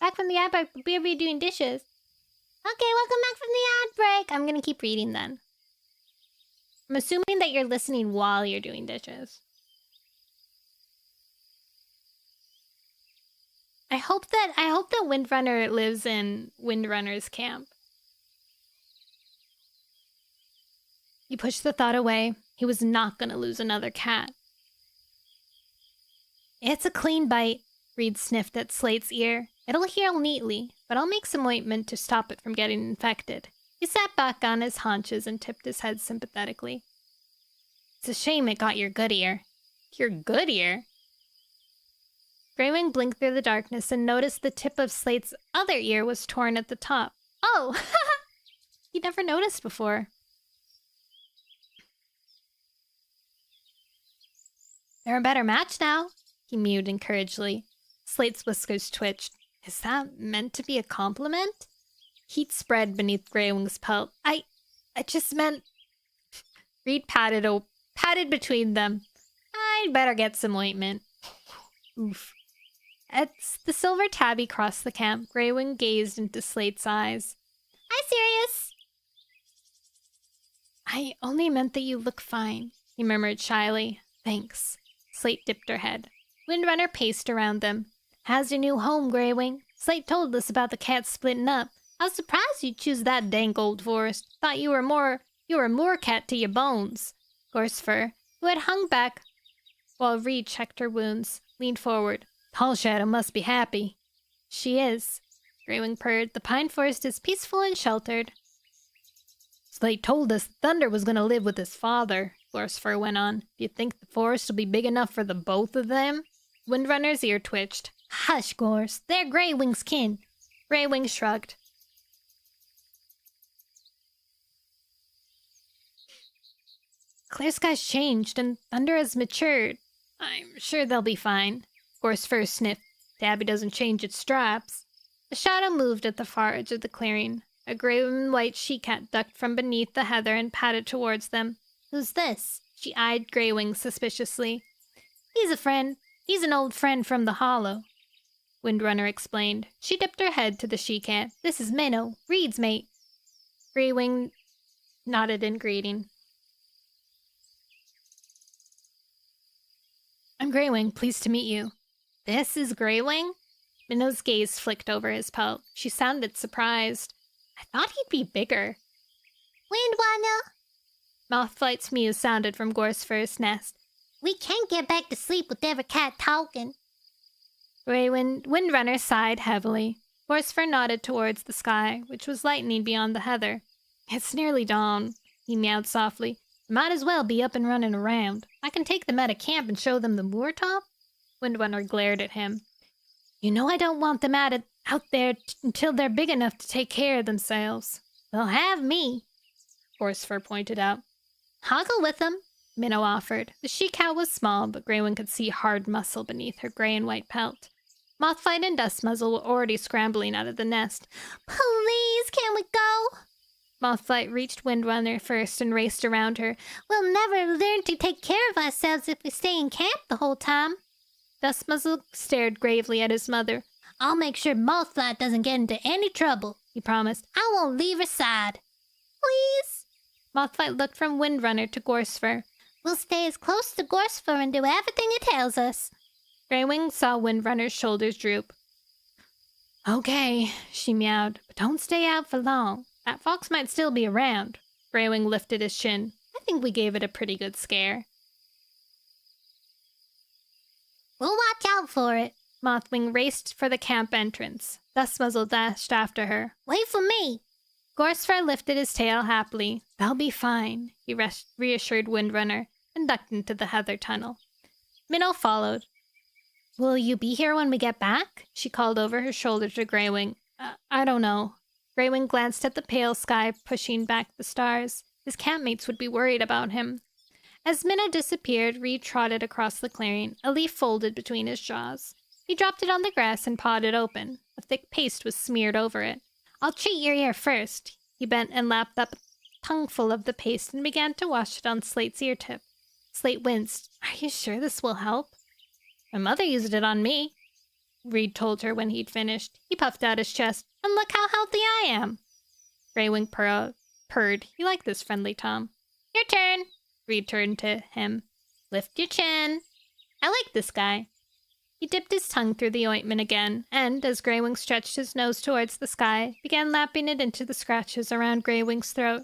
Back from the ad break, we'll be doing dishes. Okay, welcome back from the ad break. I'm gonna keep reading then. I'm assuming that you're listening while you're doing dishes. I hope that Windrunner lives in Windrunner's camp. He pushed the thought away. He was not gonna lose another cat. It's a clean bite. Reed sniffed at Slate's ear. It'll heal neatly, but I'll make some ointment to stop it from getting infected. He sat back on his haunches and tipped his head sympathetically. It's a shame it got your good ear. Your good ear? Greywing blinked through the darkness and noticed the tip of Slate's other ear was torn at the top. Oh! He'd never noticed before. They're a better match now, he mewed encouragingly. Slate's whiskers twitched. Is that meant to be a compliment? Heat spread beneath Greywing's pelt. I just meant... Reed patted between them. I'd better get some ointment. Oof. As the silver tabby crossed the camp, Greywing gazed into Slate's eyes. Hi, Sirius! I only meant that you look fine, he murmured shyly. Thanks. Slate dipped her head. Windrunner paced around them. How's your new home, Greywing? Slate told us about the cats splitting up. I was surprised you'd choose that dank old forest. Thought you were a moor cat to your bones. Gorsefur, who had hung back while Reed checked her wounds, leaned forward. Tall Shadow must be happy. She is. Greywing purred. The pine forest is peaceful and sheltered. Slate told us Thunder was going to live with his father, Gorsefur went on. Do you think the forest will be big enough for the both of them? Windrunner's ear twitched. Hush, Gorse. They're Greywing's kin. Greywing shrugged. Clear Sky's changed, and Thunder has matured. I'm sure they'll be fine. Gorsefur sniffed. Tabby doesn't change its straps. A shadow moved at the far edge of the clearing. A gray and white she-cat ducked from beneath the heather and padded towards them. Who's this? She eyed Greywing suspiciously. He's a friend. He's an old friend from the Hollow. Windrunner explained. She dipped her head to the she-cat. This is Minnow, Reed's mate. Greywing nodded in greeting. I'm Greywing, pleased to meet you. This is Greywing? Minnow's gaze flicked over his pelt. She sounded surprised. I thought he'd be bigger. Windrunner! Mothflight's mew sounded from Gorsefur's nest. We can't get back to sleep with every cat talking. Windrunner sighed heavily. Gorsefur nodded towards the sky, which was lightening beyond the heather. It's nearly dawn, he meowed softly. Might as well be up and running around. I can take them out of camp and show them the moor top? Windrunner glared at him. You know I don't want them out there until they're big enough to take care of themselves. They'll have me, Gorsefur pointed out. I'll go with them, Minnow offered. The she-cow was small, but Greywing could see hard muscle beneath her gray and white pelt. Mothflight and Dustmuzzle were already scrambling out of the nest. Please, can we go? Mothflight reached Windrunner first and raced around her. We'll never learn to take care of ourselves if we stay in camp the whole time. Dustmuzzle stared gravely at his mother. I'll make sure Mothflight doesn't get into any trouble, he promised. I won't leave her side. Please? Mothflight looked from Windrunner to Gorsefur. We'll stay as close to Gorsefur and do everything it tells us. Greywing saw Windrunner's shoulders droop. Okay, she meowed, but don't stay out for long. That fox might still be around. Greywing lifted his chin. I think we gave it a pretty good scare. We'll watch out for it. Mothwing raced for the camp entrance. Dustmuzzle dashed after her. Wait for me. Gorsfar lifted his tail happily. They'll be fine, he reassured Windrunner and ducked into the heather tunnel. Minnow followed. Will you be here when we get back? She called over her shoulder to Greywing. I don't know. Greywing glanced at the pale sky, pushing back the stars. His campmates would be worried about him. As Minnow disappeared, Reed trotted across the clearing, a leaf folded between his jaws. He dropped it on the grass and pawed it open. A thick paste was smeared over it. I'll treat your ear first. He bent and lapped up a tongueful of the paste and began to wash it on Slate's ear tip. Slate winced. Are you sure this will help? My mother used it on me, Reed told her when he'd finished. He puffed out his chest. And look how healthy I am. Greywing purred. He liked this friendly Tom. Your turn. Reed turned to him. Lift your chin. I like this guy. He dipped his tongue through the ointment again, and, as Greywing stretched his nose towards the sky, began lapping it into the scratches around Greywing's throat.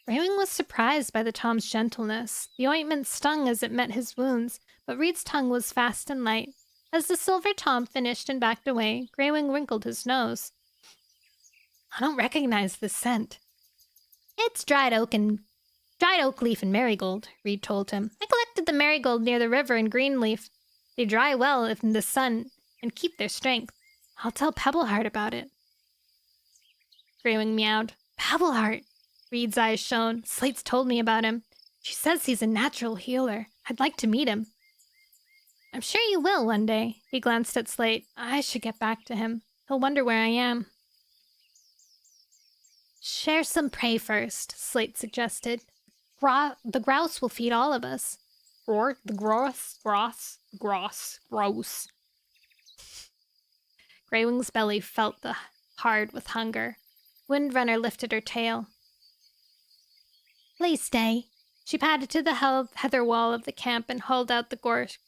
Greywing was surprised by the Tom's gentleness. The ointment stung as it met his wounds, but Reed's tongue was fast and light. As the silver Tom finished and backed away, Greywing wrinkled his nose. I don't recognize this scent. It's dried oak leaf and marigold, Reed told him. I collected the marigold near the river in Greenleaf. They dry well in the sun and keep their strength. I'll tell Pebbleheart about it. Greywing meowed. Pebbleheart! Reed's eyes shone. Slate's told me about him. She says he's a natural healer. I'd like to meet him. I'm sure you will one day. He glanced at Slate. I should get back to him. He'll wonder where I am. Share some prey first, Slate suggested. The grouse will feed all of us. Roar, the gross. Greywing's belly felt hard with hunger. Windrunner lifted her tail. Please stay. She padded to the heather wall of the camp and hauled out the grouse.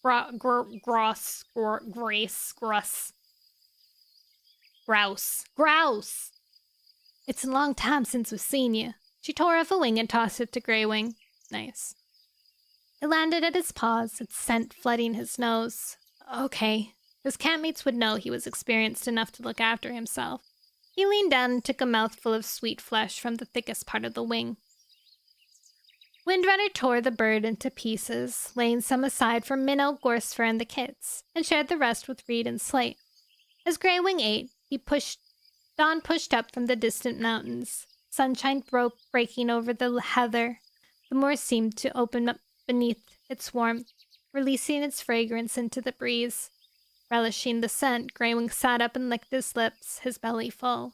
It's a long time since we've seen you. She tore off a wing and tossed it to Greywing. Nice. It landed at his paws, its scent flooding his nose. Okay. His campmates would know he was experienced enough to look after himself. He leaned down and took a mouthful of sweet flesh from the thickest part of the wing. Windrunner tore the bird into pieces, laying some aside for Minnow, Gorsfar, and the kits, and shared the rest with Reed and Slate. As Greywing ate, Dawn pushed up from the distant mountains. Sunshine breaking over the heather. The moor seemed to open up beneath its warmth, releasing its fragrance into the breeze. Relishing the scent, Greywing sat up and licked his lips, his belly full.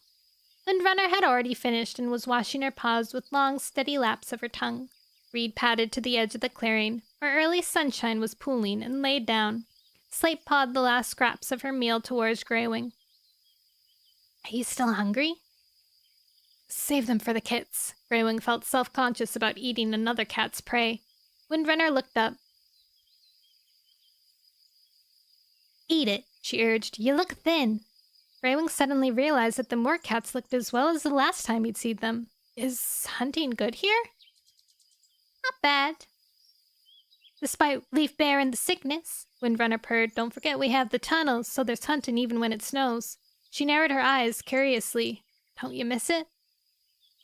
Windrunner had already finished and was washing her paws with long, steady laps of her tongue. Reed padded to the edge of the clearing, where early sunshine was pooling, and laid down. Slate pawed the last scraps of her meal towards Greywing. Are you still hungry? Save them for the kits. Greywing felt self-conscious about eating another cat's prey. Windrunner looked up. Eat it, she urged. You look thin. Greywing suddenly realized that the moor cats looked as well as the last time he'd seen them. Is hunting good here? Not bad. Despite Leaf Bear and the sickness, Windrunner purred. Don't forget we have the tunnels, so there's hunting even when it snows. She narrowed her eyes curiously. Don't you miss it?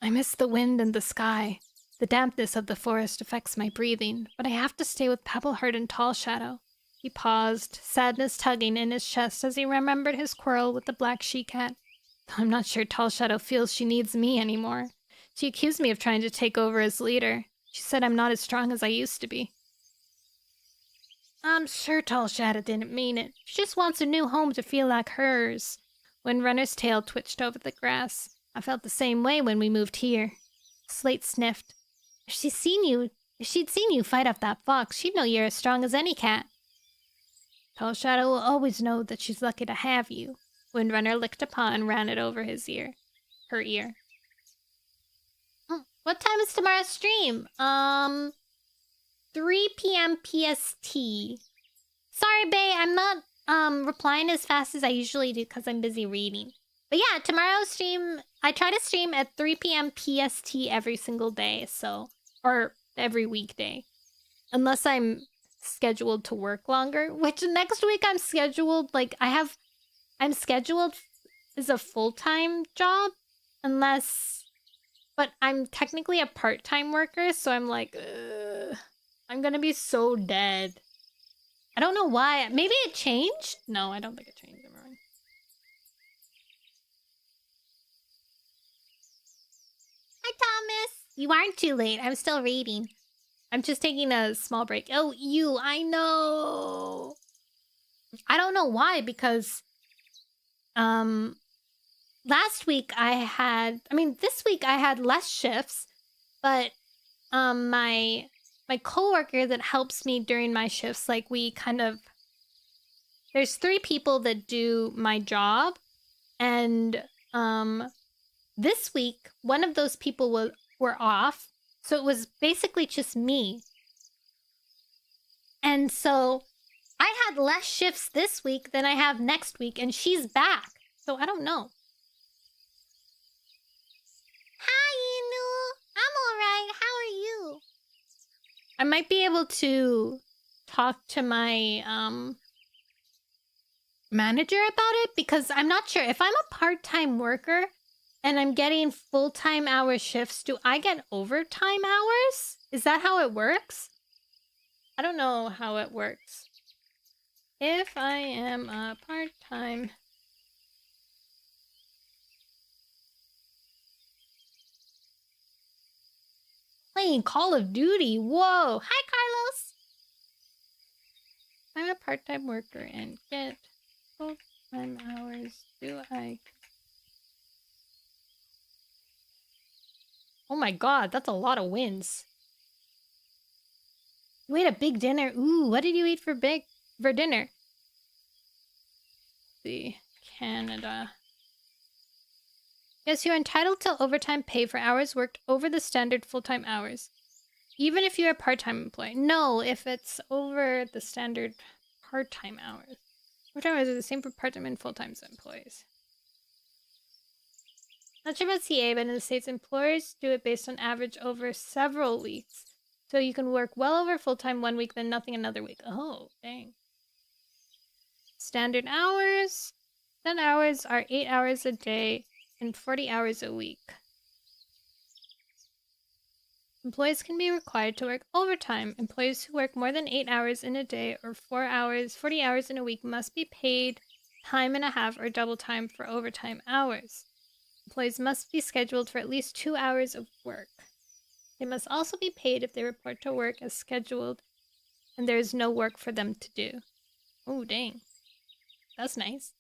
I miss the wind and the sky. The dampness of the forest affects my breathing, but I have to stay with Pebbleheart and Tall Shadow. He paused, sadness tugging in his chest as he remembered his quarrel with the black she-cat. I'm not sure Tall Shadow feels she needs me anymore. She accused me of trying to take over as leader. She said I'm not as strong as I used to be. I'm sure Tall Shadow didn't mean it. She just wants a new home to feel like hers. Windrunner's tail twitched over the grass. I felt the same way when we moved here. Slate sniffed. If she'd seen you fight off that fox, she'd know you're as strong as any cat. Tall Shadow will always know that she's lucky to have you. Windrunner licked a paw and ran it over his ear. Her ear. What time is tomorrow's stream? 3 p.m. PST. Sorry, bae, I'm not replying as fast as I usually do because I'm busy reading. But yeah, tomorrow's stream, I try to stream at 3 p.m. PST every single day, or every weekday. Unless I'm scheduled to work longer, which next week I'm scheduled, I'm scheduled as a full-time job, unless But I'm technically a part-time worker, so I'm like, ugh, I'm gonna be so dead. I don't know why. Maybe it changed? No, I don't think it changed. Never mind. Hi, Thomas. You aren't too late. I'm still reading. I'm just taking a small break. Oh, I know. I don't know why, because last week this week I had less shifts, but my coworker that helps me during my shifts, like, there's 3 people that do my job, and this week one of those people were off, so it was basically just me. And so I had less shifts this week than I have next week, and she's back. So I don't know. Hi, Inu. I'm alright. How are you? I might be able to talk to my manager about it, because I'm not sure. If I'm a part-time worker and I'm getting full-time hour shifts, do I get overtime hours? Is that how it works? I don't know how it works. If I am a part-time... Playing Call of Duty. Whoa. Hi, Carlos. I'm a part-time worker and get full-time hours. Do I... Oh my god, that's a lot of wins. You ate a big dinner. Ooh, what did you eat for dinner? Let's see, Canada. Yes, you're entitled to overtime pay for hours worked over the standard full-time hours, even if you're a part-time employee. No, if it's over the standard part-time hours. Overtime hours are the same for part-time and full-time employees. Not sure about CA, but in the States, employers do it based on average over several weeks. So you can work well over full-time one week, then nothing another week. Oh, dang. Standard hours. Standard hours are 8 hours a day and 40 hours a week. Employees can be required to work overtime. Employees who work more than 8 hours in a day or 40 hours in a week must be paid time and a half or double time for overtime hours. Employees must be scheduled for at least 2 hours of work. They must also be paid if they report to work as scheduled and there is no work for them to do. Oh, dang. That's nice.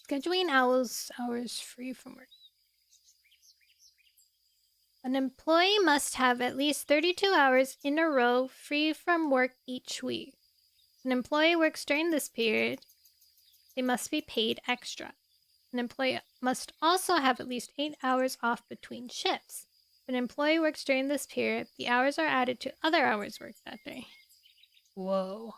Scheduling hours free from work. An employee must have at least 32 hours in a row free from work each week. If an employee works during this period, they must be paid extra. An employee must also have at least 8 hours off between shifts. If an employee works during this period, the hours are added to other hours worked that day. Whoa.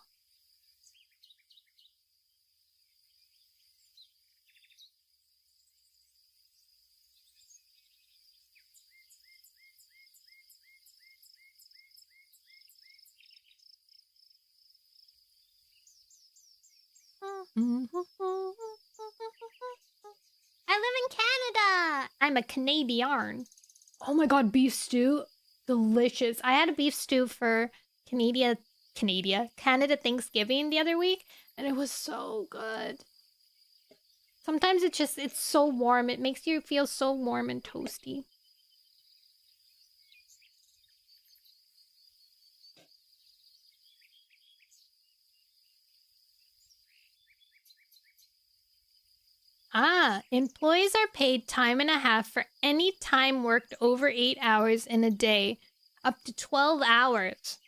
I live in Canada. I'm a Canadian. Oh my god, beef stew. Delicious. I had a beef stew for Canada Thanksgiving the other week, and it was so good. Sometimes it's so warm. It makes you feel so warm and toasty. Employees are paid time and a half for any time worked over 8 hours in a day, up to 12 hours,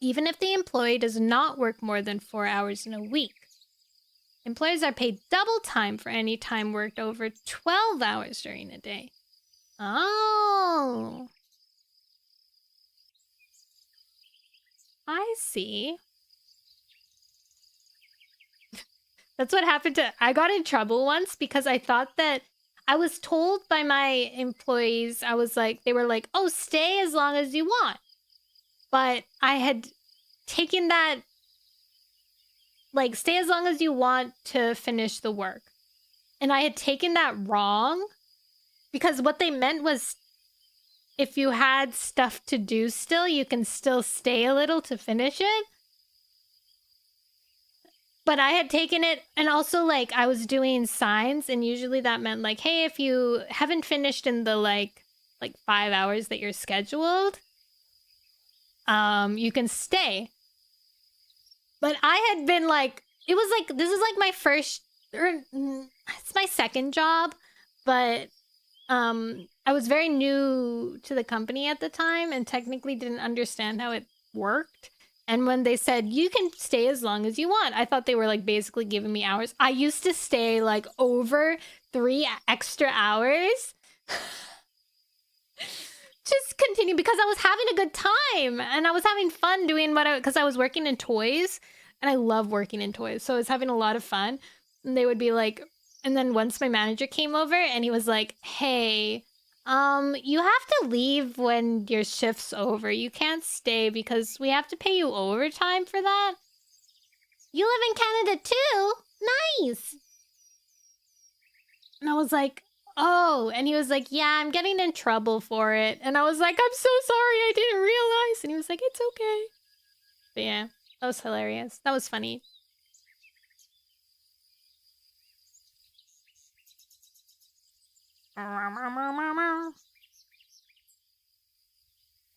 even if the employee does not work more than 4 hours in a week. Employees are paid double time for any time worked over 12 hours during a day. Oh. I see. That's what happened I got in trouble once because I thought that I was told by my employees, they were like, oh, stay as long as you want. But I had taken that like, stay as long as you want to finish the work. And I had taken that wrong because what they meant was if you had stuff to do still, you can still stay a little to finish it. But I had taken it, and also, like, I was doing signs, and usually that meant, like, hey, if you haven't finished in the, like 5 hours that you're scheduled, you can stay. But I had been, like, it was, like, this is, like, my first, or it's my second job, but, I was very new to the company at the time, and technically didn't understand how it worked. And when they said, you can stay as long as you want, I thought they were, like, basically giving me hours. I used to stay, like, over 3 extra hours. Just continue, because I was having a good time. And I was having fun doing because I was working in toys. And I love working in toys. So I was having a lot of fun. And they would be like, and then once my manager came over, and he was like, hey, you have to leave when your shift's over. You can't stay because we have to pay you overtime for that. You live in Canada too? Nice. And I was like, oh. And he was like, yeah, I'm getting in trouble for it. And I was like, I'm so sorry, I didn't realize. And he was like, it's okay. But yeah, that was hilarious. That was funny.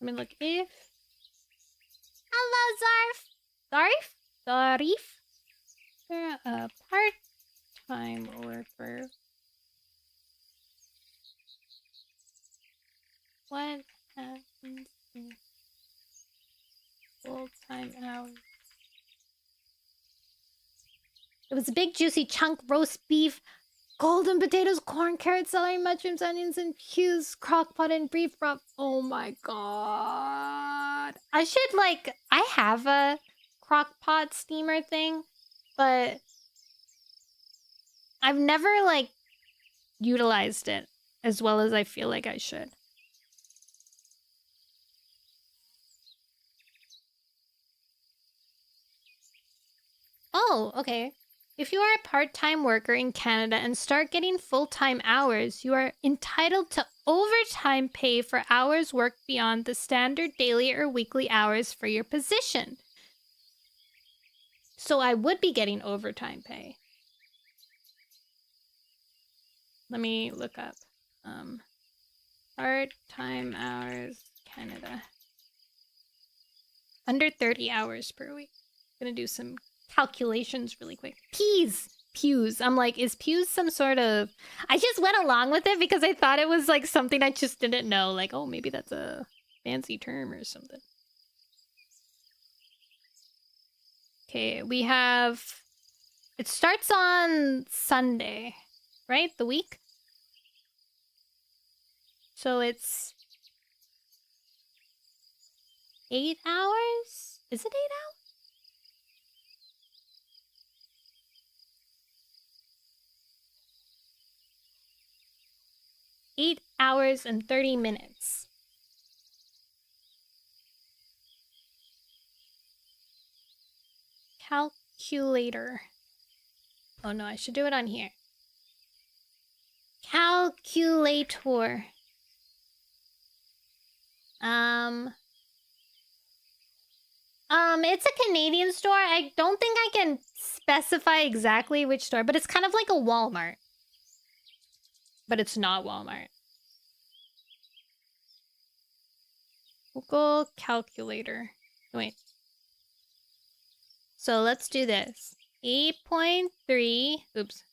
Let me look if... Hello, Zarf. You're a part-time worker. What happens in full-time hours? It was a big juicy chunk roast beef, golden potatoes, corn, carrots, celery, mushrooms, onions, and peas, crock pot, and beef broth. Oh my god. I should, like, I have a crock pot steamer thing, but I've never, like, utilized it as well as I feel like I should. Oh, okay. If you are a part-time worker in Canada and start getting full-time hours, you are entitled to overtime pay for hours worked beyond the standard daily or weekly hours for your position. So I would be getting overtime pay. Let me look up. Part-time hours, Canada. Under 30 hours per week. I'm gonna do some calculations really quick. Pews. I'm like, is pews some sort of... I just went along with it because I thought it was like something I just didn't know. Like, oh, maybe that's a fancy term or something. Okay, we have... It starts on Sunday, right? The week? So it's... 8 hours? Is it 8 hours? 8 hours and 30 minutes. Calculator. Oh no, I should do it on here. Calculator. It's a Canadian store. I don't think I can specify exactly which store, but it's kind of like a Walmart. But it's not Walmart. Google calculator. Wait. So let's do this. 8.3. Oops.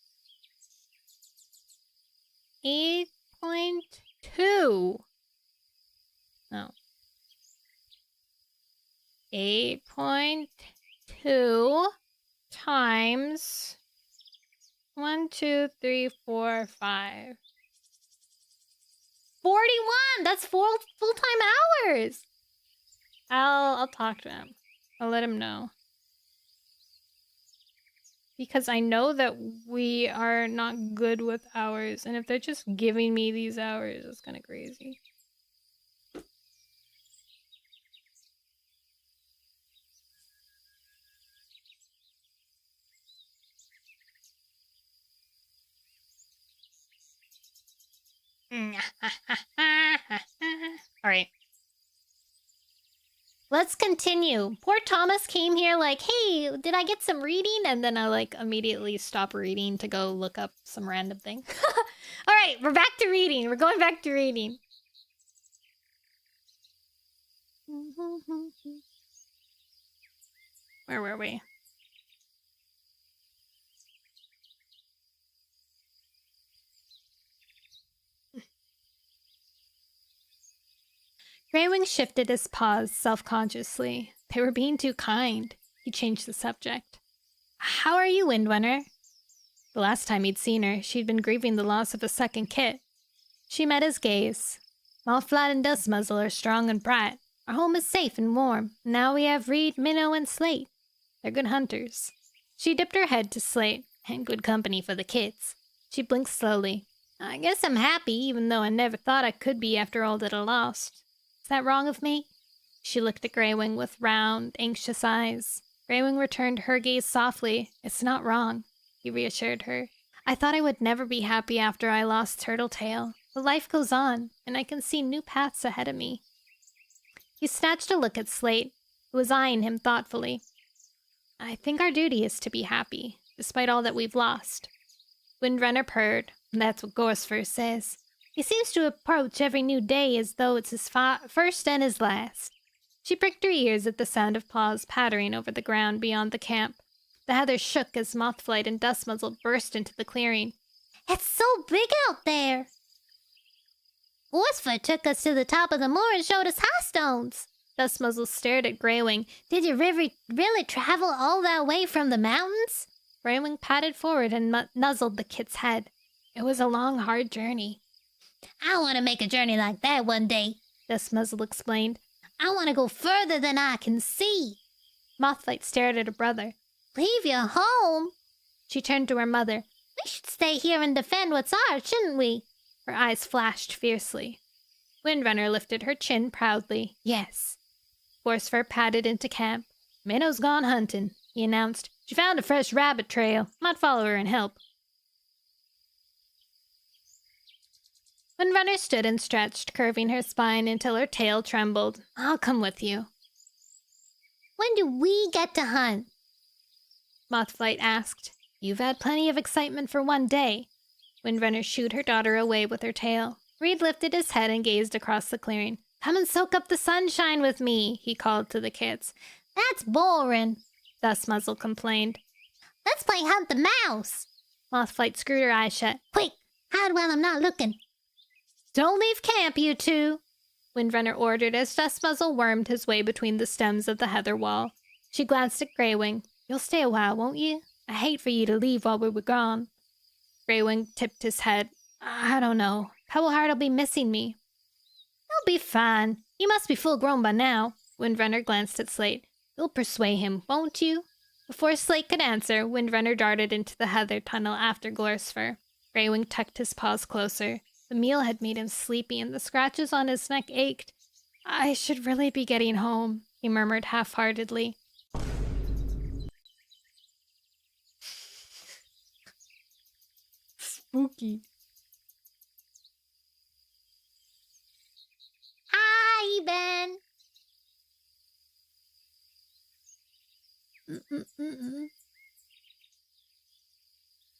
8.2. No. 8.2 times 1, 2, 3, 4, 5. 41! That's full-time hours! I'll talk to him. I'll let him know. Because I know that we are not good with hours, and if they're just giving me these hours, it's kind of crazy. Alright. Let's continue. Poor Thomas came here like, hey, did I get some reading? And then I like immediately stop reading to go look up some random thing. Alright, we're back to reading. We're going back to reading. Where were we? Greywing shifted his paws self-consciously. They were being too kind. He changed the subject. How are you, Windrunner? The last time he'd seen her, she'd been grieving the loss of a second kit. She met his gaze. Mothflat and Dustmuzzle are strong and bright. Our home is safe and warm. Now we have Reed, Minnow, and Slate. They're good hunters. She dipped her head to Slate, and good company for the kids. She blinked slowly. I guess I'm happy, even though I never thought I could be after all that I lost. Is that wrong of me? She looked at Greywing with round, anxious eyes. Greywing returned her gaze softly. It's not wrong, he reassured her. I thought I would never be happy after I lost Turtletail. But life goes on, and I can see new paths ahead of me. He snatched a look at Slate, who was eyeing him thoughtfully. I think our duty is to be happy, despite all that we've lost. Windrunner purred. That's what Gorsford says. He seems to approach every new day as though it's his first and his last. She pricked her ears at the sound of paws pattering over the ground beyond the camp. The heather shook as Mothflight and Dustmuzzle burst into the clearing. It's so big out there! Gorsford took us to the top of the moor and showed us high stones. Dustmuzzle stared at Greywing. Did you really travel all that way from the mountains? Greywing patted forward and nuzzled the kit's head. It was a long, hard journey. I want to make a journey like that one day, Dustmuzzle explained. I want to go further than I can see. Mothflight stared at her brother. Leave your home? She turned to her mother. We should stay here and defend what's ours, shouldn't we? Her eyes flashed fiercely. Windrunner lifted her chin proudly. Yes. Gorsford padded into camp. Minnow's gone hunting, he announced. She found a fresh rabbit trail. Might follow her and help. Windrunner stood and stretched, curving her spine until her tail trembled. I'll come with you. When do we get to hunt? Mothflight asked. You've had plenty of excitement for one day. Windrunner shooed her daughter away with her tail. Reed lifted his head and gazed across the clearing. Come and soak up the sunshine with me, he called to the kids. That's boring, Dustmuzzle complained. Let's play Hunt the Mouse. Mothflight screwed her eyes shut. Quick, hide while I'm not looking. Don't leave camp, you two, Windrunner ordered as Dustmuzzle wormed his way between the stems of the heather wall. She glanced at Greywing. You'll stay a while, won't you? I hate for you to leave while we were gone. Greywing tipped his head. I don't know. Pebbleheart'll be missing me. He'll be fine. You must be full grown by now. Windrunner glanced at Slate. You'll persuade him, won't you? Before Slate could answer, Windrunner darted into the heather tunnel after Gorsford. Greywing tucked his paws closer. The meal had made him sleepy, and the scratches on his neck ached. I should really be getting home, he murmured half-heartedly. Spooky. Hi, Ben.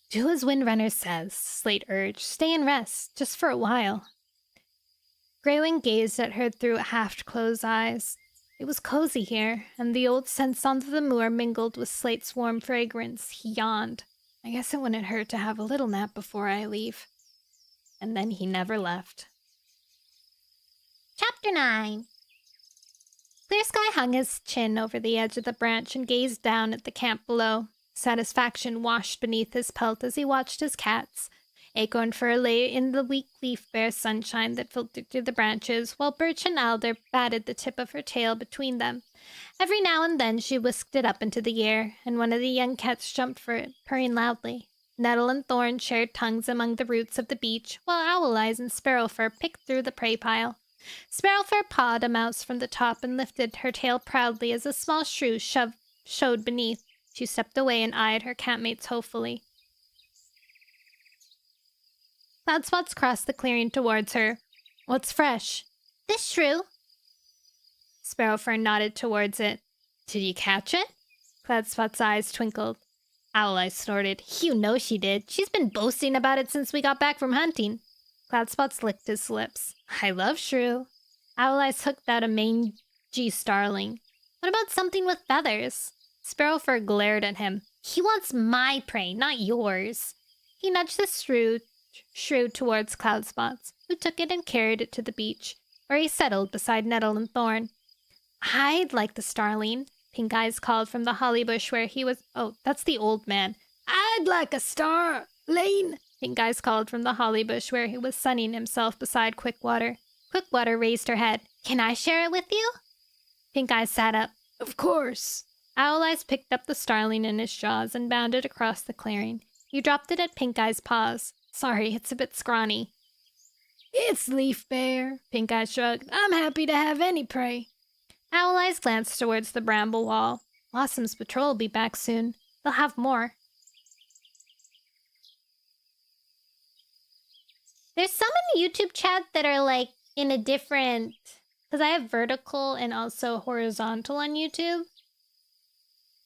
Do as Windrunner says, Slate urged. Stay and rest, just for a while. Greywing gazed at her through half-closed eyes. It was cozy here, and the old scents on the moor mingled with Slate's warm fragrance. He yawned. I guess it wouldn't hurt to have a little nap before I leave. And then he never left. Chapter 9. Clear Sky hung his chin over the edge of the branch and gazed down at the camp below. Satisfaction washed beneath his pelt as he watched his cats. Acorn Fir lay in the weak leaf-bare sunshine that filtered through the branches, while Birch and Alder batted the tip of her tail between them. Every now and then she whisked it up into the air, and one of the young cats jumped for it, purring loudly. Nettle and Thorn shared tongues among the roots of the beech, while Owl Eyes and Sparrowfur picked through the prey pile. Sparrowfur pawed a mouse from the top and lifted her tail proudly as a small shrew showed beneath. She stepped away and eyed her campmates hopefully. Cloudspots crossed the clearing towards her. What's fresh? This shrew. Sparrowfern nodded towards it. Did you catch it? Cloudspot's eyes twinkled. Owl Eyes snorted. You know she did. She's been boasting about it since we got back from hunting. Cloudspots licked his lips. I love shrew. Owl Eyes hooked out a mangy starling. What about something with feathers? Sparrowfur glared at him. He wants my prey, not yours. He nudged the shrew towards Cloudspots, who took it and carried it to the beach, where he settled beside Nettle and Thorn. I'd like the starling, Pink Eyes called from the holly bush where he was... Oh, that's the old man. I'd like a starling, Pink Eyes called from the holly bush where he was sunning himself beside Quickwater. Quickwater raised her head. Can I share it with you? Pink Eyes sat up. Of course. Owl Eyes picked up the starling in his jaws and bounded across the clearing. He dropped it at Pink Eyes' paws. Sorry, it's a bit scrawny. It's Leaf Bear, Pink Eyes shrugged. I'm happy to have any prey. Owl Eyes glanced towards the bramble wall. Blossom's patrol will be back soon. They'll have more. There's some in the YouTube chat that are like in a different... Because I have vertical and also horizontal on YouTube.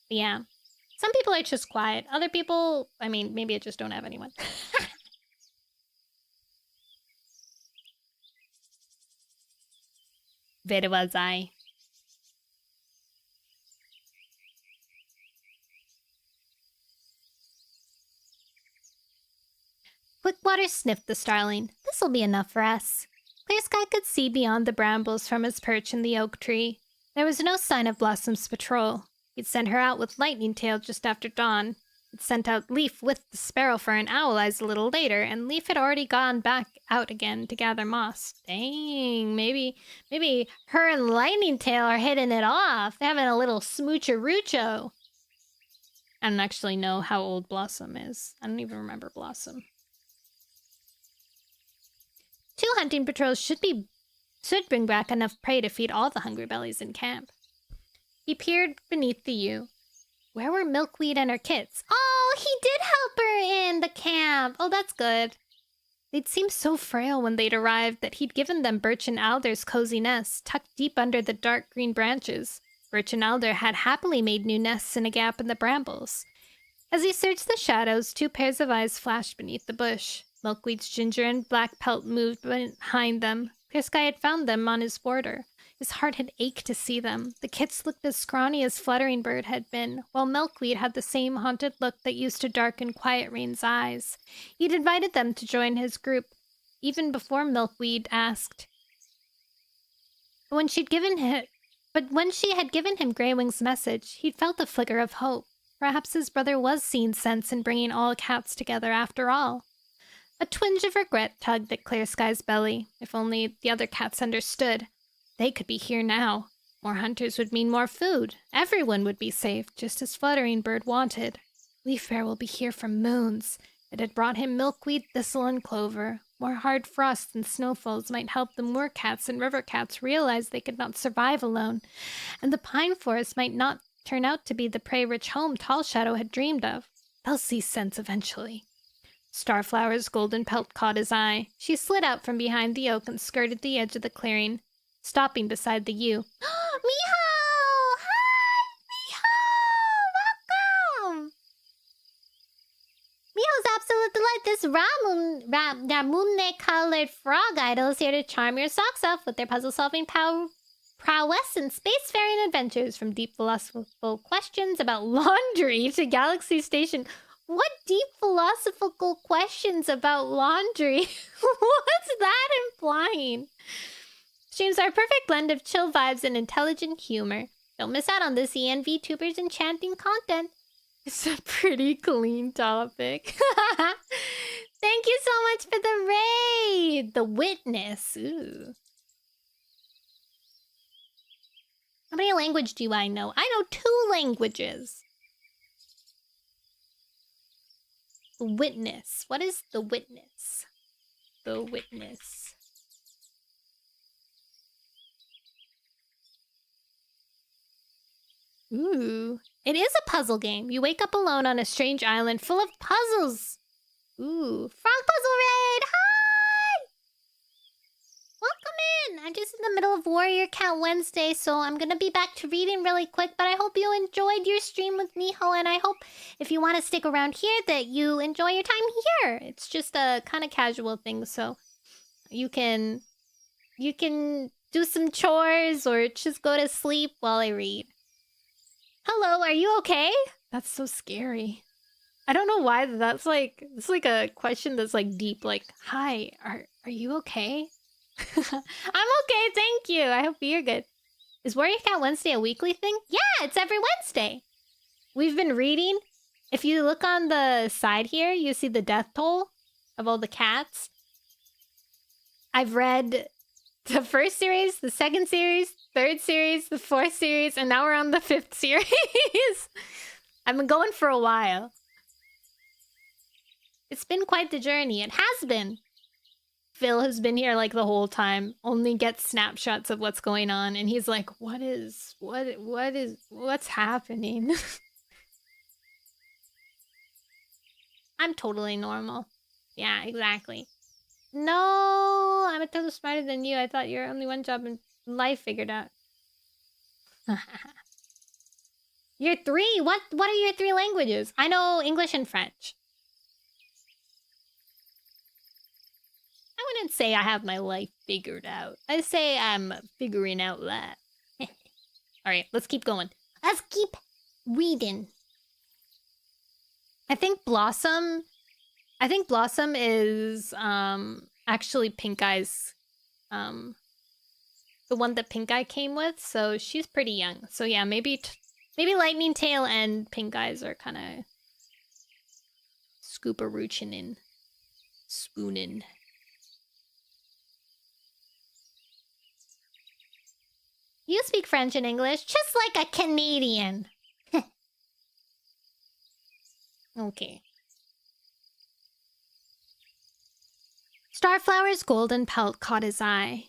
Yeah. Some people are just quiet. Other people, I mean, maybe I just don't have anyone. Where was I? Quickwater sniffed the starling. This'll be enough for us. Clear Sky could see beyond the brambles from his perch in the oak tree. There was no sign of Blossom's patrol. He'd sent her out with Lightning Tail just after dawn. He'd sent out Leaf with the Sparrowfur and Owl Eyes a little later, and Leaf had already gone back out again to gather moss. Dang, maybe her and Lightning Tail are hitting it off. They're having a little smoocheroocho. I don't actually know how old Blossom is. I don't even remember Blossom. 2 hunting patrols should bring back enough prey to feed all the hungry bellies in camp. He peered beneath the yew. Where were Milkweed and her kits? Oh, he did help her in the camp. Oh, that's good. They'd seemed so frail when they'd arrived that he'd given them Birch and Alder's cozy nests, tucked deep under the dark green branches. Birch and Alder had happily made new nests in a gap in the brambles. As he searched the shadows, 2 pairs of eyes flashed beneath the bush. Milkweed's ginger and black pelt moved behind them. Clear Sky had found them on his border. His heart had ached to see them. The kits looked as scrawny as Fluttering Bird had been, while Milkweed had the same haunted look that used to darken Quiet Rain's eyes. He'd invited them to join his group, even before Milkweed asked. But when she had given him Greywing's message, he'd felt a flicker of hope. Perhaps his brother was seeing sense in bringing all cats together after all. A twinge of regret tugged at Clear Sky's belly. If only the other cats understood. They could be here now. More hunters would mean more food. Everyone would be safe, just as Fluttering Bird wanted. Leaf Bear will be here for moons. It had brought him milkweed, thistle, and clover. More hard frosts and snowfalls might help the moor cats and river cats realize they could not survive alone. And the pine forest might not turn out to be the prey-rich home Tall Shadow had dreamed of. They'll see sense eventually. Starflower's golden pelt caught his eye. She slid out from behind the oak and skirted the edge of the clearing, stopping beside the yew. Meow! Hi! Meow! Welcome! Meow's absolute delight. This Ramune-colored frog idol is here to charm your socks off with their puzzle-solving prowess and spacefaring adventures, from deep philosophical questions about laundry to Galaxy Station. What deep philosophical questions about laundry? What's that implying? Streams are a perfect blend of chill vibes and intelligent humor. Don't miss out on this ENVTuber's enchanting content. It's a pretty clean topic. Thank you so much for the raid! The Witness. Ooh. How many languages do I know? I know 2 languages. The Witness. What is the Witness? The Witness. Ooh. It is a puzzle game. You wake up alone on a strange island full of puzzles. Ooh. Frog Puzzle Raid! Hi! I'm just in the middle of Warrior Cat Wednesday, so I'm gonna be back to reading really quick. But I hope you enjoyed your stream with Miho, and I hope if you want to stick around here that you enjoy your time here. It's just a kind of casual thing, so you can do some chores or just go to sleep while I read. Hello, are you okay? That's so scary. I don't know why that's like, it's like a question that's like deep, like, hi, are you okay? I'm okay, thank you. I hope you're good. Is Warrior Cat Wednesday a weekly thing? Yeah, it's every Wednesday. We've been reading. If you look on the side here, you see the death toll of all the cats. I've read the first series, the second series, third series, the fourth series, and now we're on the fifth series. I've been going for a while. It's been quite the journey. It has been. Phil has been here like the whole time, only gets snapshots of what's going on, and he's like, what's happening? I'm totally normal. Yeah, exactly. No, I'm a total smarter than you. I thought you're only one job in life figured out. You're 3? What are your 3 languages? I know English and French. I wouldn't say I have my life figured out. I say I'm figuring out that. Alright, let's keep going. Let's keep reading. I think Blossom is actually Pink Eye's the one that Pink Eye came with, so she's pretty young. So yeah, maybe Lightning Tail and Pink Eyes are kind of scooper-roochin' in, spoonin'. You speak French and English just like a Canadian. Okay. Starflower's golden pelt caught his eye.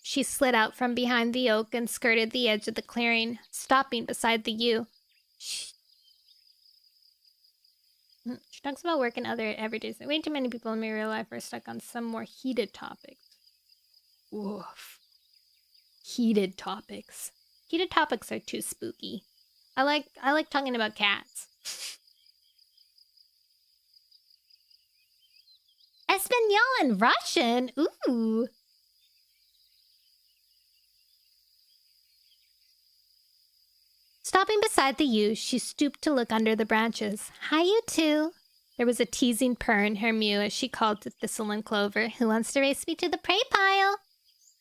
She slid out from behind the oak and skirted the edge of the clearing, stopping beside the yew. She talks about work and other everydays. Way too many people in my real life are stuck on some more heated topics. Woof. Heated topics. Heated topics are too spooky. I like talking about cats. Espanol and Russian? Ooh. Stopping beside the yew, she stooped to look under the branches. Hi, you two. There was a teasing purr in her mew as she called to Thistle and Clover. Who wants to race me to the prey pile?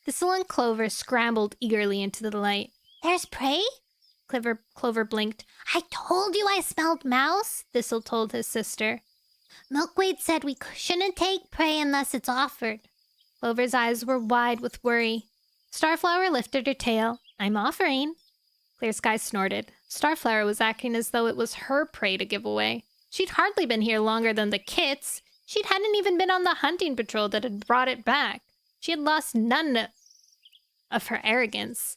Thistle and Clover scrambled eagerly into the light. There's prey? Clover blinked. I told you I smelled mouse, Thistle told his sister. Milkweed said we shouldn't take prey unless it's offered. Clover's eyes were wide with worry. Starflower lifted her tail. I'm offering. Clear Sky snorted. Starflower was acting as though it was her prey to give away. She'd hardly been here longer than the kits. She hadn't even been on the hunting patrol that had brought it back. She had lost none of her arrogance.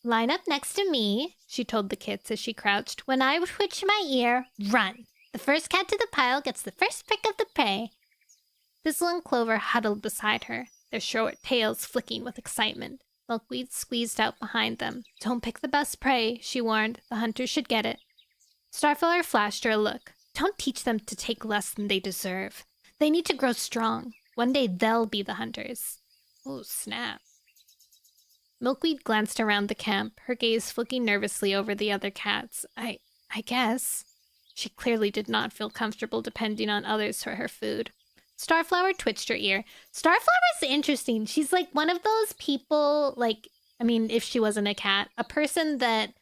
Line up next to me, she told the kits as she crouched. When I twitch my ear, run. The first cat to the pile gets the first pick of the prey. Thistle and Clover huddled beside her, their short tails flicking with excitement. Milkweed squeezed out behind them. Don't pick the best prey, she warned. The hunters should get it. Starflower flashed her a look. Don't teach them to take less than they deserve. They need to grow strong. One day they'll be the hunters. Oh, snap. Milkweed glanced around the camp, her gaze flicking nervously over the other cats. I guess. She clearly did not feel comfortable depending on others for her food. Starflower twitched her ear. Starflower's interesting. She's like one of those people, like, I mean, if she wasn't a cat, a person that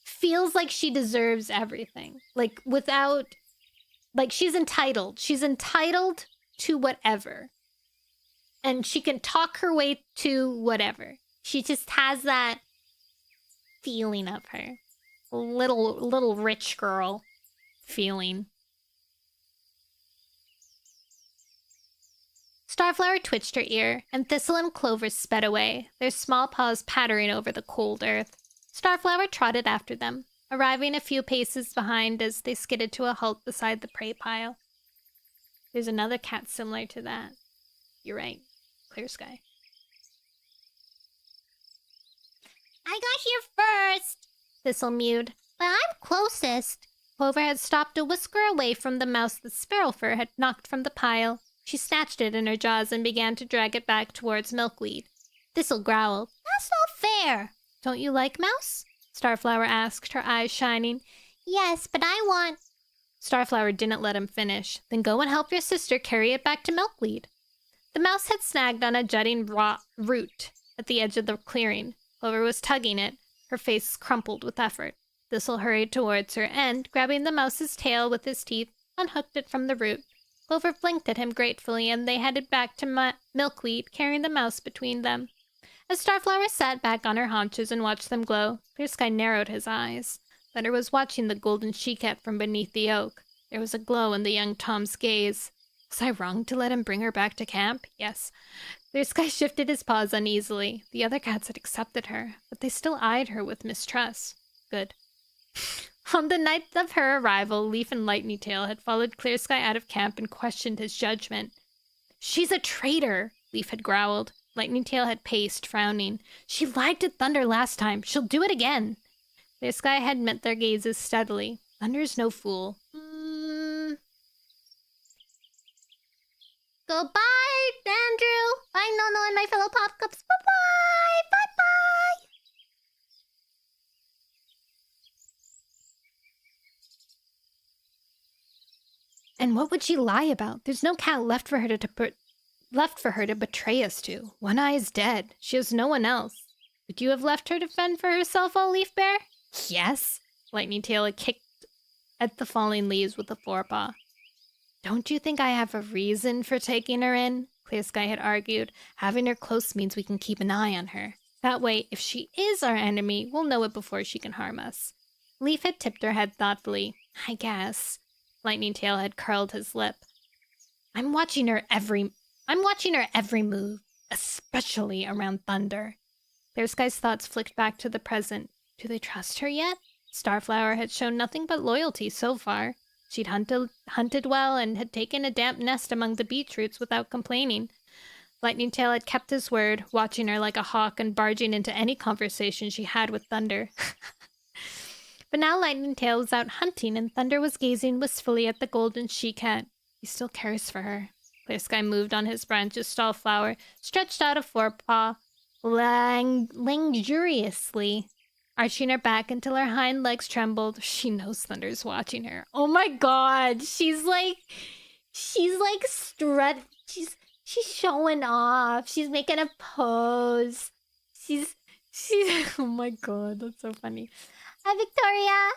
feels like she deserves everything. Like, without, like, she's entitled. She's entitled to whatever. And she can talk her way to whatever. She just has that feeling of her. Little rich girl feeling. Starflower twitched her ear, and Thistle and Clover sped away, their small paws pattering over the cold earth. Starflower trotted after them, arriving a few paces behind as they skidded to a halt beside the prey pile. There's another cat similar to that. You're right. Clear Sky. I got here first, Thistle mewed. but I'm closest. Clover had stopped a whisker away from the mouse that Sparrowfur had knocked from the pile. She snatched it in her jaws and began to drag it back towards Milkweed. Thistle growled. That's not fair. Don't you like mouse? Starflower asked, her eyes shining. Yes, but I want... Starflower didn't let him finish. Then go and help your sister carry it back to Milkweed. The mouse had snagged on a jutting root at the edge of the clearing. Clover was tugging it, her face crumpled with effort. Thistle hurried towards her and, grabbing the mouse's tail with his teeth, unhooked it from the root. Clover blinked at him gratefully, and they headed back to Milkweed, carrying the mouse between them. As Starflower sat back on her haunches and watched them glow, Clear Sky narrowed his eyes. Thunder was watching the golden she-cat from beneath the oak. There was a glow in the young Tom's gaze. Was I wrong to let him bring her back to camp? Yes. Clear Sky shifted his paws uneasily. The other cats had accepted her, but they still eyed her with mistrust. Good. On the night of her arrival, Leaf and Lightning Tail had followed Clear Sky out of camp and questioned his judgment. She's a traitor, Leaf had growled. Lightning Tail had paced, frowning. She lied to Thunder last time. She'll do it again. Clear Sky had met their gazes steadily. Thunder's no fool. Goodbye, Andrew. Bye, Nono and my fellow Pop Cups. Bye-bye. Bye-bye. And what would she lie about? There's no cat left for her to betray us to. One Eye is dead. She has no one else. Would you have left her to fend for herself, all Leaf Bear? Yes. Lightning Tail had kicked at the falling leaves with a forepaw. Don't you think I have a reason for taking her in? Clear Sky had argued. Having her close means we can keep an eye on her. That way, if she is our enemy, we'll know it before she can harm us. Leaf had tipped her head thoughtfully. I guess. Lightning Tail had curled his lip. I'm watching her every move, especially around Thunder. Clear Sky's thoughts flicked back to the present. Do they trust her yet? Starflower had shown nothing but loyalty so far. She'd hunted well and had taken a damp nest among the beetroots without complaining. Lightning Tail had kept his word, watching her like a hawk and barging into any conversation she had with Thunder. But now Lightning Tail was out hunting, and Thunder was gazing wistfully at the golden she-cat. He still cares for her. Clear Sky moved on his branch as Starflower stretched out a forepaw luxuriously, arching her back until her hind legs trembled. She knows Thunder's watching her. Oh my god, she's like she's showing off. She's making a pose. She's oh my god, that's so funny. Hi, Victoria.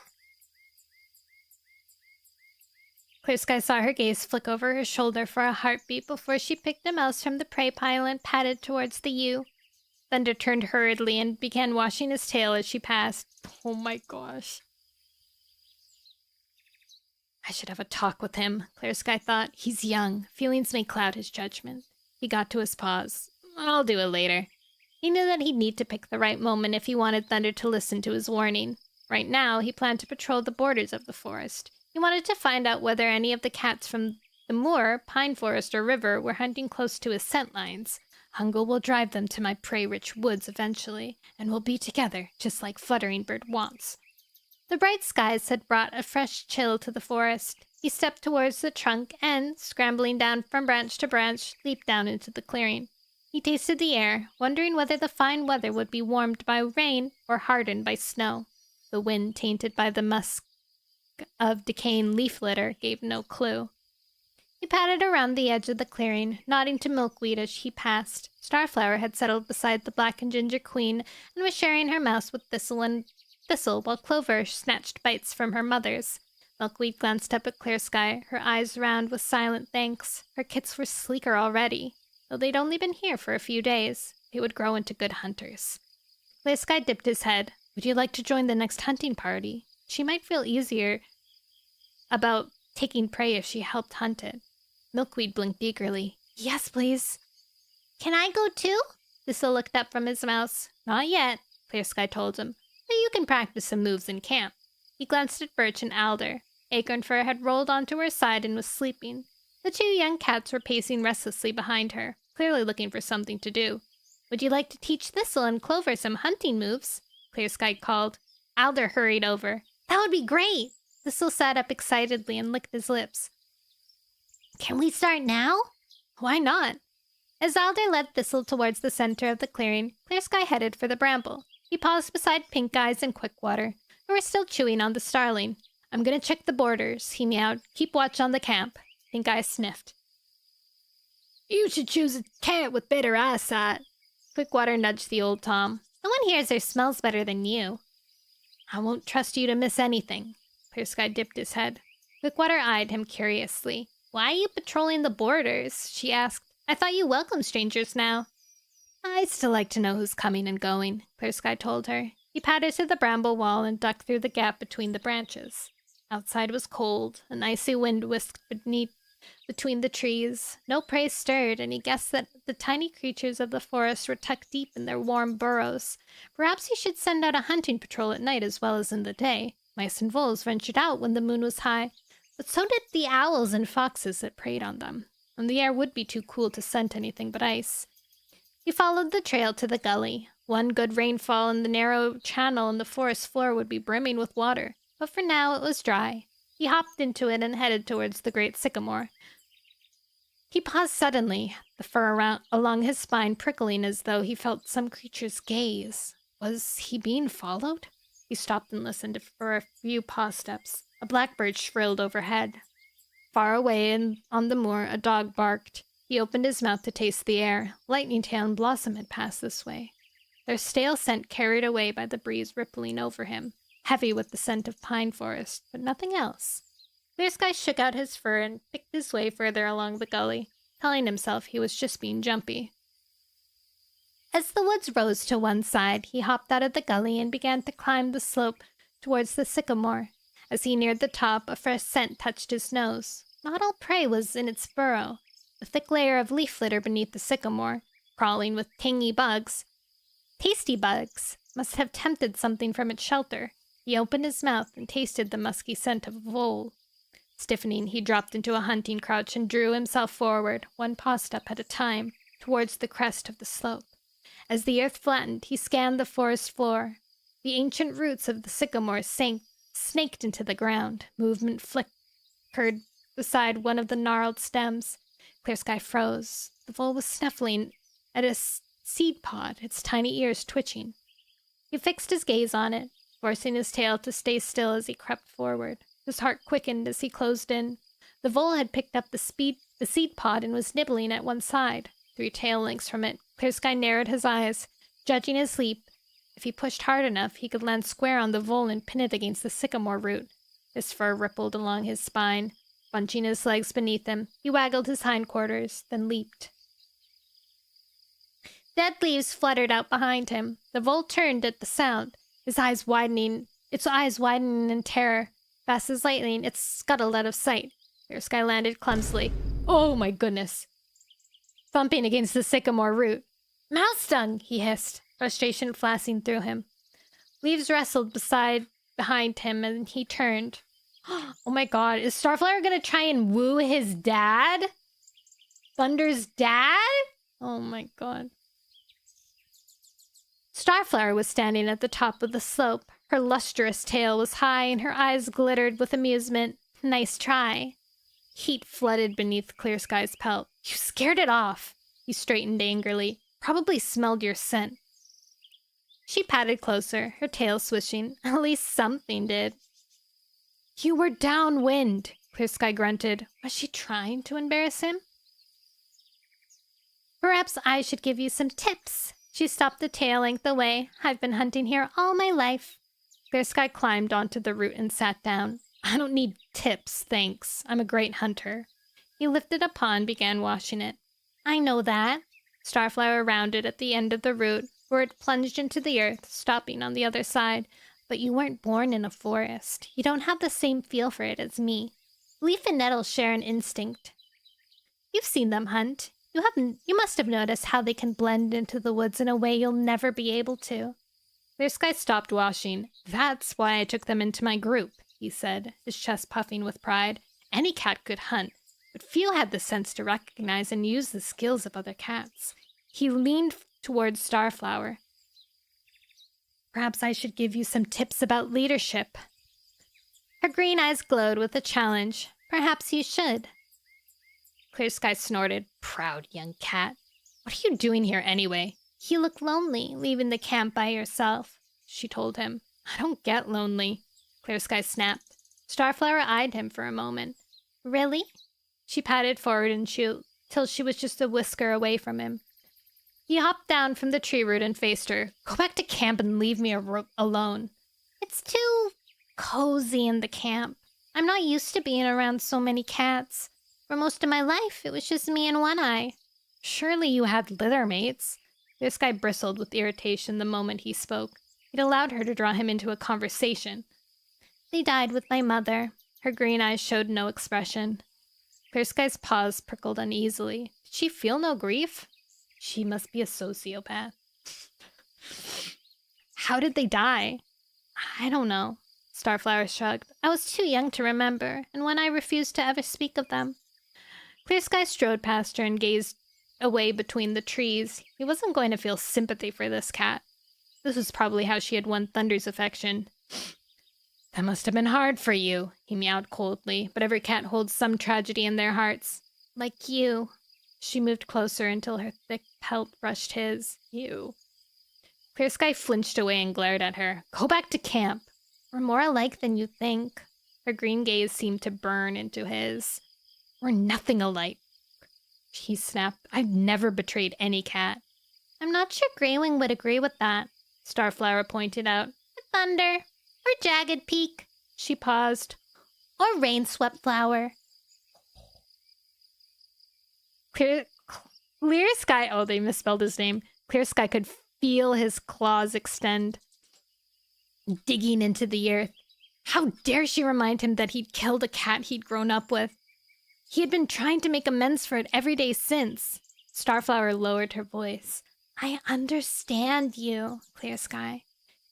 Clear Sky saw her gaze flick over her shoulder for a heartbeat before she picked a mouse from the prey pile and patted towards the ewe. Thunder turned hurriedly and began washing his tail as she passed. Oh my gosh. I should have a talk with him, Clear Sky thought. He's young. Feelings may cloud his judgment. He got to his paws. I'll do it later. He knew that he'd need to pick the right moment if he wanted Thunder to listen to his warning. Right now, he planned to patrol the borders of the forest. He wanted to find out whether any of the cats from the moor, pine forest, or river were hunting close to his scent lines. Hunger will drive them to my prey-rich woods eventually, and we'll be together, just like Fluttering Bird wants. The bright skies had brought a fresh chill to the forest. He stepped towards the trunk and, scrambling down from branch to branch, leaped down into the clearing. He tasted the air, wondering whether the fine weather would be warmed by rain or hardened by snow. The wind, tainted by the musk of decaying leaf litter, gave no clue. He padded around the edge of the clearing, nodding to Milkweed as he passed. Starflower had settled beside the Black and Ginger Queen and was sharing her mouse with Thistle while Clover snatched bites from her mothers. Milkweed glanced up at Clear Sky, her eyes round with silent thanks. Her kits were sleeker already. Though they'd only been here for a few days, they would grow into good hunters. Clear Sky dipped his head. Would you like to join the next hunting party? She might feel easier about taking prey if she helped hunt it. Milkweed blinked eagerly. Yes, please. Can I go too? Thistle looked up from his mouse. Not yet, Clear Sky told him. But you can practice some moves in camp. He glanced at Birch and Alder. Acorn Fur had rolled onto her side and was sleeping. The two young cats were pacing restlessly behind her. clearly looking for something to do. Would you like to teach Thistle and Clover some hunting moves? Clear Sky called. Alder hurried over. That would be great! Thistle sat up excitedly and licked his lips. Can we start now? Why not? As Alder led Thistle towards the center of the clearing, Clear Sky headed for the bramble. He paused beside Pink Eyes and Quickwater, who were still chewing on the starling. I'm gonna check the borders, he meowed. Keep watch on the camp. Pink Eyes sniffed. You should choose a cat with better eyesight. Quickwater nudged the old Tom. No one hears or smells better than you. I won't trust you to miss anything. Clear Sky dipped his head. Quickwater eyed him curiously. Why are you patrolling the borders? She asked. I thought you welcomed strangers now. I still like to know who's coming and going, Clear Sky told her. He padded to the bramble wall and ducked through the gap between the branches. Outside was cold. An icy wind whisked between the trees. No prey stirred, and he guessed that the tiny creatures of the forest were tucked deep in their warm burrows. Perhaps he should send out a hunting patrol at night as well as in the day. Mice and voles ventured out when the moon was high, but so did the owls and foxes that preyed on them, and the air would be too cool to scent anything but ice. He followed the trail to the gully. One good rainfall and the narrow channel in the forest floor would be brimming with water, but for now it was dry. He hopped into it and headed towards the great sycamore. He paused suddenly, the fur along his spine prickling as though he felt some creature's gaze. Was he being followed? He stopped and listened for a few paw steps. A blackbird shrilled overhead. Far away on the moor, a dog barked. He opened his mouth to taste the air. Lightning Tail and Blossom had passed this way, their stale scent carried away by the breeze rippling over him, heavy with the scent of pine forest, but nothing else. Clear Sky shook out his fur and picked his way further along the gully, telling himself he was just being jumpy. As the woods rose to one side, he hopped out of the gully and began to climb the slope towards the sycamore. As he neared the top, a fresh scent touched his nose. Not all prey was in its burrow. A thick layer of leaf litter beneath the sycamore, crawling with tasty bugs, must have tempted something from its shelter. He opened his mouth and tasted the musky scent of a vole. Stiffening, he dropped into a hunting crouch and drew himself forward, one paw step at a time, towards the crest of the slope. As the earth flattened, he scanned the forest floor. The ancient roots of the sycamore snaked into the ground. Movement flickered beside one of the gnarled stems. Clear Sky froze. The vole was snuffling at a seed pod, its tiny ears twitching. He fixed his gaze on it, forcing his tail to stay still as he crept forward. His heart quickened as he closed in. The vole had picked up the seed pod and was nibbling at one side. 3 tail lengths from it, Clear Sky narrowed his eyes, judging his leap. If he pushed hard enough, he could land square on the vole and pin it against the sycamore root. His fur rippled along his spine. Bunching his legs beneath him, he waggled his hindquarters, then leaped. Dead leaves fluttered out behind him. The vole turned at the sound, its eyes widening in terror. Fast as lightning, it scuttled out of sight. Clear Sky landed clumsily. Oh my goodness! Thumping against the sycamore root. Mouse stung, he hissed, frustration flashing through him. Leaves rustled behind him, and he turned. Oh my god, is Starflower gonna try and woo his dad? Thunder's dad? Oh my god. Starflower was standing at the top of the slope. Her lustrous tail was high and her eyes glittered with amusement. Nice try. Heat flooded beneath Clear Sky's pelt. You scared it off. He straightened angrily. Probably smelled your scent. She patted closer, her tail swishing. At least something did. You were downwind, Clear Sky grunted. Was she trying to embarrass him? Perhaps I should give you some tips. She stopped a tail length away. I've been hunting here all my life. Clear Sky climbed onto the root and sat down. I don't need tips, thanks. I'm a great hunter. He lifted a paw and began washing it. I know that. Starflower rounded at the end of the root, where it plunged into the earth, stopping on the other side. But you weren't born in a forest. You don't have the same feel for it as me. Leaf and nettle share an instinct. You've seen them hunt. You must have noticed how they can blend into the woods in a way you'll never be able to. Clear Sky stopped washing. That's why I took them into my group, he said, his chest puffing with pride. Any cat could hunt. but few had the sense to recognize and use the skills of other cats. He leaned towards Starflower. Perhaps I should give you some tips about leadership. Her green eyes glowed with a challenge. Perhaps you should. Clear Sky snorted. Proud young cat. What are you doing here anyway? You look lonely, leaving the camp by yourself, she told him. I don't get lonely, Clear Sky snapped. Starflower eyed him for a moment. Really? She patted forward till she was just a whisker away from him. He hopped down from the tree root and faced her. Go back to camp and leave me alone. It's too cozy in the camp. I'm not used to being around so many cats. For most of my life, it was just me and One Eye. Surely you had litter mates. This guy bristled with irritation the moment he spoke. It allowed her to draw him into a conversation. They died with my mother. Her green eyes showed no expression. Clear Sky's paws prickled uneasily. Did she feel no grief? She must be a sociopath. How did they die? I don't know. Starflower shrugged. I was too young to remember, and One Eye refused to ever speak of them. Clear Sky strode past her and gazed away between the trees. He wasn't going to feel sympathy for this cat. This was probably how she had won Thunder's affection. That must have been hard for you, he meowed coldly, but every cat holds some tragedy in their hearts. Like you. She moved closer until her thick pelt brushed his. You. Clear Sky flinched away and glared at her. Go back to camp. We're more alike than you think. Her green gaze seemed to burn into his. We're nothing alike. He snapped. I've never betrayed any cat. I'm not sure Greywing would agree with that, Starflower pointed out. Or Thunder. Or Jagged Peak. She paused. Or Rainswept Flower. Clear Sky. Oh, they misspelled his name. Clear Sky could feel his claws extend, digging into the earth. How dare she remind him that he'd killed a cat he'd grown up with? He had been trying to make amends for it every day since. Starflower lowered her voice. I understand you, Clear Sky.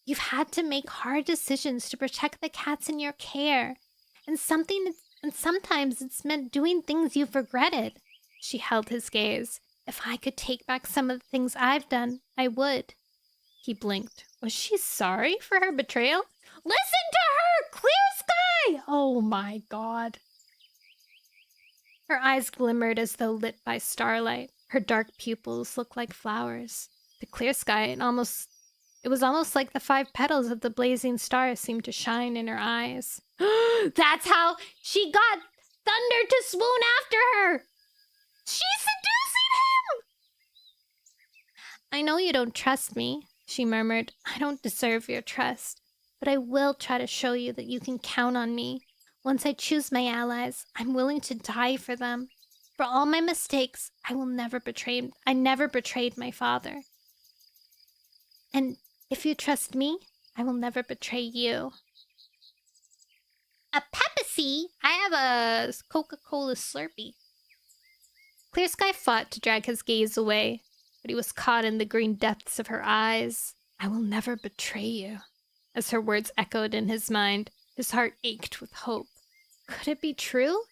You've had to make hard decisions to protect the cats in your care. And sometimes it's meant doing things you've regretted. She held his gaze. If I could take back some of the things I've done, I would. He blinked. Was she sorry for her betrayal? Listen to her! Clear Sky! Oh my god. Her eyes glimmered as though lit by starlight. Her dark pupils looked like flowers. The Clear Sky, it was almost like the 5 petals of the blazing star seemed to shine in her eyes. That's how she got Thunder to swoon after her! She's seducing him! I know you don't trust me, she murmured. I don't deserve your trust, but I will try to show you that you can count on me. Once I choose my allies, I'm willing to die for them. For all my mistakes, I never betrayed my father. And if you trust me, I will never betray you. A Pepsi? I have a Coca-Cola Slurpee. Clear Sky fought to drag his gaze away, but he was caught in the green depths of her eyes. I will never betray you. As her words echoed in his mind, his heart ached with hope. Could it be true?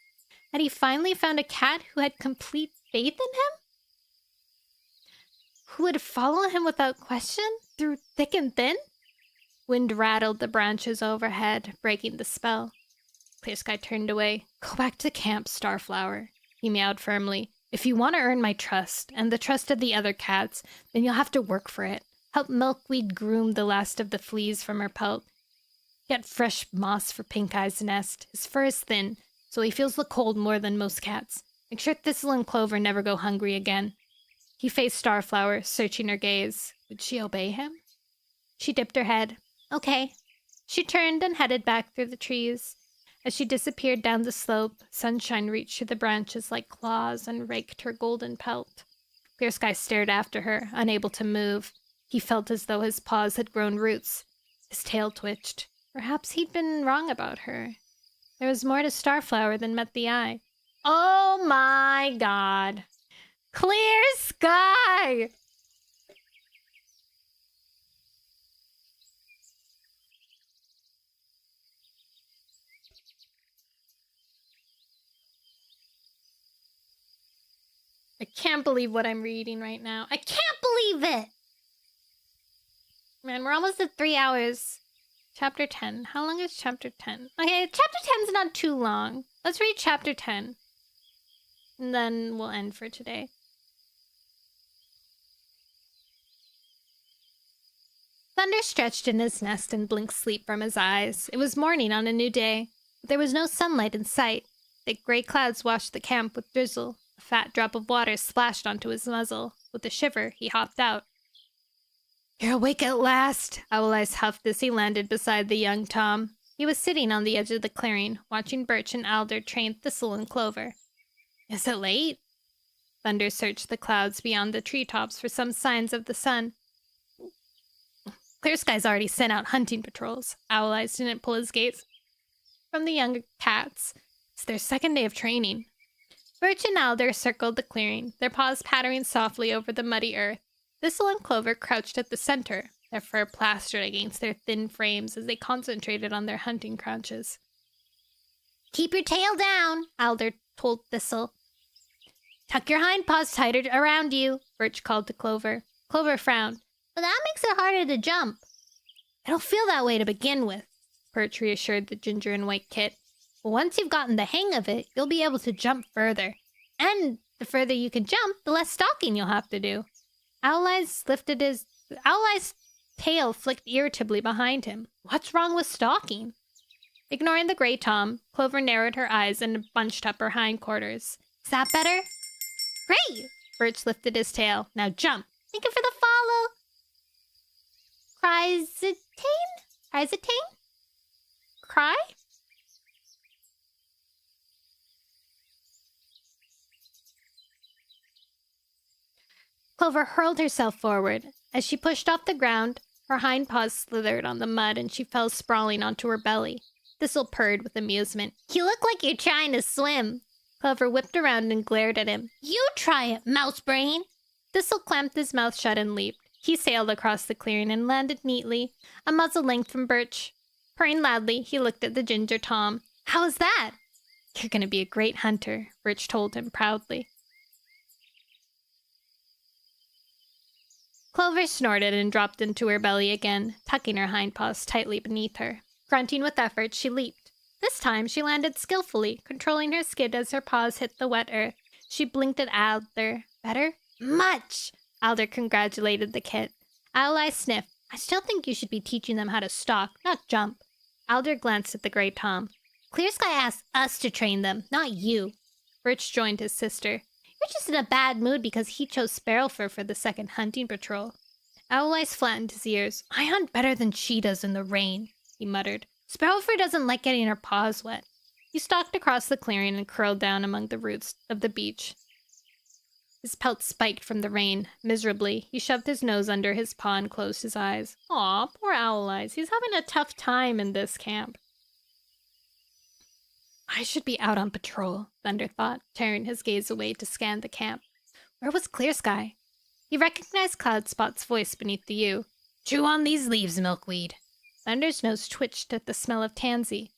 Had he finally found a cat who had complete faith in him? Who would follow him without question, through thick and thin? Wind rattled the branches overhead, breaking the spell. Clear Sky turned away. Go back to camp, Starflower, he meowed firmly. If you want to earn my trust, and the trust of the other cats, then you'll have to work for it. Help Milkweed groom the last of the fleas from her pelt. Get fresh moss for Pink Eye's nest. His fur is thin, so he feels the cold more than most cats. Make sure Thistle and Clover never go hungry again. He faced Starflower, searching her gaze. Would she obey him? She dipped her head. Okay. She turned and headed back through the trees. As she disappeared down the slope, sunshine reached through the branches like claws and raked her golden pelt. Clear Sky stared after her, unable to move. He felt as though his paws had grown roots. His tail twitched. Perhaps he'd been wrong about her. There was more to Starflower than met the eye. Oh my god. Clear Sky! I can't believe what I'm reading right now. I can't believe it! Man, we're almost at 3 hours. Chapter 10. How long is chapter 10? Okay, chapter 10's not too long. Let's read chapter 10. And then we'll end for today. Thunder stretched in his nest and blinked sleep from his eyes. It was morning on a new day, but there was no sunlight in sight. Thick gray clouds washed the camp with drizzle. A fat drop of water splashed onto his muzzle. With a shiver, he hopped out. "You're awake at last," Owl Eyes huffed as he landed beside the young Tom. He was sitting on the edge of the clearing, watching Birch and Alder train Thistle and Clover. "Is it late?" Thunder searched the clouds beyond the treetops for some signs of the sun. Clear Sky's already sent out hunting patrols. Owl Eyes didn't pull his gaze from the young cats. It's their second day of training. Birch and Alder circled the clearing, their paws pattering softly over the muddy earth. Thistle and Clover crouched at the center, their fur plastered against their thin frames as they concentrated on their hunting crunches. "Keep your tail down," Alder told Thistle. "Tuck your hind paws tighter around you," Birch called to Clover. Clover frowned. "But that makes it harder to jump." "It'll feel that way to begin with," Birch reassured the ginger and white kit. "But once you've gotten the hang of it, you'll be able to jump further. And the further you can jump, the less stalking you'll have to do." Owl Eyes tail flicked irritably behind him. What's wrong with stalking? Ignoring the gray Tom, Clover narrowed her eyes and bunched up her hindquarters. "Is that better?" "Great!" Birch lifted his tail. "Now jump." "Thank you for the follow." Chrysitane? Cry? Clover hurled herself forward. As she pushed off the ground, her hind paws slithered on the mud and she fell sprawling onto her belly. Thistle purred with amusement. "You look like you're trying to swim." Clover whipped around and glared at him. "You try it, mouse brain." Thistle clamped his mouth shut and leaped. He sailed across the clearing and landed neatly, a muzzle length from Birch. Purring loudly, he looked at the ginger Tom. "How was that?" "You're going to be a great hunter," Birch told him proudly. Clover snorted and dropped into her belly again, tucking her hind paws tightly beneath her. Grunting with effort, she leaped. This time, she landed skillfully, controlling her skid as her paws hit the wet earth. She blinked at Alder. "Better?" "Much!" Alder congratulated the kit. Owl Eye sniffed. "I still think you should be teaching them how to stalk, not jump." Alder glanced at the gray Tom. "Clear Sky asked us to train them, not you." Birch joined his sister. "You're just in a bad mood because he chose Sparrowfur for the second hunting patrol." Owl Eyes flattened his ears. "I hunt better than she does in the rain," he muttered. "Sparrowfur doesn't like getting her paws wet." He stalked across the clearing and curled down among the roots of the beech. His pelt spiked from the rain. Miserably, he shoved his nose under his paw and closed his eyes. Aw, poor Owl Eyes. He's having a tough time in this camp. I should be out on patrol, Thunder thought, tearing his gaze away to scan the camp. Where was Clear Sky? He recognized Cloud Spot's voice beneath the yew. "Chew on these leaves, Milkweed." Thunder's nose twitched at the smell of tansy.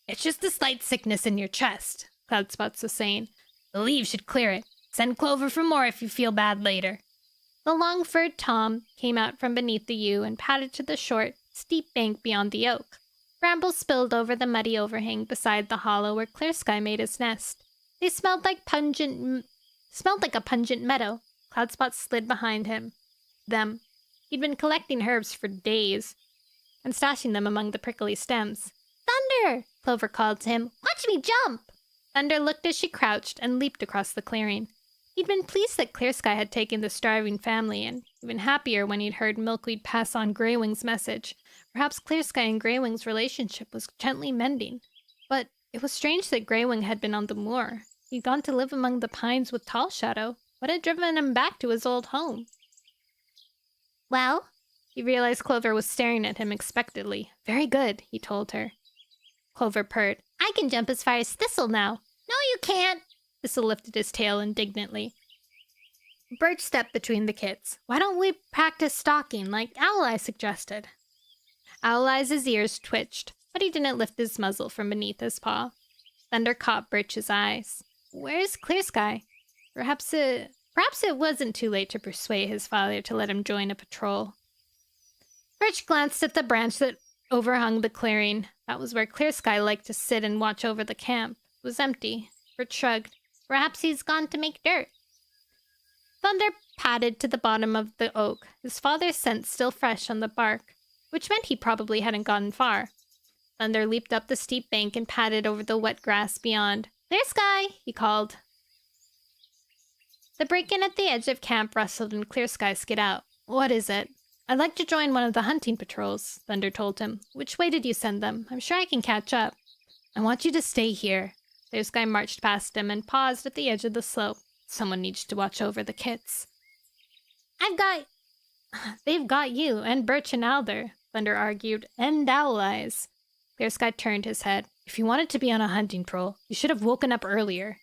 "It's just a slight sickness in your chest," Cloud Spots was saying. "The leaves should clear it. Send Clover for more if you feel bad later." The long-furred Tom came out from beneath the yew and padded to the short, steep bank beyond the oak. Brambles spilled over the muddy overhang beside the hollow where Clear Sky made his nest. They smelled like a pungent meadow. Cloud Spot slid behind them. He'd been collecting herbs for days and stashing them among the prickly stems. "Thunder!" Clover called to him. "Watch me jump!" Thunder looked as she crouched and leaped across the clearing. He'd been pleased that Clear Sky had taken the starving family, and even happier when he'd heard Milkweed pass on Greywing's message. Perhaps Clear Sky and Greywing's relationship was gently mending. But it was strange that Greywing had been on the moor. He'd gone to live among the pines with Tall Shadow. What had driven him back to his old home? "Well?" He realized Clover was staring at him expectantly. "Very good," he told her. Clover purred. "I can jump as far as Thistle now." "No, you can't." Thistle lifted his tail indignantly. Birch stepped between the kits. "Why don't we practice stalking like Owl Eye suggested?" Owl Eye's ears twitched, but he didn't lift his muzzle from beneath his paw. Thunder caught Birch's eyes. "Where's Clear Sky? Perhaps Perhaps it wasn't too late to persuade his father to let him join a patrol. Birch glanced at the branch that overhung the clearing. That was where Clear Sky liked to sit and watch over the camp. It was empty. Birch shrugged. Perhaps he's gone to make dirt. Thunder padded to the bottom of the oak, his father's scent still fresh on the bark, which meant he probably hadn't gotten far. Thunder leaped up the steep bank and padded over the wet grass beyond. Clear Sky, he called. The break-in at the edge of camp rustled and Clear Sky skid out. What is it? I'd like to join one of the hunting patrols, Thunder told him. Which way did you send them? I'm sure I can catch up. I want you to stay here. Clear Sky marched past him and paused at the edge of the slope. Someone needs to watch over the kits. They've got you, and Birch and Alder, Thunder argued, and Owl Eyes. Clear Sky turned his head. If you wanted to be on a hunting patrol, you should have woken up earlier.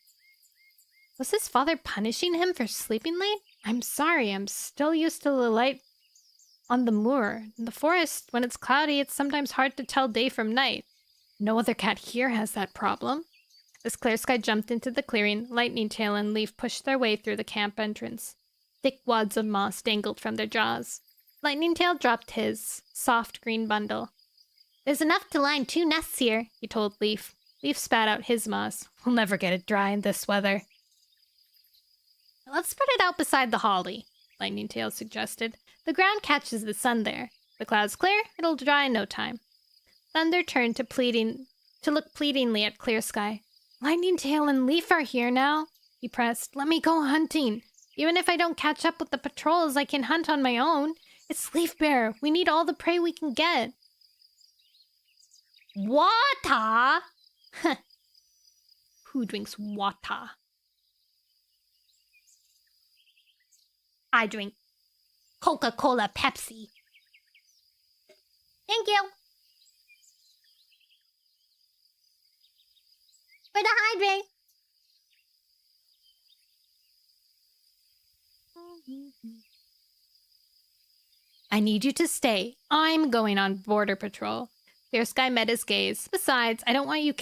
Was his father punishing him for sleeping late? I'm sorry, I'm still used to the light on the moor. In the forest, when it's cloudy, it's sometimes hard to tell day from night. No other cat here has that problem. As Clear Sky jumped into the clearing, Lightning Tail and Leaf pushed their way through the camp entrance. Thick wads of moss dangled from their jaws. Lightning Tail dropped his soft green bundle. There's enough to line 2 nests here, he told Leaf. Leaf spat out his moss. We'll never get it dry in this weather. Let's spread it out beside the holly, Lightning Tail suggested. The ground catches the sun there. The clouds clear, it'll dry in no time. Thunder turned to look pleadingly at Clear Sky. Lightning Tail and Leaf are here now, he pressed. Let me go hunting. Even if I don't catch up with the patrols, I can hunt on my own. It's Leaf Bear. We need all the prey we can get. Water? Who drinks water? I drink Coca-Cola Pepsi. Thank you. For the hydrate. I need you to stay. I'm going on border patrol. Clear Sky met his gaze. Besides, I don't want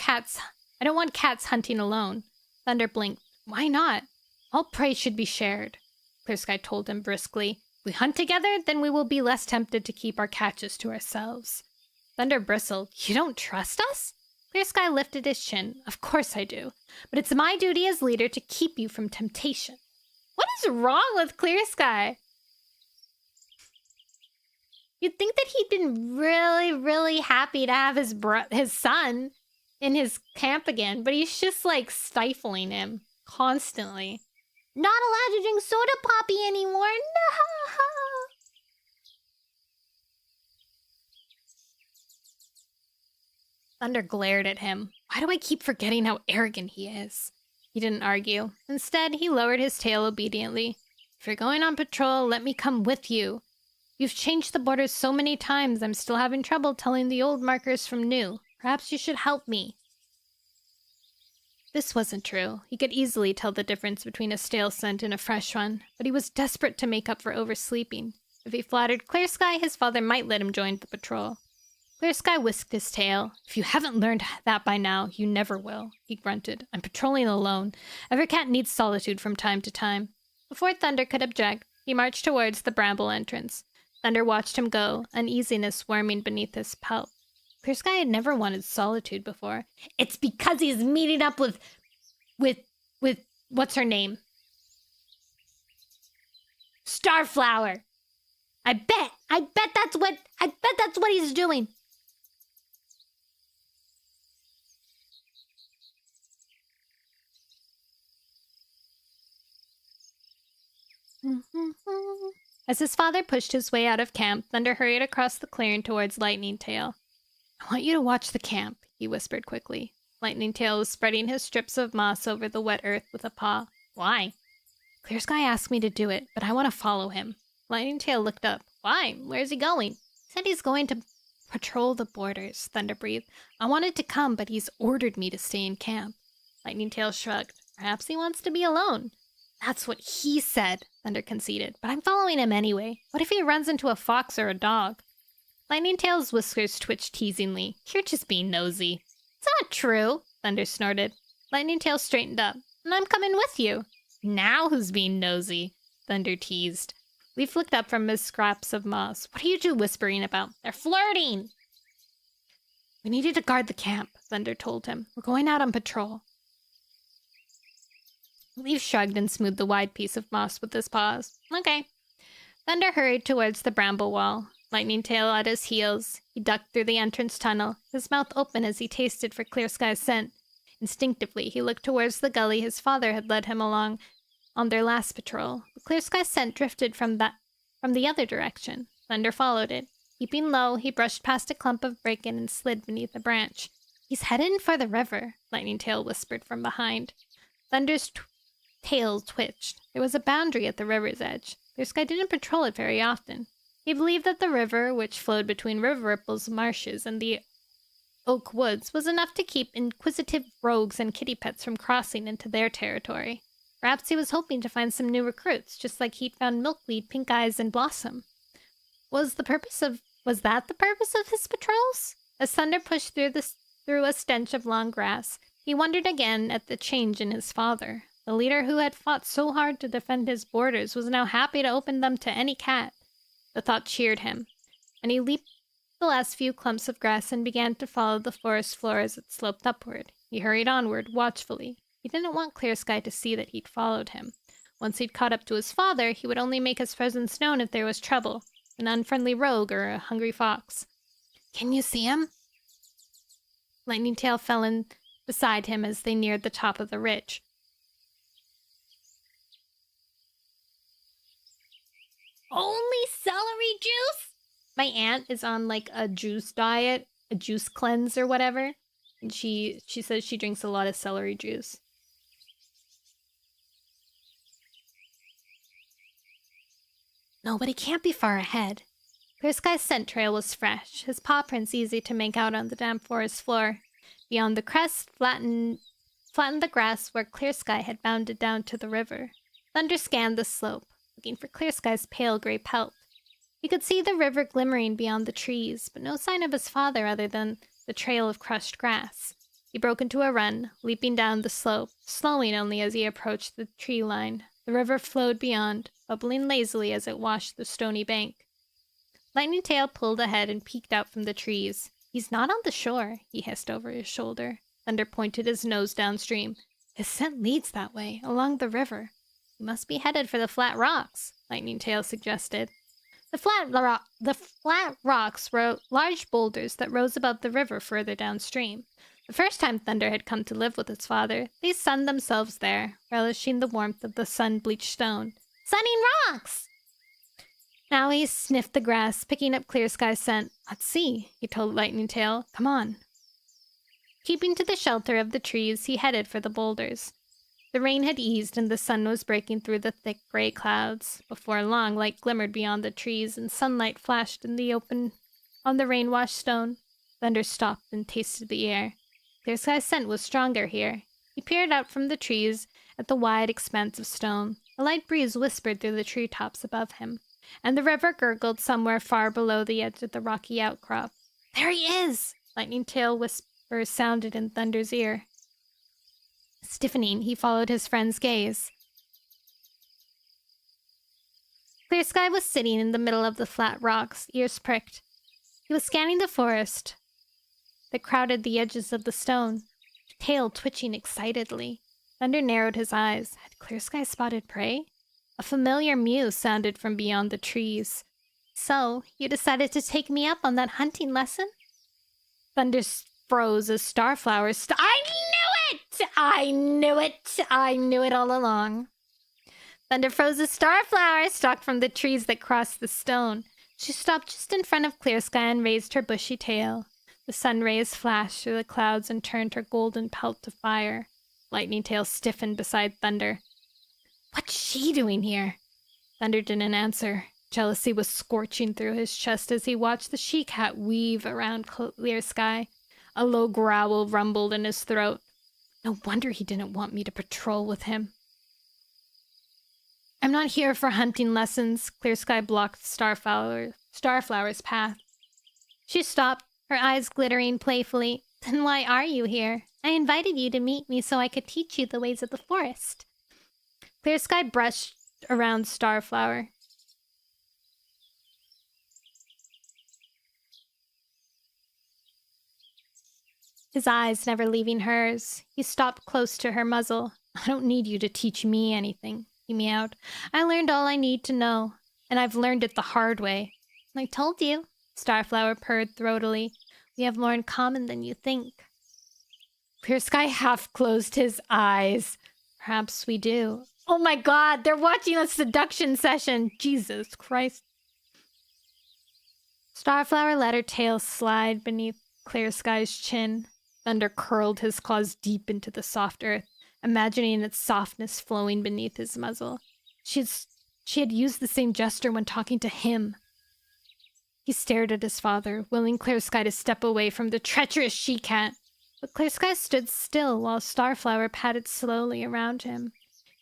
cats hunting alone. Thunder blinked. Why not? All prey should be shared. Clear Sky told him briskly. If we hunt together, then we will be less tempted to keep our catches to ourselves. Thunder bristled. You don't trust us? Clear Sky lifted his chin. Of course I do. But it's my duty as leader to keep you from temptation. What is wrong with Clear Sky? You'd think that he'd been really, really happy to have his son in his camp again, but he's just like stifling him constantly. Not allowed to drink soda poppy anymore. No. Thunder glared at him. Why do I keep forgetting how arrogant he is? He didn't argue. Instead, he lowered his tail obediently. If you're going on patrol, let me come with you. You've changed the borders so many times, I'm still having trouble telling the old markers from new. Perhaps you should help me. This wasn't true. He could easily tell the difference between a stale scent and a fresh one, but he was desperate to make up for oversleeping. If he flattered Clear Sky, his father might let him join the patrol. Clear Sky whisked his tail. If you haven't learned that by now, you never will, he grunted. I'm patrolling alone. Every cat needs solitude from time to time. Before Thunder could object, he marched towards the bramble entrance. Thunder watched him go, uneasiness swarming beneath his pelt. Clear Sky had never wanted solitude before. It's because he's meeting up with what's her name? Starflower. I bet that's what he's doing. As his father pushed his way out of camp, Thunder hurried across the clearing towards Lightning Tail. I want you to watch the camp, he whispered quickly. Lightning Tail was spreading his strips of moss over the wet earth with a paw. Why? Clear Sky asked me to do it, but I want to follow him. Lightning Tail looked up. Why? Where's he going? He said he's going to patrol the borders, Thunder breathed. I wanted to come, but he's ordered me to stay in camp. Lightning Tail shrugged. Perhaps he wants to be alone. That's what he said, Thunder conceded. But I'm following him anyway. What if he runs into a fox or a dog? Lightning Tail's whiskers twitched teasingly. You're just being nosy. It's not true, Thunder snorted. Lightning Tail straightened up. And I'm coming with you. Now who's being nosy? Thunder teased. Leaf looked up from his scraps of moss. What are you two whispering about? They're flirting! We needed to guard the camp, Thunder told him. We're going out on patrol. Leaf shrugged and smoothed the wide piece of moss with his paws. Okay. Thunder hurried towards the bramble wall, Lightning Tail at his heels. He ducked through the entrance tunnel, his mouth open as he tasted for Clear Sky's scent. Instinctively, he looked towards the gully his father had led him along on their last patrol. The Clear Sky scent drifted from the other direction. Thunder followed it. Keeping low, he brushed past a clump of bracken and slid beneath a branch. He's heading for the river, Lightning Tail whispered from behind. Thunder's tail twitched. There was a boundary at the river's edge. Clear Sky didn't patrol it very often. He believed that the river, which flowed between River Ripple's marshes and the oak woods, was enough to keep inquisitive rogues and kitty pets from crossing into their territory. Perhaps he was hoping to find some new recruits, just like he'd found Milkweed, Pink Eyes, and Blossom. Was that the purpose of his patrols? As Thunder pushed through a stench of long grass, he wondered again at the change in his father. The leader who had fought so hard to defend his borders was now happy to open them to any cat. The thought cheered him, and he leaped the last few clumps of grass and began to follow the forest floor as it sloped upward. He hurried onward, watchfully. He didn't want Clear Sky to see that he'd followed him. Once he'd caught up to his father, he would only make his presence known if there was trouble, an unfriendly rogue or a hungry fox. Can you see him? Lightning Tail fell in beside him as they neared the top of the ridge. Only celery juice? My aunt is on like a juice diet, a juice cleanse or whatever. And she says she drinks a lot of celery juice. No, but he can't be far ahead. Clear Sky's scent trail was fresh, his paw prints easy to make out on the damp forest floor. Beyond the crest, flattened the grass where Clear Sky had bounded down to the river. Thunder scanned the slope, looking for Clear Sky's pale gray pelt. He could see the river glimmering beyond the trees, but no sign of his father other than the trail of crushed grass. He broke into a run, leaping down the slope, slowing only as he approached the tree line. The river flowed beyond, bubbling lazily as it washed the stony bank. Lightning Tail pulled ahead and peeked out from the trees. He's not on the shore, he hissed over his shoulder. Thunder pointed his nose downstream. His scent leads that way, along the river. He must be headed for the flat rocks, Lightning Tail suggested. The flat rocks were large boulders that rose above the river further downstream. The first time Thunder had come to live with his father, they sunned themselves there, relishing the warmth of the sun-bleached stone. Sunning rocks! Now he sniffed the grass, picking up Clear Sky's scent. Let's see, he told Lightning Tail. Come on. Keeping to the shelter of the trees, he headed for the boulders. The rain had eased and the sun was breaking through the thick gray clouds. Before long, light glimmered beyond the trees and sunlight flashed in the open on the rain-washed stone. Thunder stopped and tasted the air. Clear Sky's scent was stronger here. He peered out from the trees at the wide expanse of stone. A light breeze whispered through the treetops above him, and the river gurgled somewhere far below the edge of the rocky outcrop. There he is! Lightning Tail whispers sounded in Thunder's ear. Stiffening, he followed his friend's gaze. Clear Sky was sitting in the middle of the flat rocks, ears pricked. He was scanning the forest that crowded the edges of the stone, tail twitching excitedly. Thunder narrowed his eyes. Had Clear Sky spotted prey? A familiar mew sounded from beyond the trees. So, you decided to take me up on that hunting lesson? Thunder froze as starflowers I knew it! I knew it! I knew it all along. Thunder froze as starflowers stalked from the trees that crossed the stone. She stopped just in front of Clear Sky and raised her bushy tail. The sun rays flashed through the clouds and turned her golden pelt to fire. Lightning Tail stiffened beside Thunder. What's she doing here? Thunder didn't answer. Jealousy was scorching through his chest as he watched the she-cat weave around Clear Sky. A low growl rumbled in his throat. No wonder he didn't want me to patrol with him. I'm not here for hunting lessons. Clear Sky blocked Starflower's path. She stopped, her eyes glittering playfully. Then why are you here? I invited you to meet me so I could teach you the ways of the forest. Clear Sky brushed around Starflower. His eyes never leaving hers. He stopped close to her muzzle. I don't need you to teach me anything, he meowed. I learned all I need to know, and I've learned it the hard way. I told you, Starflower purred throatily. We have more in common than you think. Clear Sky half closed his eyes. Perhaps we do. Oh my god, they're watching a seduction session. Jesus Christ. Starflower let her tail slide beneath Clear Sky's chin. Thunder curled his claws deep into the soft earth, imagining its softness flowing beneath his muzzle. She had used the same gesture when talking to him. He stared at his father, willing Clear Sky to step away from the treacherous she-cat. But Clear Sky stood still while Starflower patted slowly around him.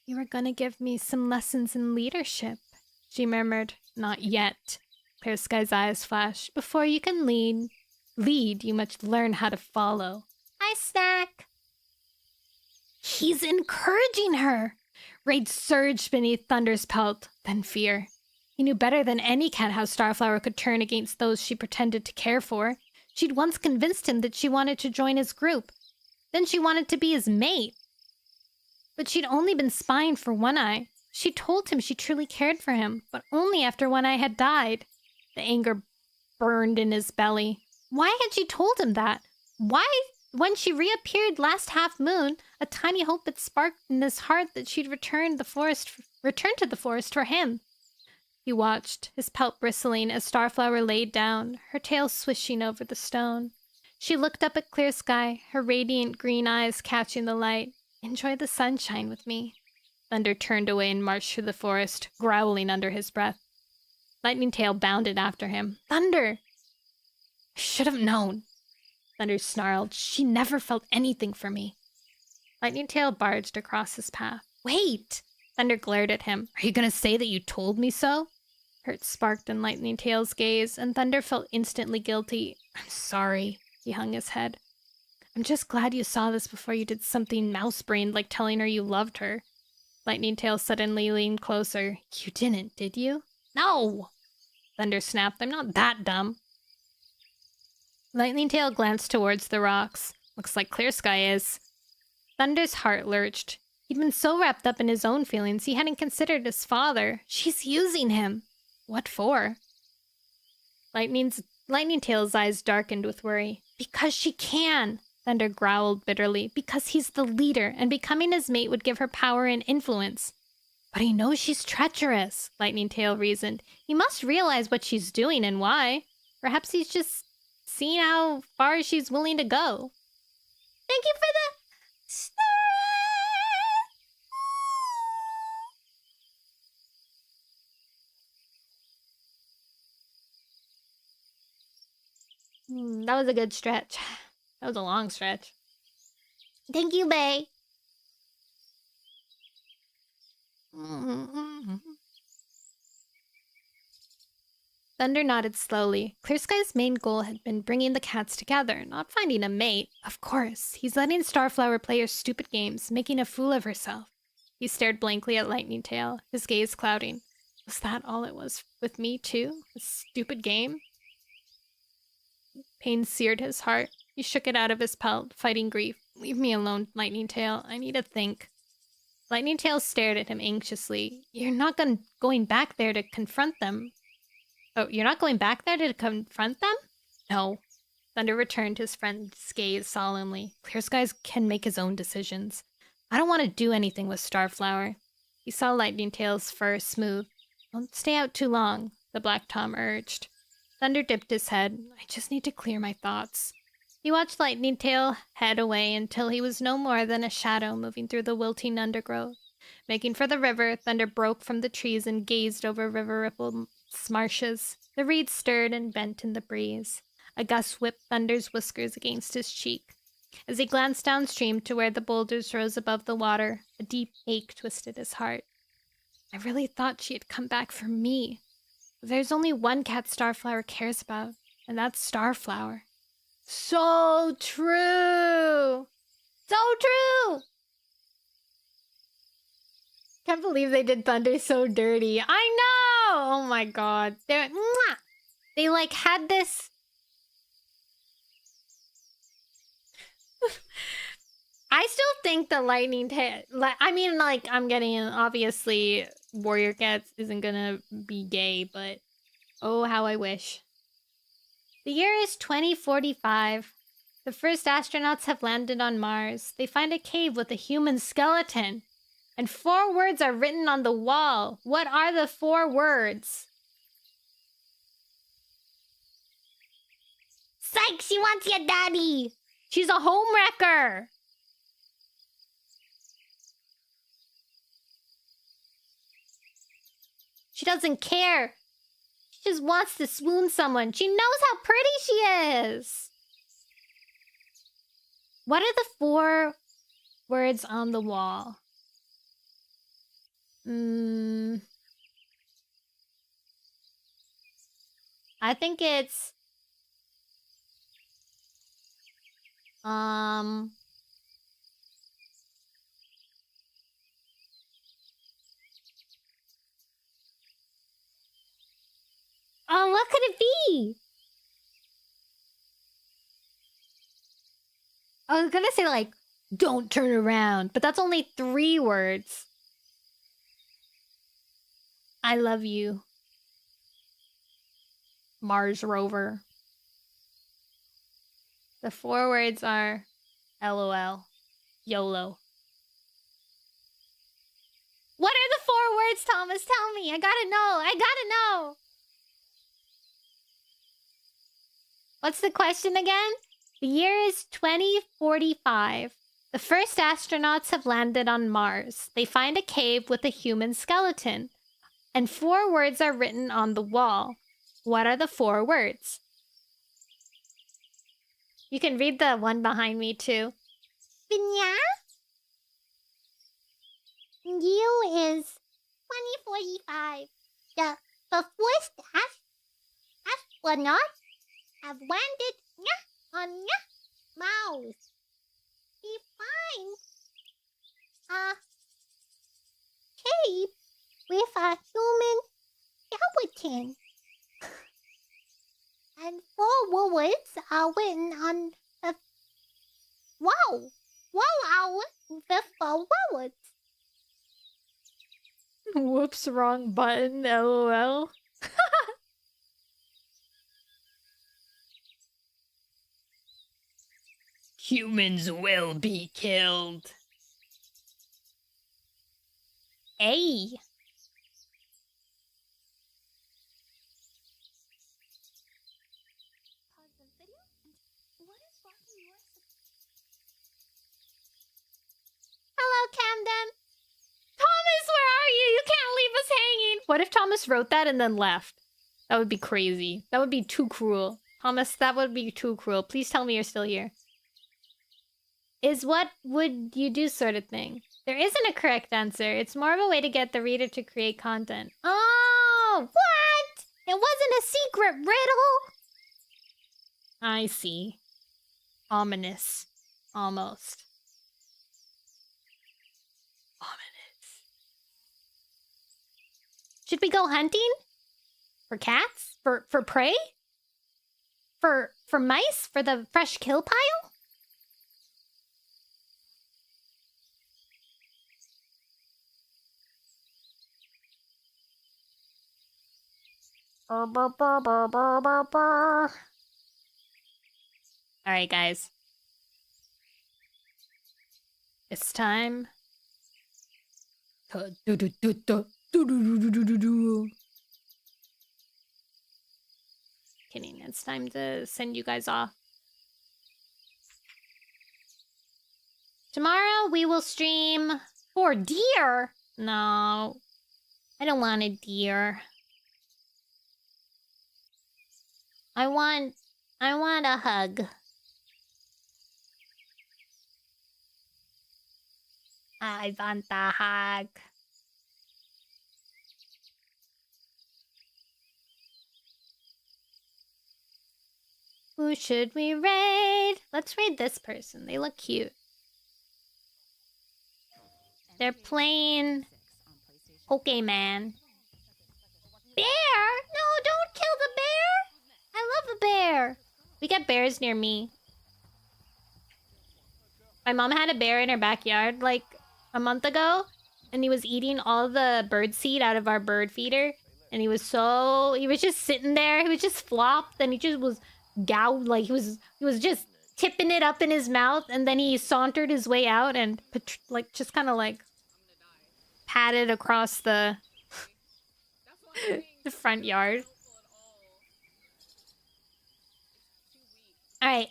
You were gonna give me some lessons in leadership, she murmured. Not yet. Clear Sky's eyes flashed. Before you can lead, you must learn how to follow. Hi, Snack. He's encouraging her. Rage surged beneath Thunder's pelt, then fear. He knew better than any cat how Starflower could turn against those she pretended to care for. She'd once convinced him that she wanted to join his group. Then she wanted to be his mate. But she'd only been spying for One Eye. She told him she truly cared for him, but only after One Eye had died. The anger burned in his belly. Why had she told him that? Why, when she reappeared last half moon, a tiny hope had sparked in his heart that she'd return to the forest for him. He watched, his pelt bristling as Starflower laid down, her tail swishing over the stone. She looked up at Clear Sky, her radiant green eyes catching the light. Enjoy the sunshine with me. Thunder turned away and marched through the forest, growling under his breath. Lightning Tail bounded after him. Thunder! I should have known. Thunder snarled. She never felt anything for me. Lightning Tail barged across his path. Wait! Thunder glared at him. Are you going to say that you told me so? Hurt sparked in Lightning Tail's gaze, and Thunder felt instantly guilty. I'm sorry. He hung his head. I'm just glad you saw this before you did something mouse-brained like telling her you loved her. Lightning Tail suddenly leaned closer. You didn't, did you? No! Thunder snapped. I'm not that dumb. Lightning Tail glanced towards the rocks. Looks like Clear Sky is. Thunder's heart lurched. He'd been so wrapped up in his own feelings he hadn't considered his father. She's using him. What for? Lightning Tail's eyes darkened with worry. Because she can, Thunder growled bitterly. Because he's the leader, and becoming his mate would give her power and influence. But he knows she's treacherous, Lightning Tail reasoned. He must realize what she's doing and why. Perhaps he's just seeing how far she's willing to go. Thank you for the stir. That was a good stretch. That was a long stretch. Thank you, Bay. Thunder nodded slowly. Clear Sky's main goal had been bringing the cats together, not finding a mate. Of course, he's letting Starflower play her stupid games, making a fool of herself. He stared blankly at Lightning Tail, his gaze clouding. Was that all it was with me, too? A stupid game? Pain seared his heart. He shook it out of his pelt, fighting grief. Leave me alone, Lightning Tail. I need to think. Lightning Tail stared at him anxiously. You're not going back there to confront them. Oh, you're not going back there to confront them? No. Thunder returned his friend's gaze solemnly. Clear Skies can make his own decisions. I don't want to do anything with Starflower. He saw Lightning Tail's fur smooth. Don't stay out too long, the Black Tom urged. Thunder dipped his head. I just need to clear my thoughts. He watched Lightning Tail head away until he was no more than a shadow moving through the wilting undergrowth. Making for the river, Thunder broke from the trees and gazed over River Ripple's marshes. The reeds stirred and bent in the breeze. A gust whipped Thunder's whiskers against his cheek. As he glanced downstream to where the boulders rose above the water, a deep ache twisted his heart. I really thought she had come back for me. There's only one cat Starflower cares about, and that's Starflower. So true! So true! Can't believe they did Thunder so dirty. I know! Oh my god. They like had this... I still think the lightning I mean, like, I'm getting... Obviously, Warrior Cats isn't gonna be gay, but... Oh, how I wish. The year is 2045. The first astronauts have landed on Mars. They find a cave with a human skeleton. And 4 words are written on the wall. What are the 4 words? Psych, she wants your daddy. She's a homewrecker. She doesn't care. She just wants to swoon someone. She knows how pretty she is. What are the 4 words on the wall? I think it's... Oh, what could it be? I was gonna say, like, don't turn around, but that's only 3 words. I love you. Mars rover. The 4 words are LOL. YOLO. What are the 4 words, Thomas? Tell me. I gotta know. I gotta know. What's the question again? The year is 2045. The first astronauts have landed on Mars. They find a cave with a human skeleton. And 4 words are written on the wall. What are the 4 words? You can read the one behind me, too. Binya? You is 2045. The first astronauts have landed on Mars. He finds a cave with a human skeleton. And 4 words are written on the wall. What are the 4 words? Whoops, wrong button, LOL. Humans will be killed. Hey. Hello, Camden. Thomas, where are you? You can't leave us hanging. What if Thomas wrote that and then left? That would be crazy. That would be too cruel. Thomas, that would be too cruel. Please tell me you're still here. Is what would you do sort of thing. There isn't a correct answer. It's more of a way to get the reader to create content. Oh, what? It wasn't a secret riddle. I see. Ominous. Almost. Ominous. Should we go hunting? For cats? For prey? For mice? For the fresh kill pile? Alright, guys. It's time to kidding, it's time to send you guys off. Tomorrow we will stream for deer. No. I don't want a deer. I want a hug. I want a hug. Who should we raid? Let's raid this person. They look cute. They're playing Pokemon. Bear? No, don't kill the bear! I love a bear. We get bears near me. My mom had a bear in her backyard like a month ago, and he was eating all the bird seed out of our bird feeder. And he was just sitting there. He was just flopped, and he just was gowed, like he was just tipping it up in his mouth, and then he sauntered his way out and like just kind of like padded across the the front yard. All right.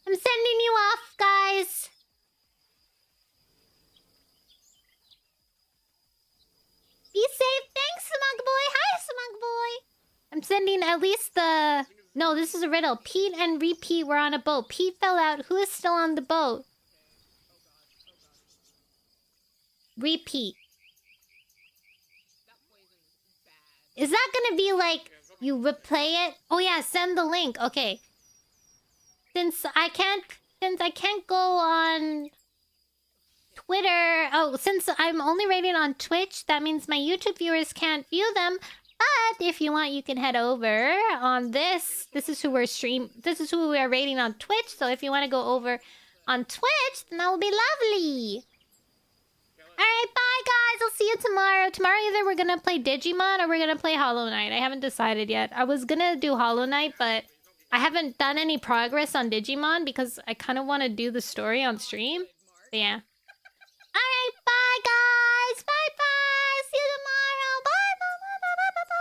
I'm sending you off, guys. Be safe. Thanks, Smug Boy. Hi, Smug Boy. I'm sending at least the... No, this is a riddle. Pete and Repeat were on a boat. Pete fell out. Who is still on the boat? Repeat. Is that gonna be like you replay it? Oh yeah, send the link. Okay. Since I can't go on Twitter. Oh, since I'm only rating on Twitch, that means my YouTube viewers can't view them. But if you want, you can head over on this. This is who we are rating on Twitch. So if you want to go over on Twitch, then that would be lovely. Alright, bye guys. I'll see you tomorrow. Tomorrow either we're gonna play Digimon or we're gonna play Hollow Knight. I haven't decided yet. I was gonna do Hollow Knight, but I haven't done any progress on Digimon because I kind of want to do the story on stream. But yeah.